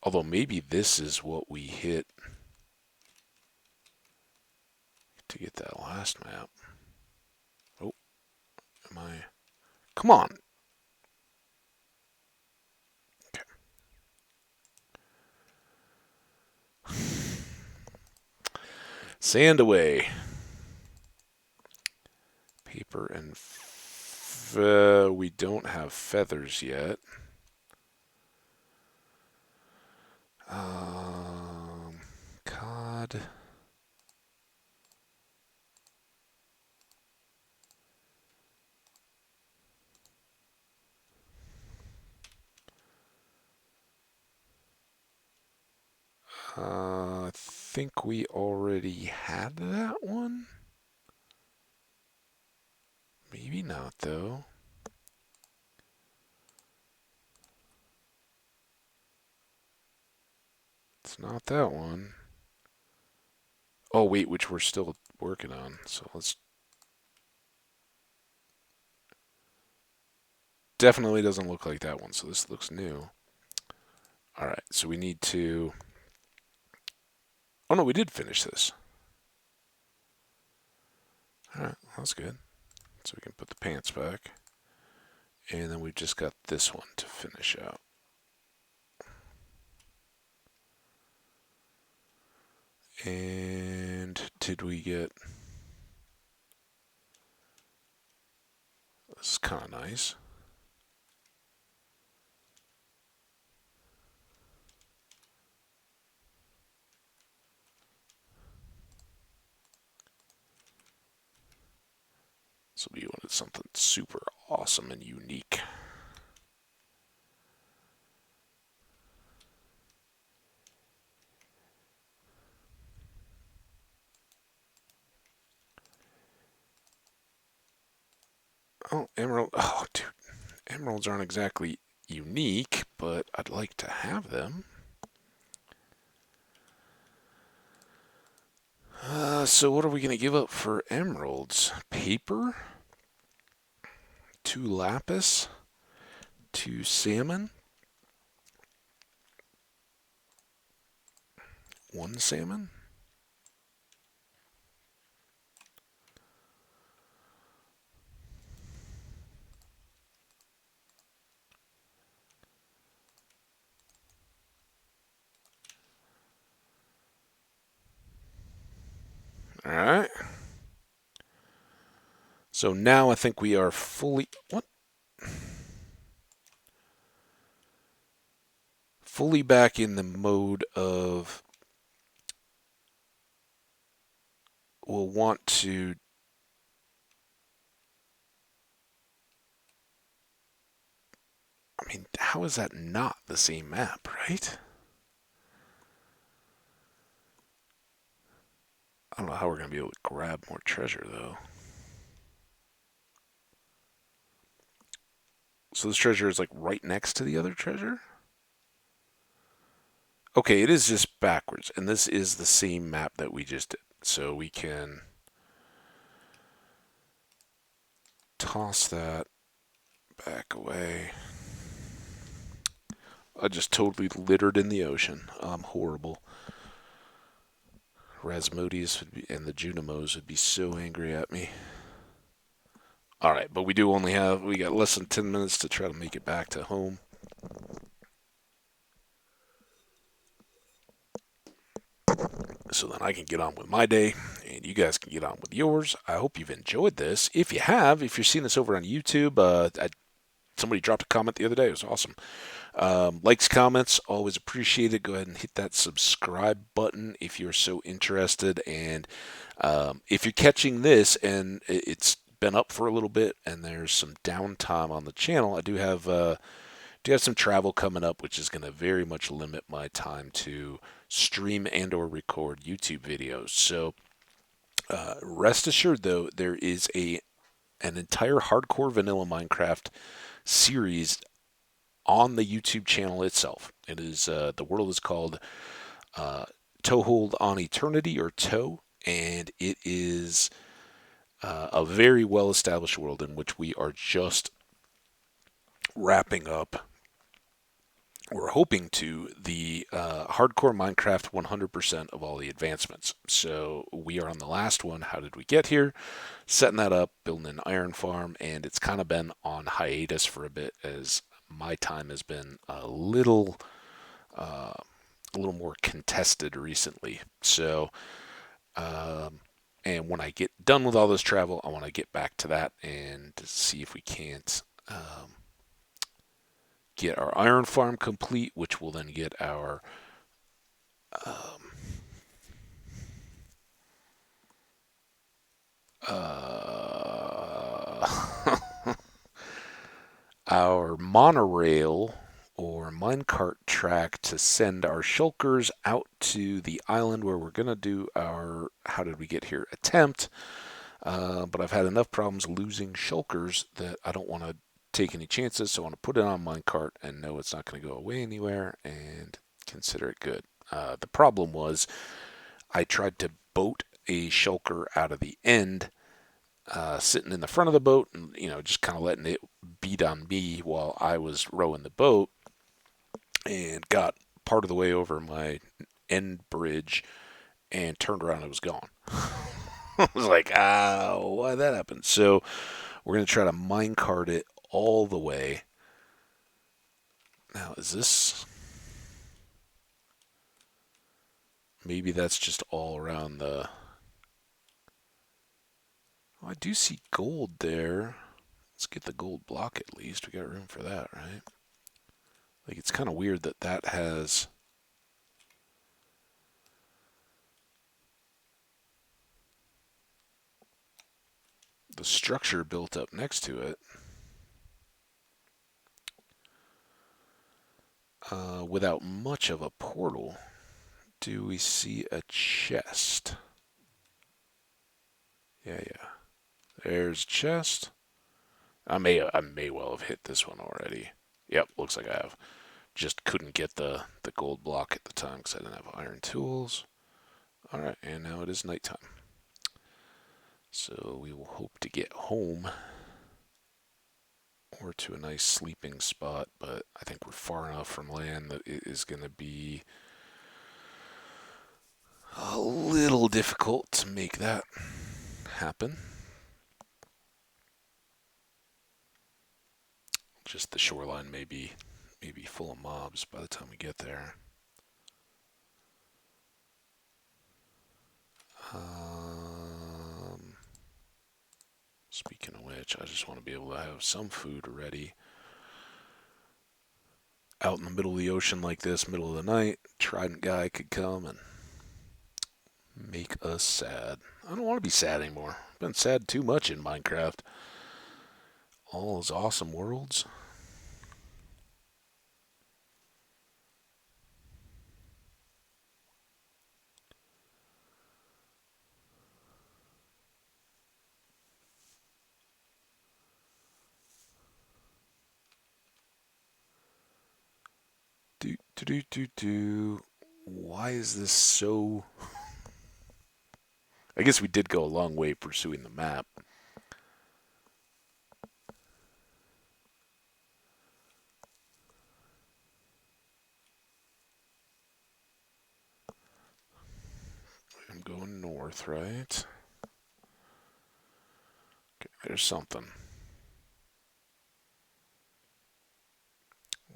Although maybe this is what we hit to get that last map. Oh, am I... Come on. Okay. Sand away. Paper and... we don't have feathers yet. Cod. I think we already had that one. Maybe not, though. It's not that one. Oh, wait, which we're still working on. So let's... Definitely doesn't look like that one, so this looks new. All right, so we need to... Oh, no, we did finish this. All right, that's good. So we can put the pants back. And then we've just got this one to finish out. And did we get... This is kind of nice. So we wanted something super awesome and unique. Oh, emerald. Oh, dude. Emeralds aren't exactly unique, but I'd like to have them. So what are we going to give up for emeralds? Paper? 2 lapis? 2 salmon? 1 salmon? All right. So now I think we are fully... What? Fully back in the mode of... We'll want to... I mean, how is that not the same map, right? I don't know how we're going to be able to grab more treasure, though. So this treasure is like right next to the other treasure? Okay, it is just backwards, and this is the same map that we just did. So we can toss that back away. I just totally littered in the ocean. I'm horrible. Rasmodius and the Junimos would be so angry at me. All right, but we got less than 10 minutes to try to make it back to home. So then I can get on with my day, and you guys can get on with yours. I hope you've enjoyed this. If you have, if you're seeing this over on YouTube, somebody dropped a comment the other day. It was awesome. Likes, comments, always appreciated. Go ahead and hit that subscribe button if you're so interested. And if you're catching this and it's been up for a little bit, and there's some downtime on the channel. I do have some travel coming up, which is going to very much limit my time to stream and or record YouTube videos. So rest assured, though, there is an entire hardcore vanilla Minecraft series on the YouTube channel itself. It is the world is called Toehold on Eternity, or Toe, and it is a very well established world in which we are just wrapping up. We're hoping to the hardcore Minecraft 100% of all the advancements. So we are on the last one. How did we get here? Setting that up, building an iron farm, and it's kind of been on hiatus for a bit as my time has been a little more contested recently. So, and when I get done with all this travel, I want to get back to that and see if we can't get our iron farm complete, which will then get our our monorail or minecart track to send our shulkers out to the island where we're going to do our how did we get here attempt. But I've had enough problems losing shulkers that I don't want to take any chances, so I want to put it on minecart and know it's not going to go away anywhere and consider it good. The problem was I tried to boat a shulker out of the end, sitting in the front of the boat, and just kind of letting it beat on me while I was rowing the boat, and got part of the way over my end bridge and turned around and it was gone. I was like, why that happened? So we're going to try to minecart it all the way. Now, is this... Maybe that's just all around the... Oh, I do see gold there. Let's get the gold block at least. We got room for that, right? Like, it's kind of weird that that has... the structure built up next to it. Without much of a portal. Do we see a chest? Yeah. There's a chest. I may well have hit this one already. Yep, looks like I have. Just couldn't get the gold block at the time because I didn't have iron tools. Alright, and now it is nighttime. So we will hope to get home or to a nice sleeping spot, but I think we're far enough from land that it is going to be a little difficult to make that happen. Just the shoreline may be full of mobs by the time we get there. Speaking of which, I just want to be able to have some food ready. Out in the middle of the ocean like this, middle of the night, Trident guy could come and make us sad. I don't want to be sad anymore. I've been sad too much in Minecraft. All those awesome worlds. Why is this so... I guess we did go a long way pursuing the map. I'm going north, right? Okay, there's something.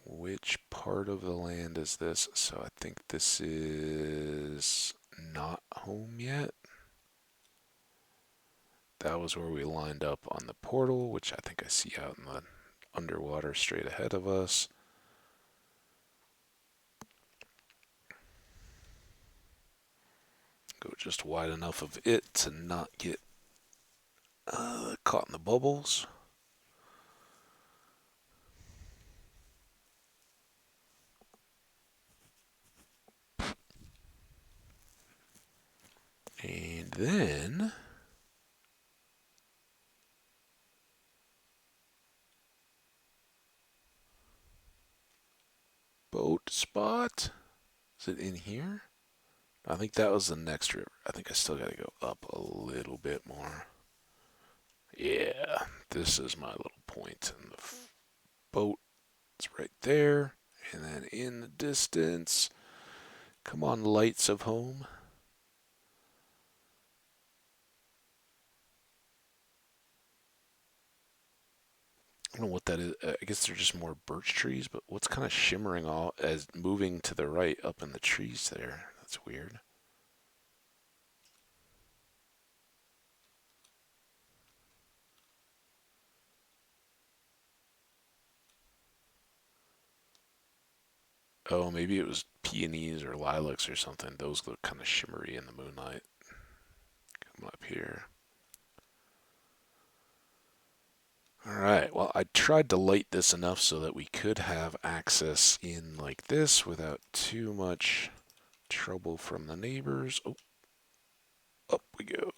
Which part of the land is this? So I think this is not home yet. That was where we lined up on the portal, which I think I see out in the underwater straight ahead of us. Go just wide enough of it to not get Caught in the bubbles. And then boat spot. Is it in here? I think that was the next river. I think I still got to go up a little bit more. Yeah, this is my little point. And the boat is right there. And then in the distance, come on, lights of home. I don't know what that is. I guess they're just more birch trees, but what's kind of shimmering all as moving to the right up in the trees there? That's weird. Oh, maybe it was peonies or lilacs or something. Those look kind of shimmery in the moonlight. Come up here. All right. Well, I tried to light this enough so that we could have access in like this without too much trouble from the neighbors. Oh, up we go.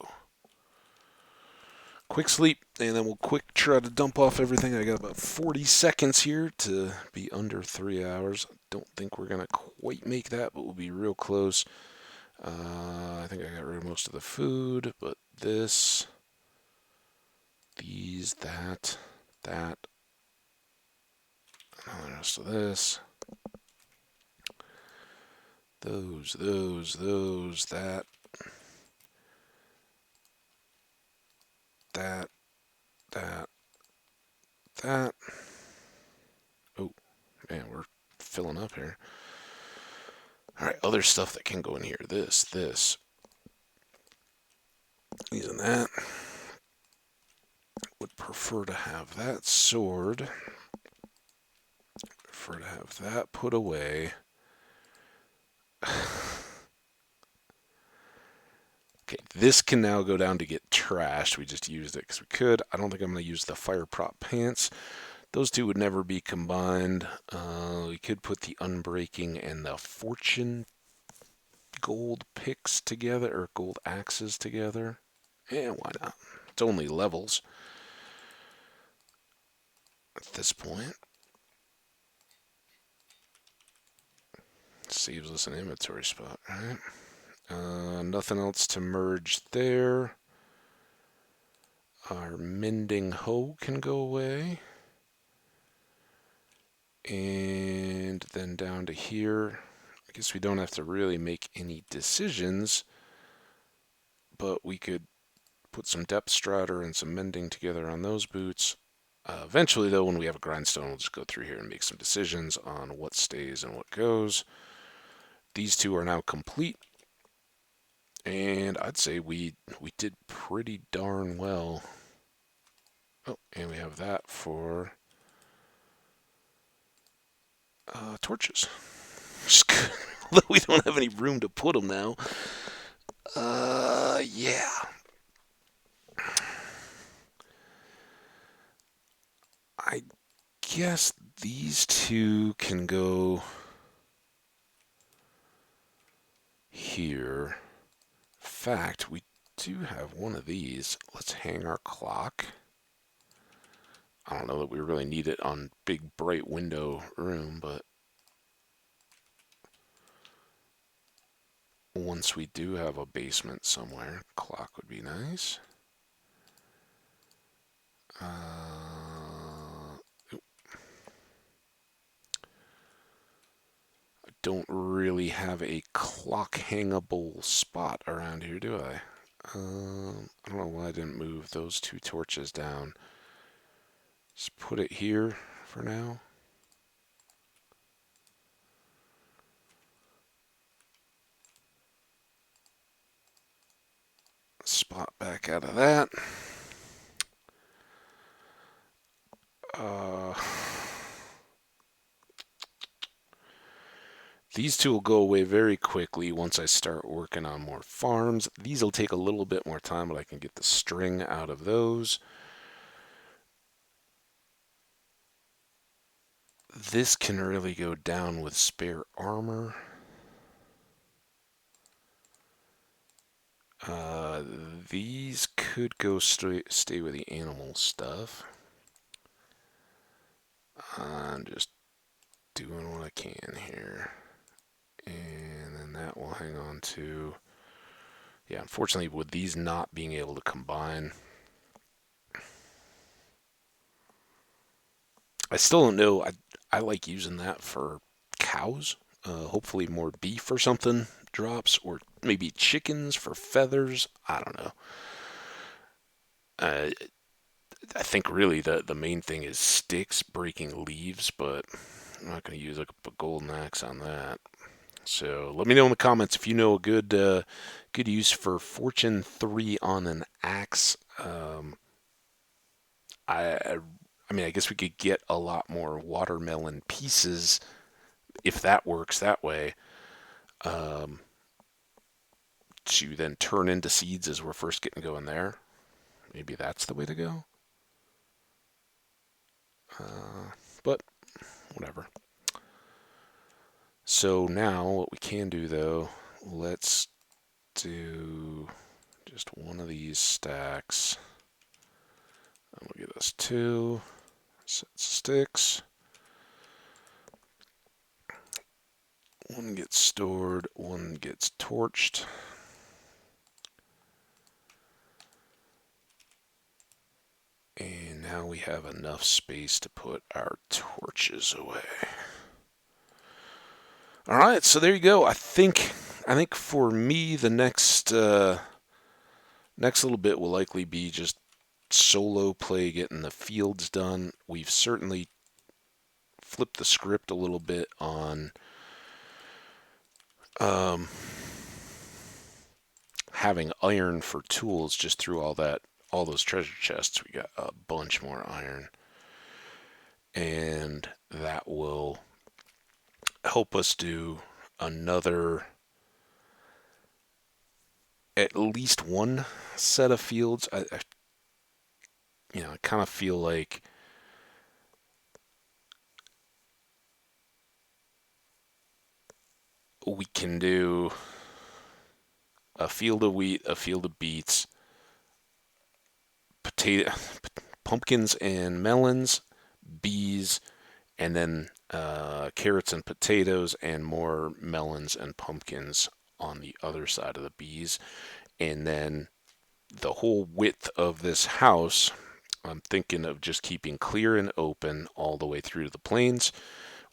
Quick sleep, and then we'll quick try to dump off everything. I got about 40 seconds here to be under 3 hours. Don't think we're going to quite make that, but we'll be real close. I think I got rid of most of the food, but this, these, that, the rest of this, those, that, that, that. Oh, man, we're filling up here. All right, other stuff that can go in here. This. Using that. Would prefer to have that sword. Prefer to have that put away. Okay, this can now go down to get trashed. We just used it because we could. I don't think I'm going to use the fire prop pants. Those two would never be combined. We could put the unbreaking and the fortune gold picks together, or gold axes together. Yeah, why not? It's only levels at this point. Saves us an inventory spot, right? Nothing else to merge there. Our mending hoe can go away. And then down to here. I guess we don't have to really make any decisions, but we could put some depth strider and some mending together on those boots. Eventually, though, when we have a grindstone, we'll just go through here and make some decisions on what stays and what goes. These two are now complete, and I'd say we did pretty darn well. Oh, and we have that for torches. Just good. Although we don't have any room to put them now. Yeah. I guess these two can go here. In fact, we do have one of these. Let's hang our clock. I don't know that we really need it on big, bright window room, but once we do have a basement somewhere, clock would be nice. I don't really have a clock hangable spot around here, do I? I don't know why I didn't move those two torches down. Just put it here for now. Spot back out of that. These two will go away very quickly once I start working on more farms. These will take a little bit more time, but I can get the string out of those. This can really go down with spare armor. Uh, these could go stay with the animal stuff. I'm just doing what I can here. And then that will hang on to... Yeah, unfortunately, with these not being able to combine, I still don't know. I like using that for cows. Hopefully more beef or something drops, or maybe chickens for feathers. I don't know. Uh, I think really the main thing is sticks breaking leaves, but I'm not going to use a golden axe on that. So let me know in the comments if you know a good use for Fortune 3 on an axe. I I mean, I guess we could get a lot more watermelon pieces if that works that way. Um, to then turn into seeds as we're first getting going there. Maybe that's the way to go. But whatever. So now what we can do though, let's do just one of these stacks. And we'll get us two sets of sticks. One gets stored, one gets torched. And now we have enough space to put our torches away. All right, so there you go. I think for me the next little bit will likely be just solo play, getting the fields done. We've certainly flipped the script a little bit on um, having iron for tools just through all those treasure chests. We got a bunch more iron, and that will help us do another at least one set of fields. I kind of feel like we can do a field of wheat, a field of beets, potato, pumpkins and melons, bees, and then carrots and potatoes, and more melons and pumpkins on the other side of the bees. And then the whole width of this house, I'm thinking of just keeping clear and open all the way through to the plains.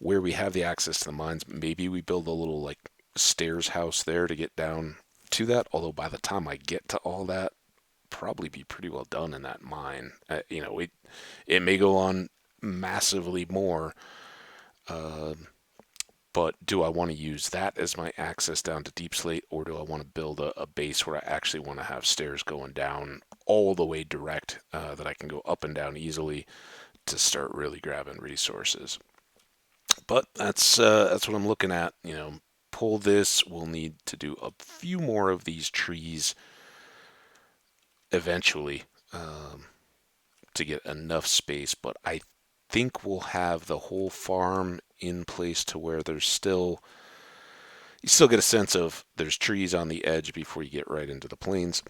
Where we have the access to the mines, maybe we build a little like stairs house there to get down to that. Although by the time I get to all that, probably be pretty well done in that mine. It may go on massively more, uh, but do I want to use that as my access down to Deep Slate, or do I want to build a base where I actually want to have stairs going down all the way direct, that I can go up and down easily to start really grabbing resources? But that's what I'm looking at. Pull this. We'll need to do a few more of these trees eventually, to get enough space. But I think we'll have the whole farm in place to where you still get a sense of there's trees on the edge before you get right into the plains.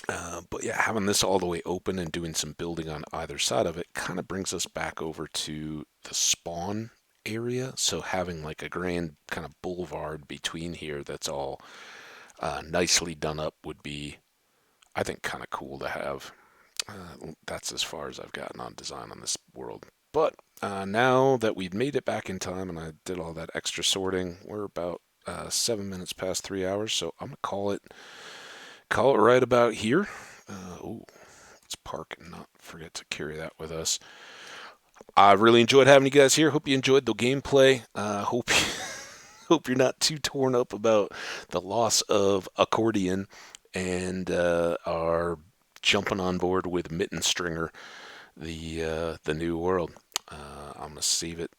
But yeah, having this all the way open and doing some building on either side of it kind of brings us back over to the spawn area. So having like a grand kind of boulevard between here that's all nicely done up would be, I think, kind of cool to have. That's as far as I've gotten on design on this world. But now that we've made it back in time and I did all that extra sorting, we're about 7 minutes past 3 hours. So I'm gonna call it right about here. Let's park and not forget to carry that with us. I really enjoyed having you guys here. Hope you enjoyed the gameplay. Hope you're not too torn up about the loss of Accordion, and are jumping on board with Mitten Stringer, the new world. I'm gonna save it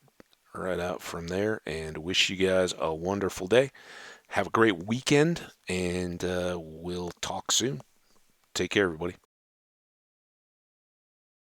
right out from there, and wish you guys a wonderful day. Have a great weekend, and we'll talk soon. Take care, everybody.